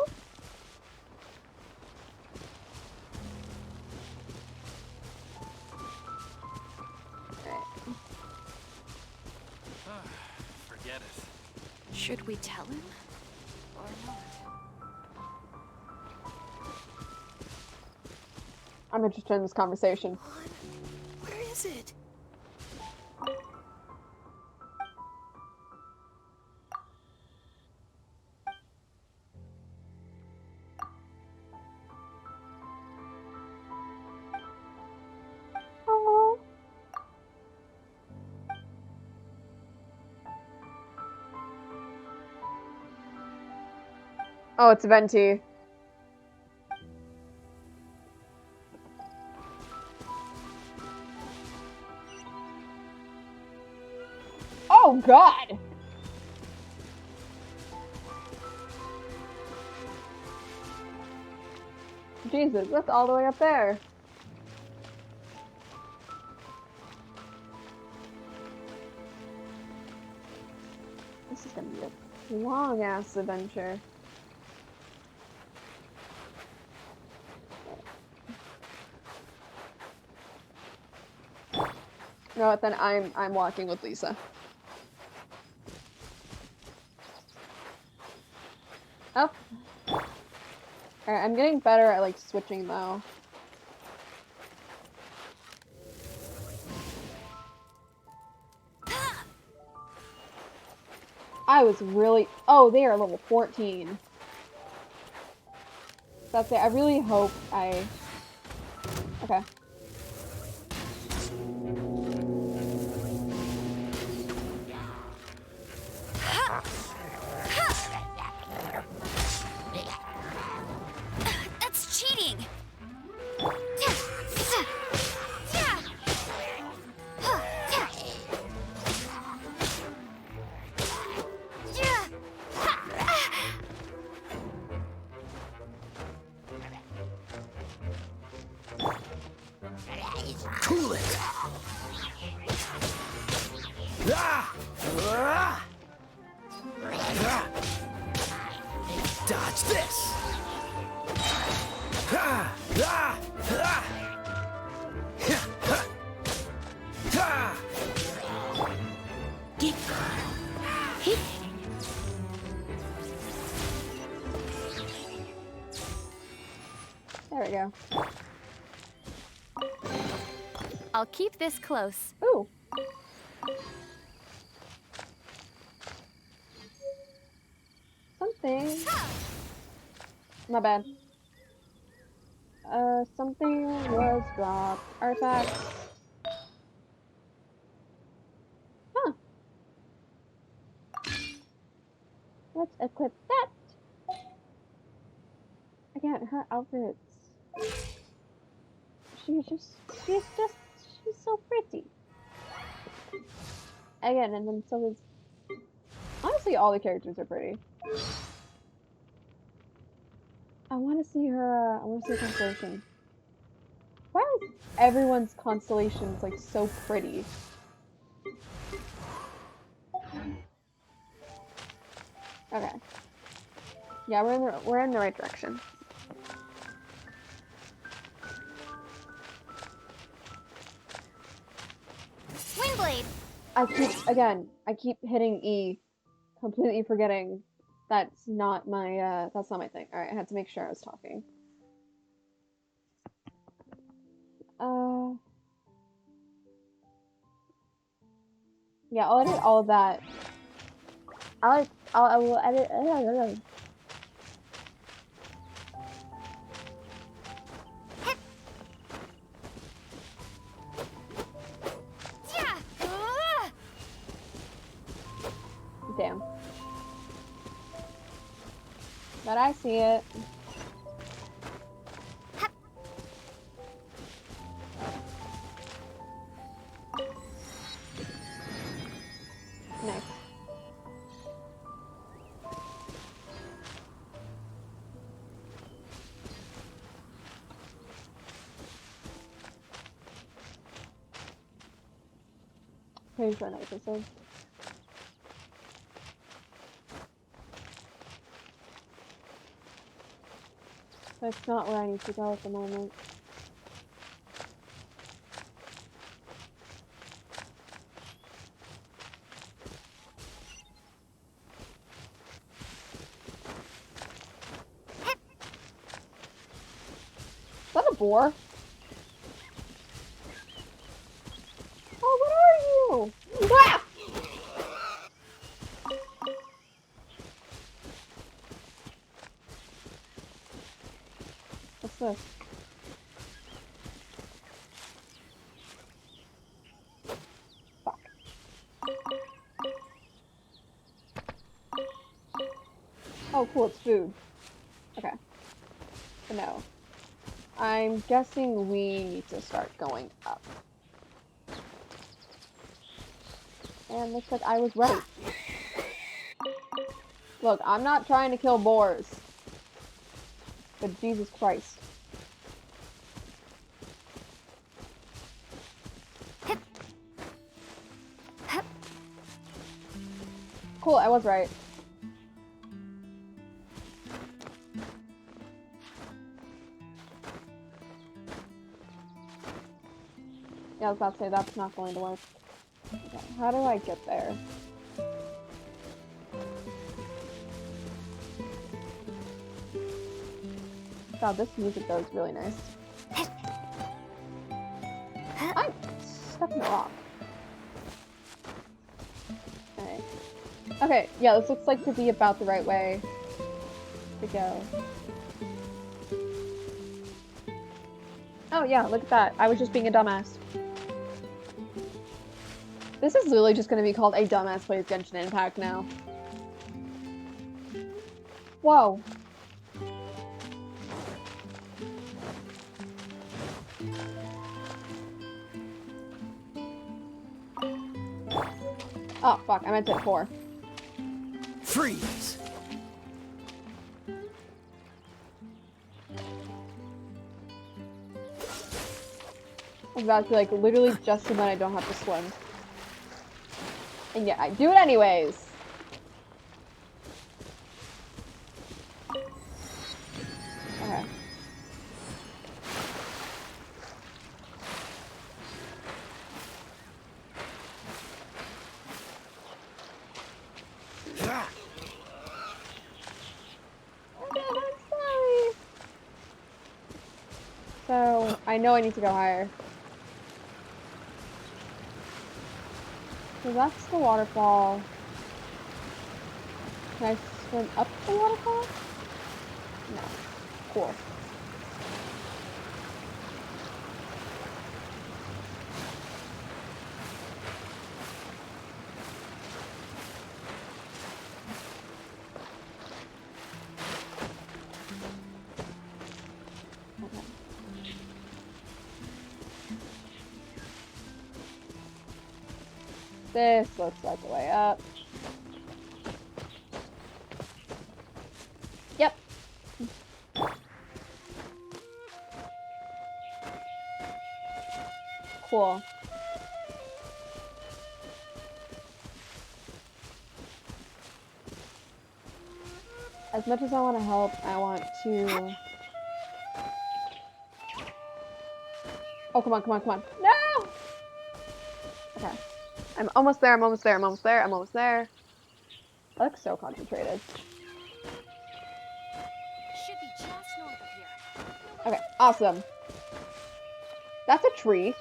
Forget it. Should we tell him? Or not? I'm interested in this conversation. Where is it? Oh. Oh, it's Venti. Oh, God! Jesus, that's all the way up there. This is gonna be a long-ass adventure. You know what, then I'm walking with Lisa. Oh. Alright, I'm getting better at like switching though. I was really— oh, they are level 14. That's it. I really hope I— okay. That's cheating! Cool it! Dodge this! There we go. I'll keep this close. Ooh. Something. Not bad. Something was dropped. Artifacts. Huh. Let's equip that. Again, her outfits. She's so pretty. Again, and then so is— honestly, all the characters are pretty. I want to see her, I want to see her constellation. Why is everyone's constellations like so pretty? Okay. Yeah, we're in the right direction. Windblade! I keep hitting E, completely forgetting that's not my thing. Alright, I had to make sure I was talking. Yeah, I'll edit all of that. I will edit. Damn. But I see it. Nice. Pretty sure another episode. That's not where I need to go at the moment. Is that a boar? Oh, what are you? Ah! What's this? Fuck. Oh, cool, it's food. No. I'm guessing we need to start going up. And looks like I was right. Look, I'm not trying to kill boars. But Jesus Christ. Cool, I was right. Yeah, I was about to say that's not going to work. Okay, how do I get there? God, this music though is really nice. I'm stuck in the rock. Okay. Okay, yeah, this looks like to be about the right way to go. Oh yeah, look at that. I was just being a dumbass. This is literally just gonna be called A Dumbass Plays Genshin Impact now. Whoa. Oh, fuck, I meant to hit 4. Freeze! I was about to like literally just so that I don't have to swim. And yet I do it anyways. Okay. So, I know I need to go higher. So that's the waterfall. Can I swim up the waterfall? No. Cool. This looks like the way up. Yep. Cool. As much as I want to help, I want to... Oh, come on, come on, come on. No! Okay. I'm almost there, I'm almost there, I'm almost there, I'm almost there. I look so concentrated. Should be just north of here. Okay, awesome. That's a tree.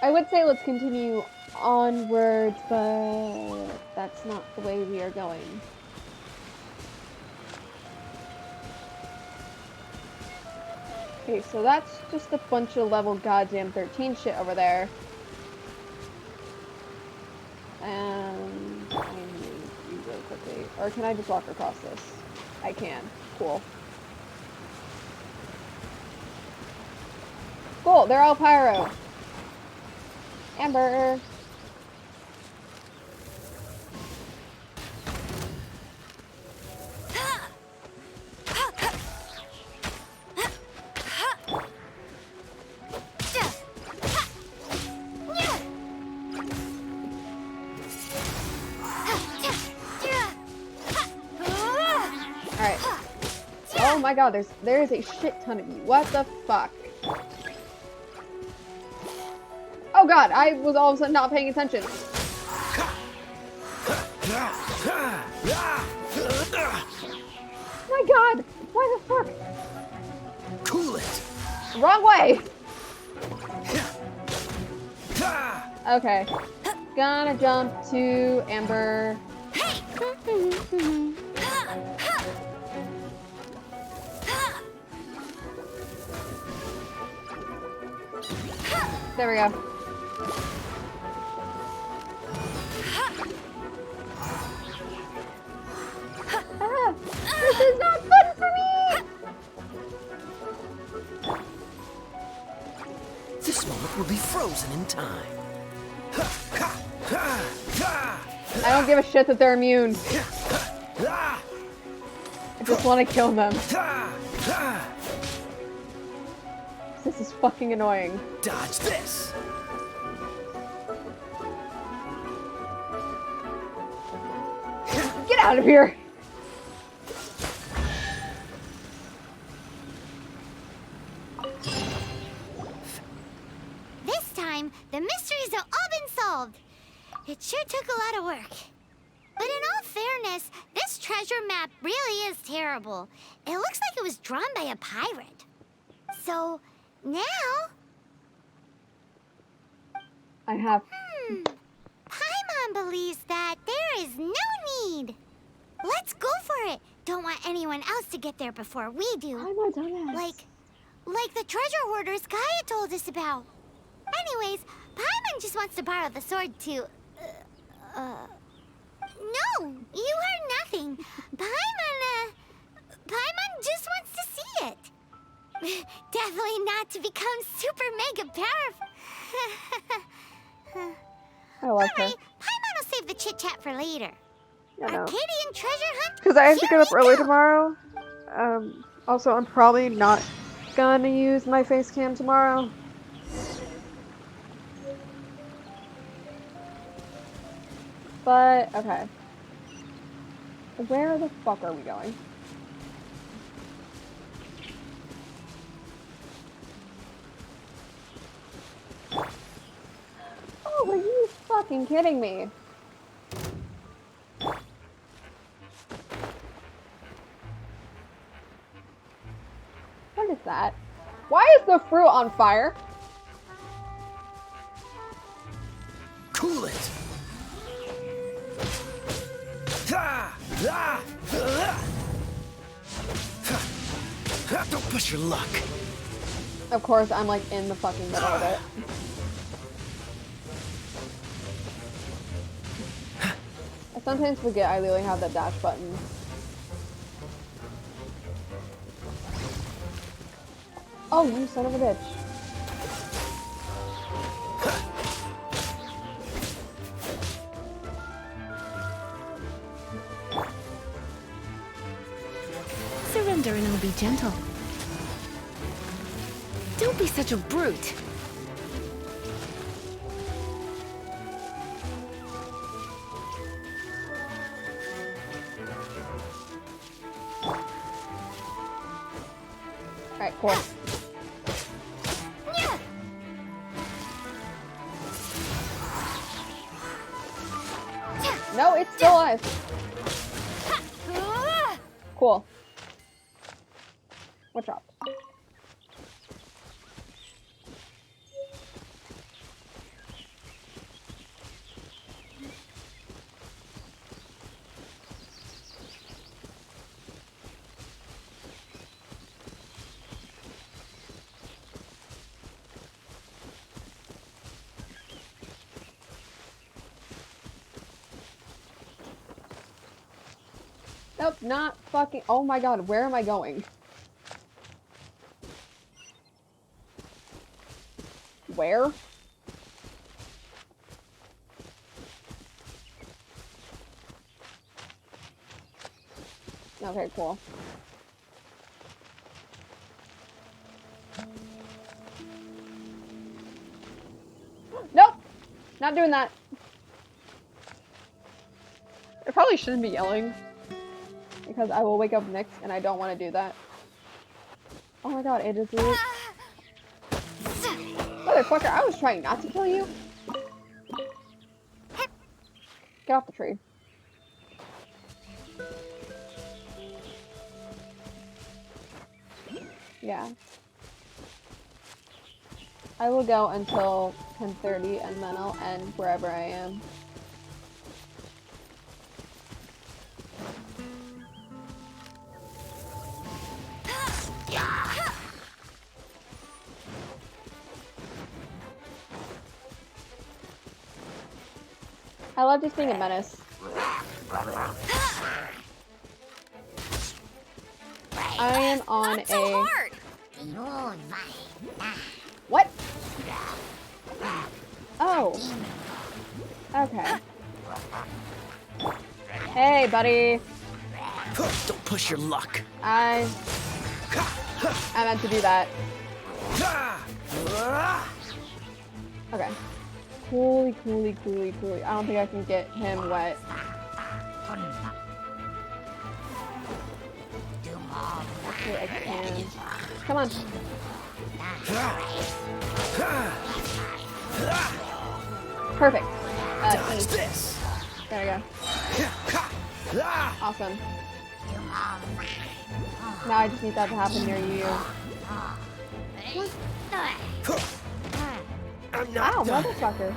I would say let's continue onwards, but that's not the way we are going. Okay, so that's just a bunch of level goddamn 13 shit over there. And I need you really quickly. Or can I just walk across this? I can. Cool. Cool, they're all pyro. Amber. Alright. Oh my god, there is a shit ton of you. What the fuck? Oh god, I was all of a sudden not paying attention. My god, why the fuck? Cool it. Wrong way. Okay. Gonna jump to Amber. There we go. Ah, this is not fun for me! This moment will be frozen in time. I don't give a shit that they're immune. I just want to kill them. This is fucking annoying. Dodge this! Get out of here! This time, the mysteries have all been solved. It sure took a lot of work. But in all fairness, this treasure map really is terrible. It looks like it was drawn by a pirate. So, now... I have... Paimon believes that there is no need. Let's go for it. Don't want anyone else to get there before we do. Paimon, dumbass. Like the treasure hoarders Gaia told us about. Anyways, Paimon just wants to borrow the sword to... No, you heard nothing. Paimon just wants to see it. Definitely not to become super mega powerful. I love her. Alright, Paimon will save the chit-chat for later. I know. Arcadian treasure hunt? Because I have to get up Here we early go. tomorrow. Also, I'm probably not gonna use my face cam tomorrow. But, okay. Where the fuck are we going? Oh, are you fucking kidding me? What is that? Why is the fruit on fire? Cool it! Don't push your luck. Of course, I'm like in the fucking middle of it. I sometimes forget I literally have that dash button. Oh, you son of a bitch. Surrender and I'll be gentle. Don't be such a brute. Alright, cool. No, it's still alive. Cool. What dropped? Nope, not fucking. Oh my god, where am I going? Where? Okay, cool. Nope! Not doing that. I probably shouldn't be yelling. Because I will wake up next and I don't want to do that. Oh my god, it is really... Motherfucker, I was trying not to kill you. Get off the tree. I will go until 10:30 and then I'll end wherever I am. I love just being a menace. I am on Not so hard. What? Oh. Okay. Hey, buddy. Don't push your luck. I meant to do that. Okay. Coolly. I don't think I can get him wet. Actually, I can. Come on. Perfect. Ease. There we go. Awesome. Now I just need that to happen near you. I'm not Ow, done. motherfucker.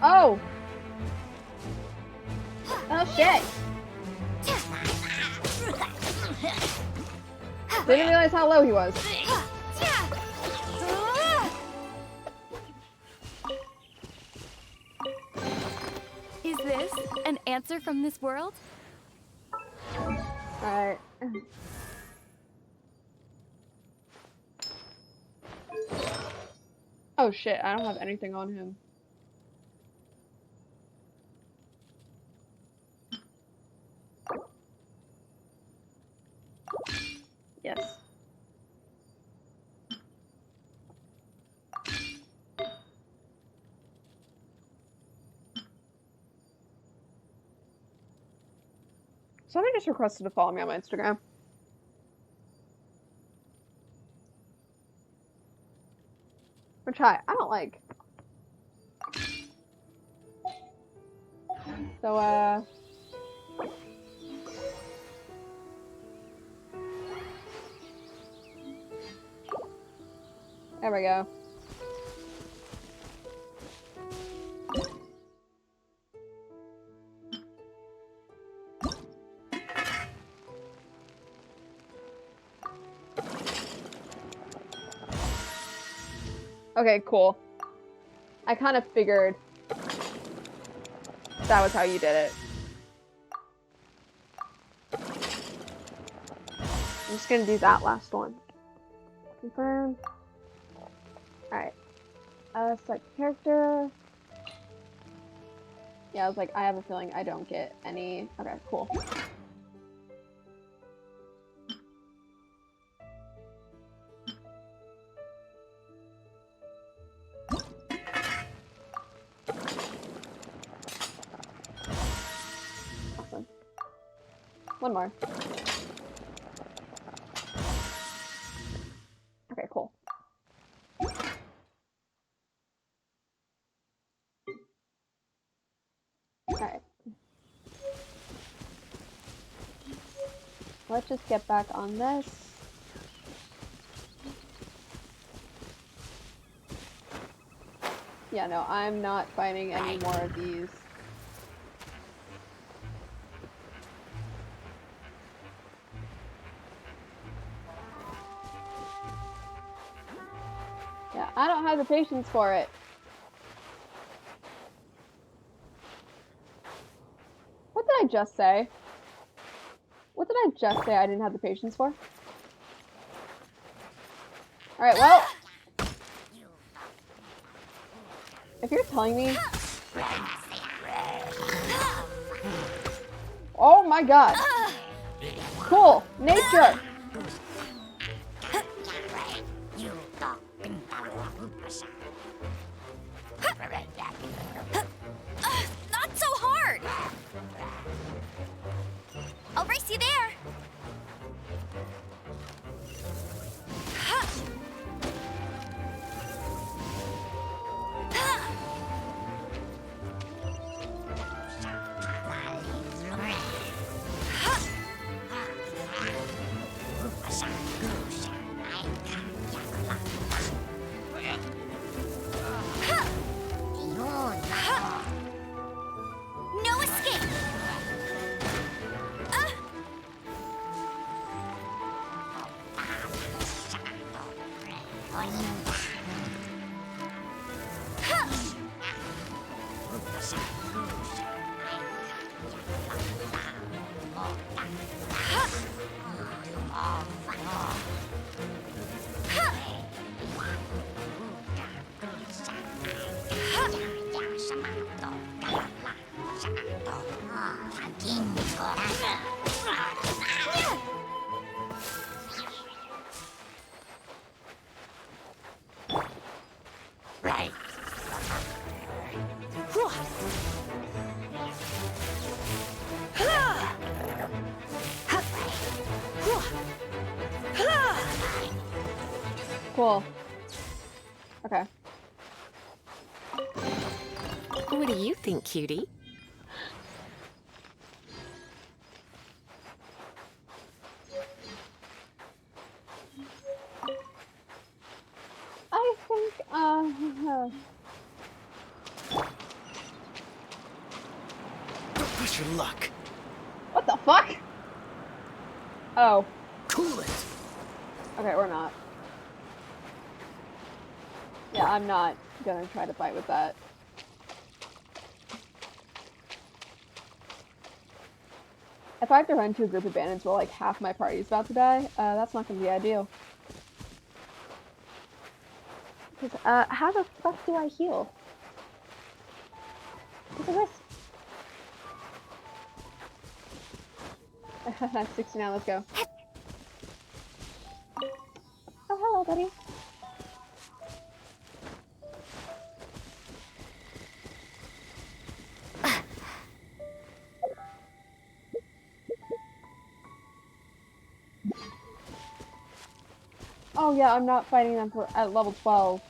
Oh! Oh shit! Didn't realize how low he was. Is this an answer from this world? Alright. Oh shit, I don't have anything on him. Yes. Somebody just requested to follow me on my Instagram. Which I don't like. So, there we go. Okay, cool. I kind of figured that was how you did it. I'm just gonna do that last one. Confirm. Alright. Select character. Yeah, I was like, I have a feeling I don't get any. Okay, cool. Awesome. One more. Okay, cool. Alright. Let's just get back on this. Yeah, no, I'm not fighting any more of these. Yeah, I don't have the patience for it. What did I just say? What did I just say I didn't have the patience for? Alright, well. If you're telling me... Oh my god. Cool. Nature. Not so hard! I'll race you there! Cool. Okay. What do you think, cutie? I think, Don't push your luck. what the fuck? Oh. Cool it. Okay, we're not. Yeah, I'm not gonna try to fight with that. If I have to run to a group of bandits while like half my party's about to die, that's not gonna be ideal. Because, how the fuck do I heal? What's the risk? That's 60 now, let's go. Oh, hello, buddy. Oh yeah, I'm not fighting them at level 12.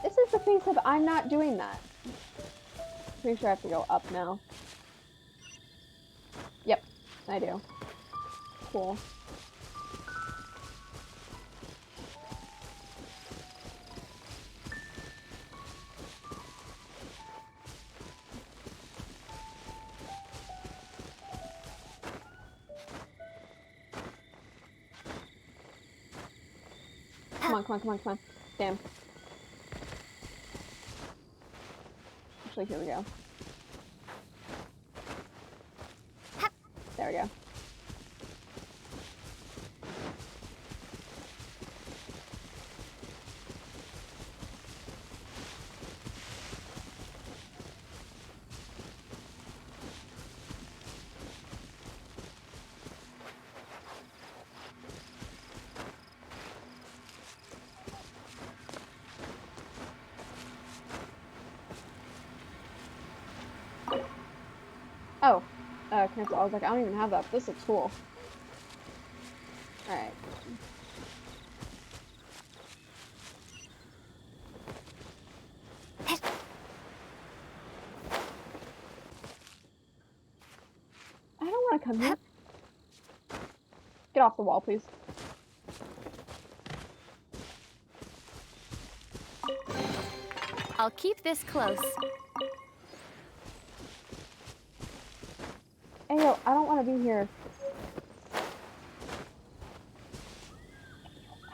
This is the face of I'm not doing that. Pretty sure I have to go up now. Yep, I do. Cool. Come on, come on, come on, come on. Damn. Actually, here we go. There we go. Oh, cancel. I was like, I don't even have that. This looks cool. Alright. I don't want to come here. Get off the wall, please. I'll keep this close. Hey, yo, I don't want to be here.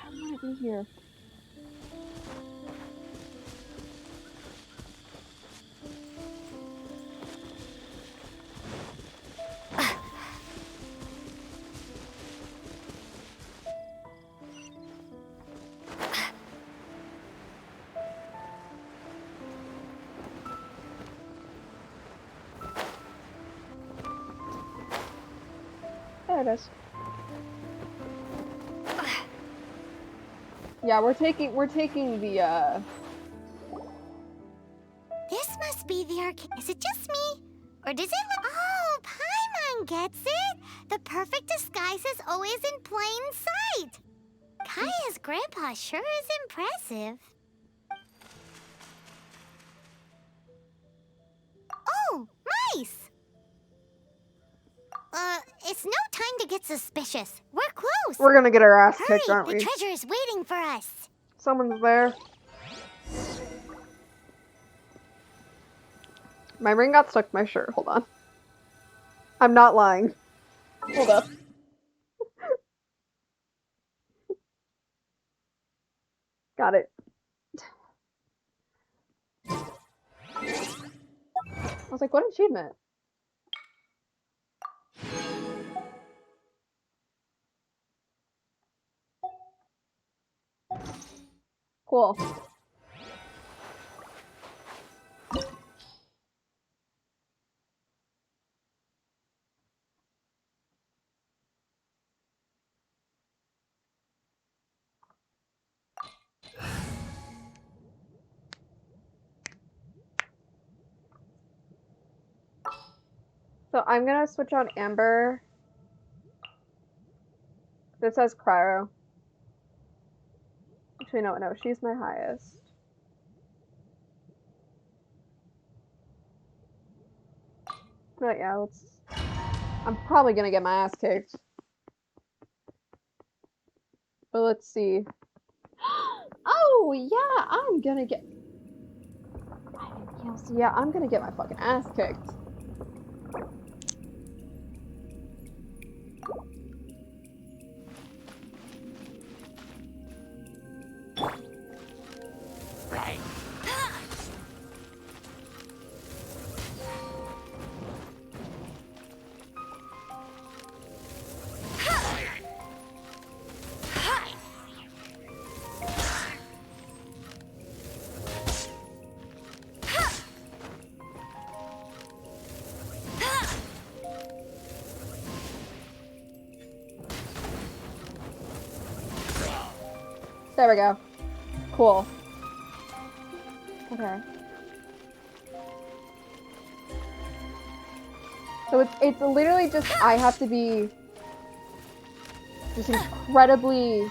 I don't want to be here. There it is. Yeah, we're taking the This must be the arcade. Is it just me? Or does it look— Oh, Paimon gets it! The perfect disguise is always in plain sight! Kaya's grandpa sure is impressive. Oh, mice! It's no time to get suspicious. We're close. We're gonna get our ass Hurry, kicked, aren't the we? treasure is waiting for us. Someone's there. My ring got stuck to my shirt. Hold on. I'm not lying. Hold up. Got it. I was like, what achievement? Cool. So I'm gonna switch on Amber. This says Cryo. Actually, no, she's my highest. But yeah, I'm probably gonna get my ass kicked. But let's see. Oh, yeah, I'm gonna get... Yeah, I'm gonna get my fucking ass kicked. There we go. Cool. Okay. So it's literally just I have to be just incredibly...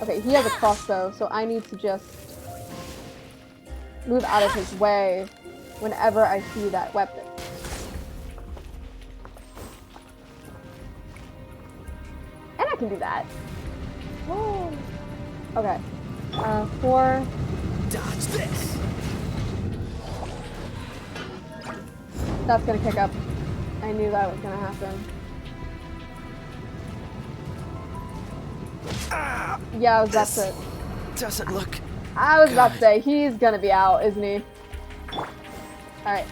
Okay, he has a crossbow, so I need to just move out of his way whenever I see that weapon. And I can do that. Whoa. Okay. 4. Dodge this. That's gonna kick up. I knew that was gonna happen. Yeah, I was about to. Doesn't look. I was about to say he's gonna be out, isn't he? All right.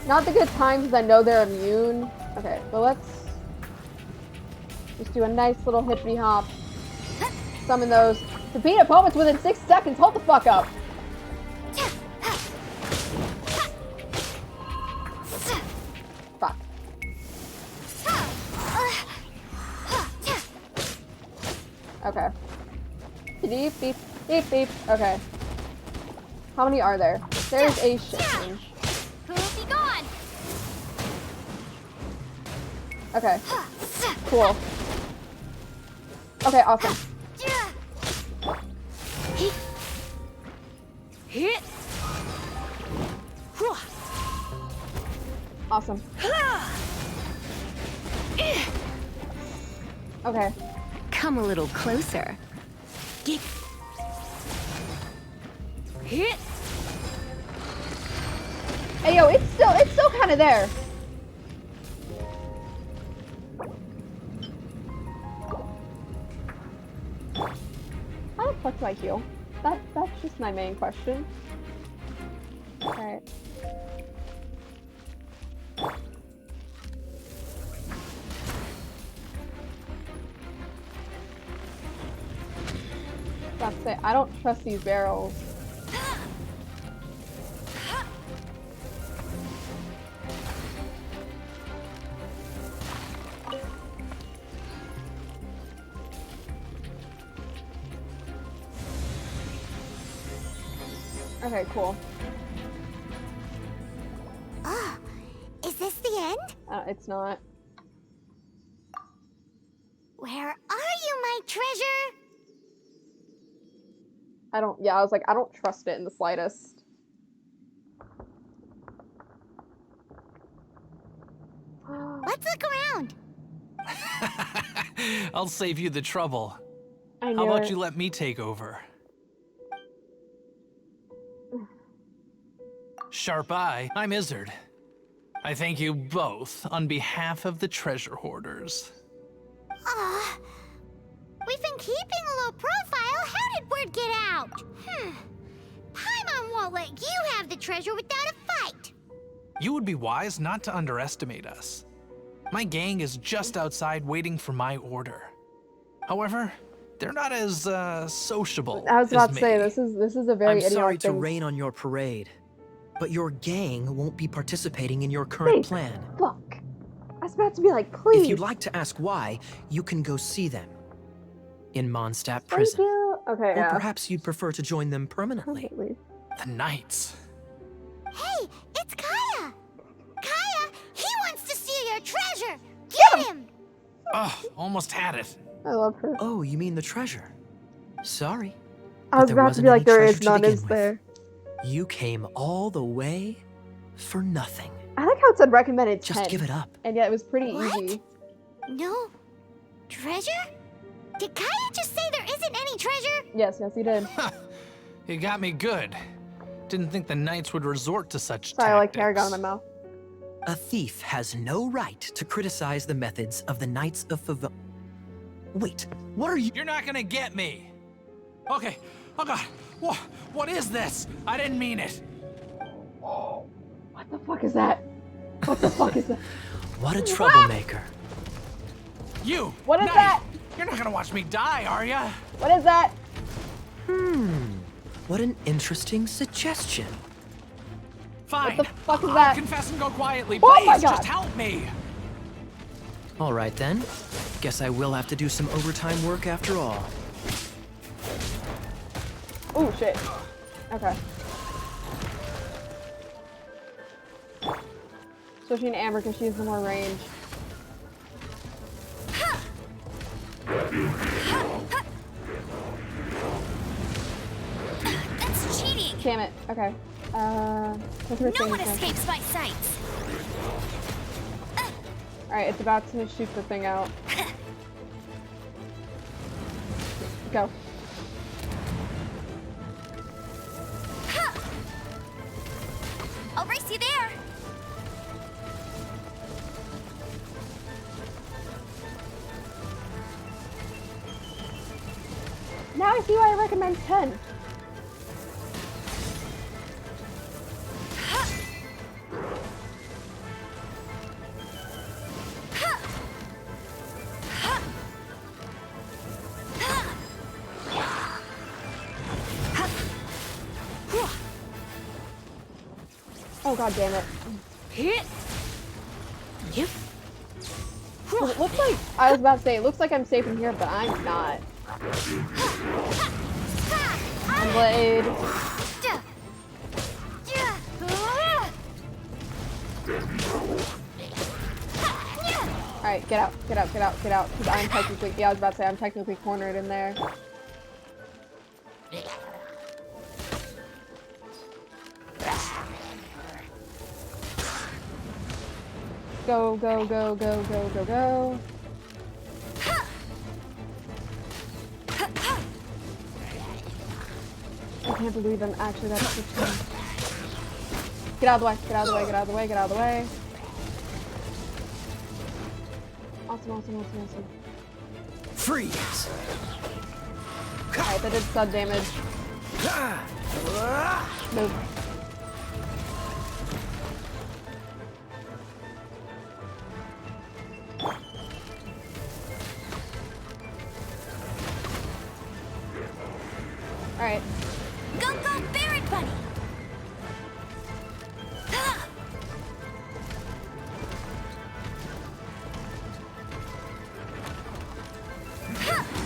Not the good times, because I know they're immune. Okay, but let's just do a nice little hippity hop. Summon those. Defeat opponents within 6 seconds. Hold the fuck up. Fuck. Okay. Beep, beep, beep, beep. Okay. How many are there? There's a shit ton. Who'll be gone? Okay. Cool. Okay, awesome. Awesome. Okay. Come a little closer. Get. Hit. Hey yo, it's still kind of there. How the fuck do I heal? That's just my main question. Okay. That's it. I don't trust these barrels. Okay, cool. Ah, is this the end? It's not. Where are you, my treasure? I was like, I don't trust it in the slightest. What Let's look around. I'll save you the trouble. I knew How about it. you let me take over? Sharp Eye, I'm Izzard. I thank you both on behalf of the treasure hoarders. We've been keeping a low profile. How did word get out? Paimon won't let you have the treasure without a fight. You would be wise not to underestimate us. My gang is just outside waiting for my order. However, they're not as sociable I was about as to say me. this is a very I'm idiotic sorry to thing. rain on your parade, but your gang won't be participating in your current Wait, plan. Fuck. I was about to be like, please. If you'd like to ask why, you can go see them in Mondstadt Thank Prison. you. Okay, Or yeah. perhaps you'd prefer to join them permanently. The Knights. Hey, it's Kaya. Kaya, he wants to steal your treasure. Get him. Oh, almost had it. I love her. Oh, you mean the treasure? Sorry. I was but there about to wasn't be like, any there treasure is to none, begin is with. there? You came all the way for nothing. I like how it said recommended 10. Just give it up. And yet it was pretty What? easy. No treasure? Did Kaya just say there isn't any treasure? Yes, he did. You got me good. Didn't think the Knights would resort to such Sorry, I like tactics. hair got in my mouth. A thief has no right to criticize the methods of the Knights of Favon. Wait, what are you? You're not gonna get me. Okay. Oh God. What is this? I didn't mean it. What the fuck is that? What the fuck is that? What a troublemaker. You. What is Knight, that? You're not gonna watch me die, are ya? What is that? What an interesting suggestion. Fine. What the fuck is I'll that? confess and go quietly. Oh Please, my God. just help me. All right then. Guess I will have to do some overtime work after all. Oh shit. Okay. Switching to Amber because she has the more range. That's cheating. Damn it. Okay. What's her No thing one again? escapes my sights. Alright, it's about to shoot the thing out. Go. I'll race you there. Now I see why I recommend 10. Oh god damn it. It looks like, I was about to say, it looks like I'm safe in here, but I'm not. And Blade. Alright, get out, get out, get out, get out. Because I'm technically, yeah, I was about to say, I'm technically cornered in there. Go, go, go, go, go, go, go. I can't believe I'm actually that switch. Get out of the way, get out of the way, get out of the way, get out of the way. Awesome, awesome, awesome, awesome. Freeze! Alright, that did sub damage. Move. Alright. Go, go, Barret Bunny.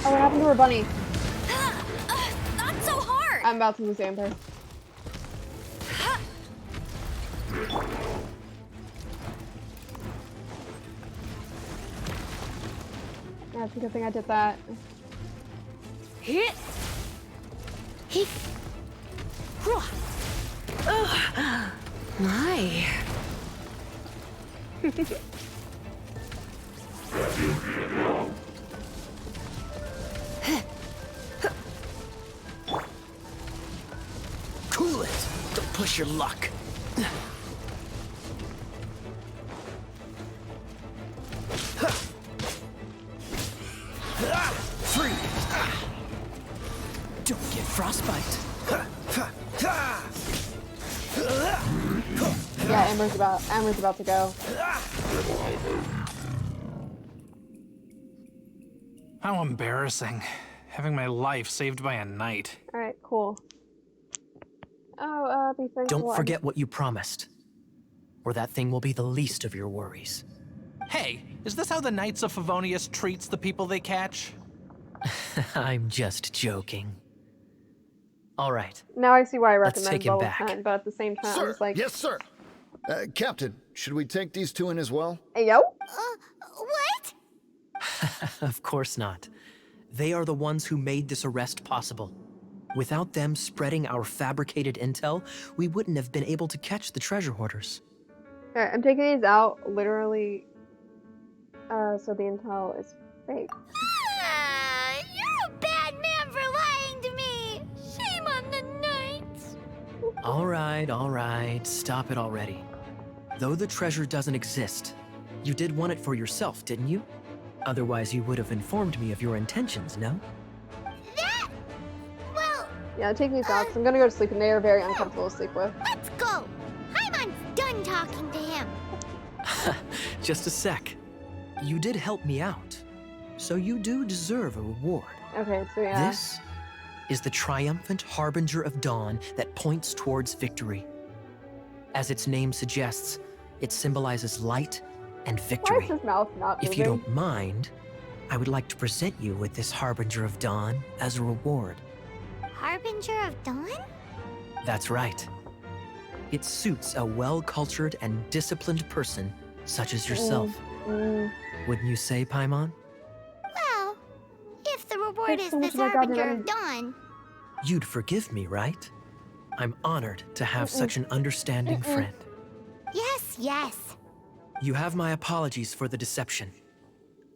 Oh, what happened to her bunny? Not so hard. I'm about to lose Amber. Yeah, it's a good thing I did that. My. Cool it! Don't push your luck. Freeze! Don't get frostbite. Yeah, Amber's about to go. How embarrassing. Having my life saved by a knight. Alright, cool. Oh, be thankful. Don't forget what you promised, or that thing will be the least of your worries. Hey, is this how the Knights of Favonius treats the people they catch? I'm just joking. All right. Now I see why I Let's recommend take him both, back. but at the same time, I was like, Yes, sir. Captain, should we take these two in as well? hey, yo? What? Of course not. They are the ones who made this arrest possible. Without them spreading our fabricated intel, we wouldn't have been able to catch the treasure hoarders. Alright, I'm taking these out, literally, so the intel is fake. You're a bad man for lying to me. Shame on the Knights. All right, stop it already. Though the treasure doesn't exist, you did want it for yourself, didn't you? Otherwise, you would have informed me of your intentions, no? Yeah, take these out, 'cause I'm gonna go to sleep, and they are very uncomfortable to sleep with. Let's go. Paimon's done talking to him. Just a sec. You did help me out, so you do deserve a reward. Okay, so yeah. This is the triumphant harbinger of dawn that points towards victory. As its name suggests, it symbolizes light and Why victory. is his mouth not moving? If you don't mind, I would like to present you with this harbinger of dawn as a reward. Harbinger of Dawn? That's right. It suits a well-cultured and disciplined person such as yourself. Wouldn't you say, Paimon? Well, if the reward Thanks is so much this for that Harbinger goddamn- of Dawn, You'd forgive me, right? I'm honored to have such an understanding friend. yes. You have my apologies for the deception.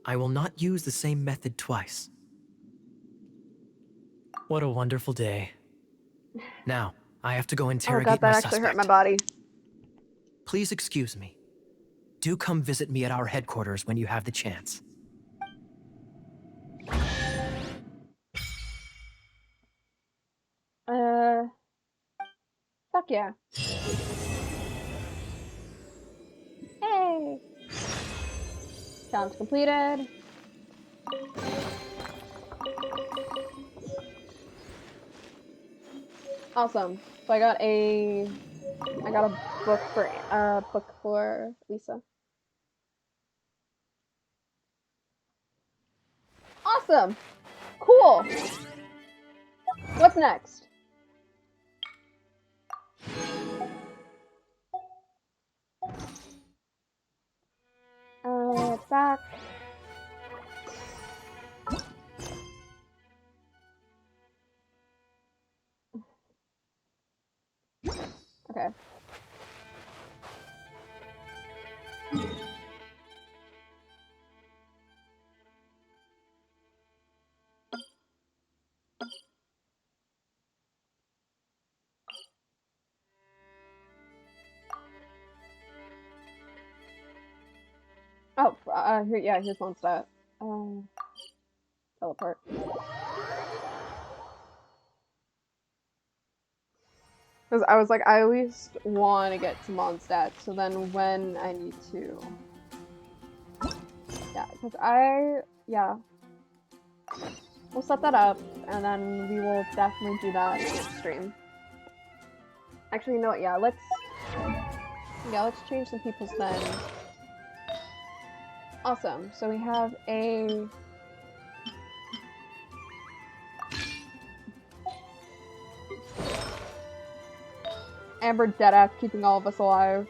I will not use the same method twice. What a wonderful day. Now, I have to go Oh interrogate god, that my actually suspect. hurt my body. Please excuse me. Do come visit me at our headquarters when you have the chance. Fuck yeah. Hey! Challenge completed. Awesome. So I got a book for Lisa. Awesome. Cool. What's next? Back. Okay. Oh, here's one stat. Teleport. Because I was like, I at least want to get some Mondstadt, so then when I need to... Yeah, because we'll set that up, and then we will definitely do that next stream. Actually, you know what, let's change some people's names. Awesome, so we have a... Amber Deadac keeping all of us alive.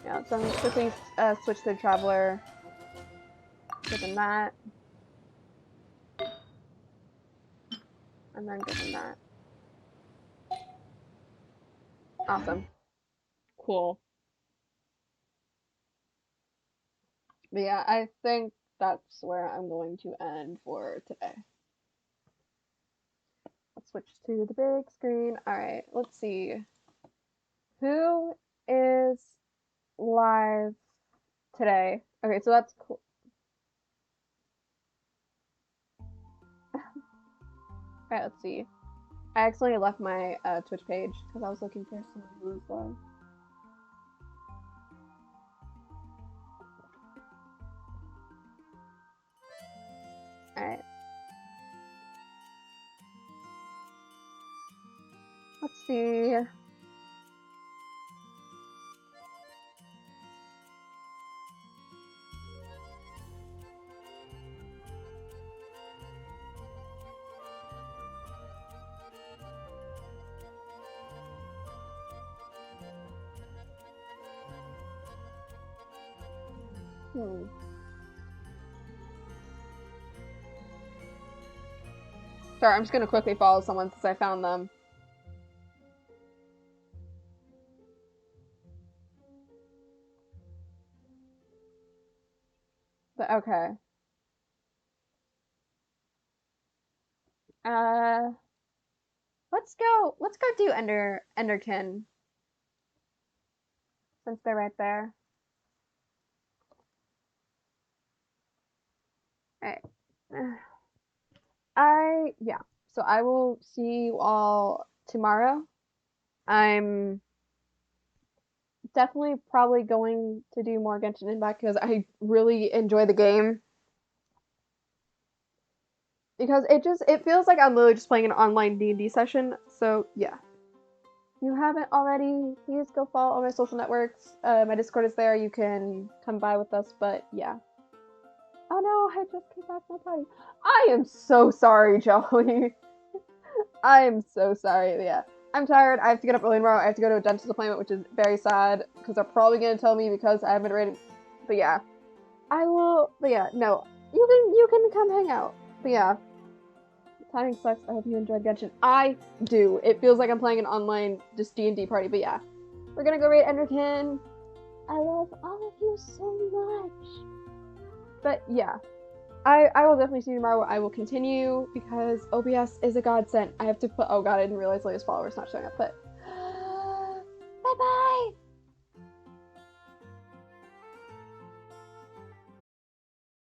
Yeah, so I'm gonna quickly switch to the Traveler. Give him that. And then give him that. Awesome. Cool. But yeah, I think that's where I'm going to end for today. Let's switch to the big screen. Alright, let's see. Who is live today? Okay, so that's cool. Alright, let's see. I accidentally left my Twitch page because I was looking for someone who was live. Alright. Let's see. Sorry, I'm just gonna quickly follow someone since I found them. But okay. Let's go do Enderkin. Since they're right there. Alright. Yeah. So I will see you all tomorrow. I'm definitely probably going to do more Genshin Impact because I really enjoy the game. Because it feels like I'm literally just playing an online D&D session. So yeah. If you haven't already, please go follow all my social networks. My Discord is there. You can come by with us. But yeah. Oh no, I just came back from my party. I am so sorry, Jolly. I am so sorry. Yeah. I'm tired. I have to get up early tomorrow. I have to go to a dentist appointment, which is very sad because they're probably going to tell me because I haven't read it. But yeah. I will. But yeah, no. You can come hang out. But yeah. Timing sucks. I hope you enjoyed Genshin. I do. It feels like I'm playing an online just D&D party. But yeah. We're going to go raid Enderkin. I love all of you so much. But yeah, I will definitely see you tomorrow. I will continue because OBS is a godsend. I have to put, oh god, I didn't realize Leia's followers not showing up, but bye-bye!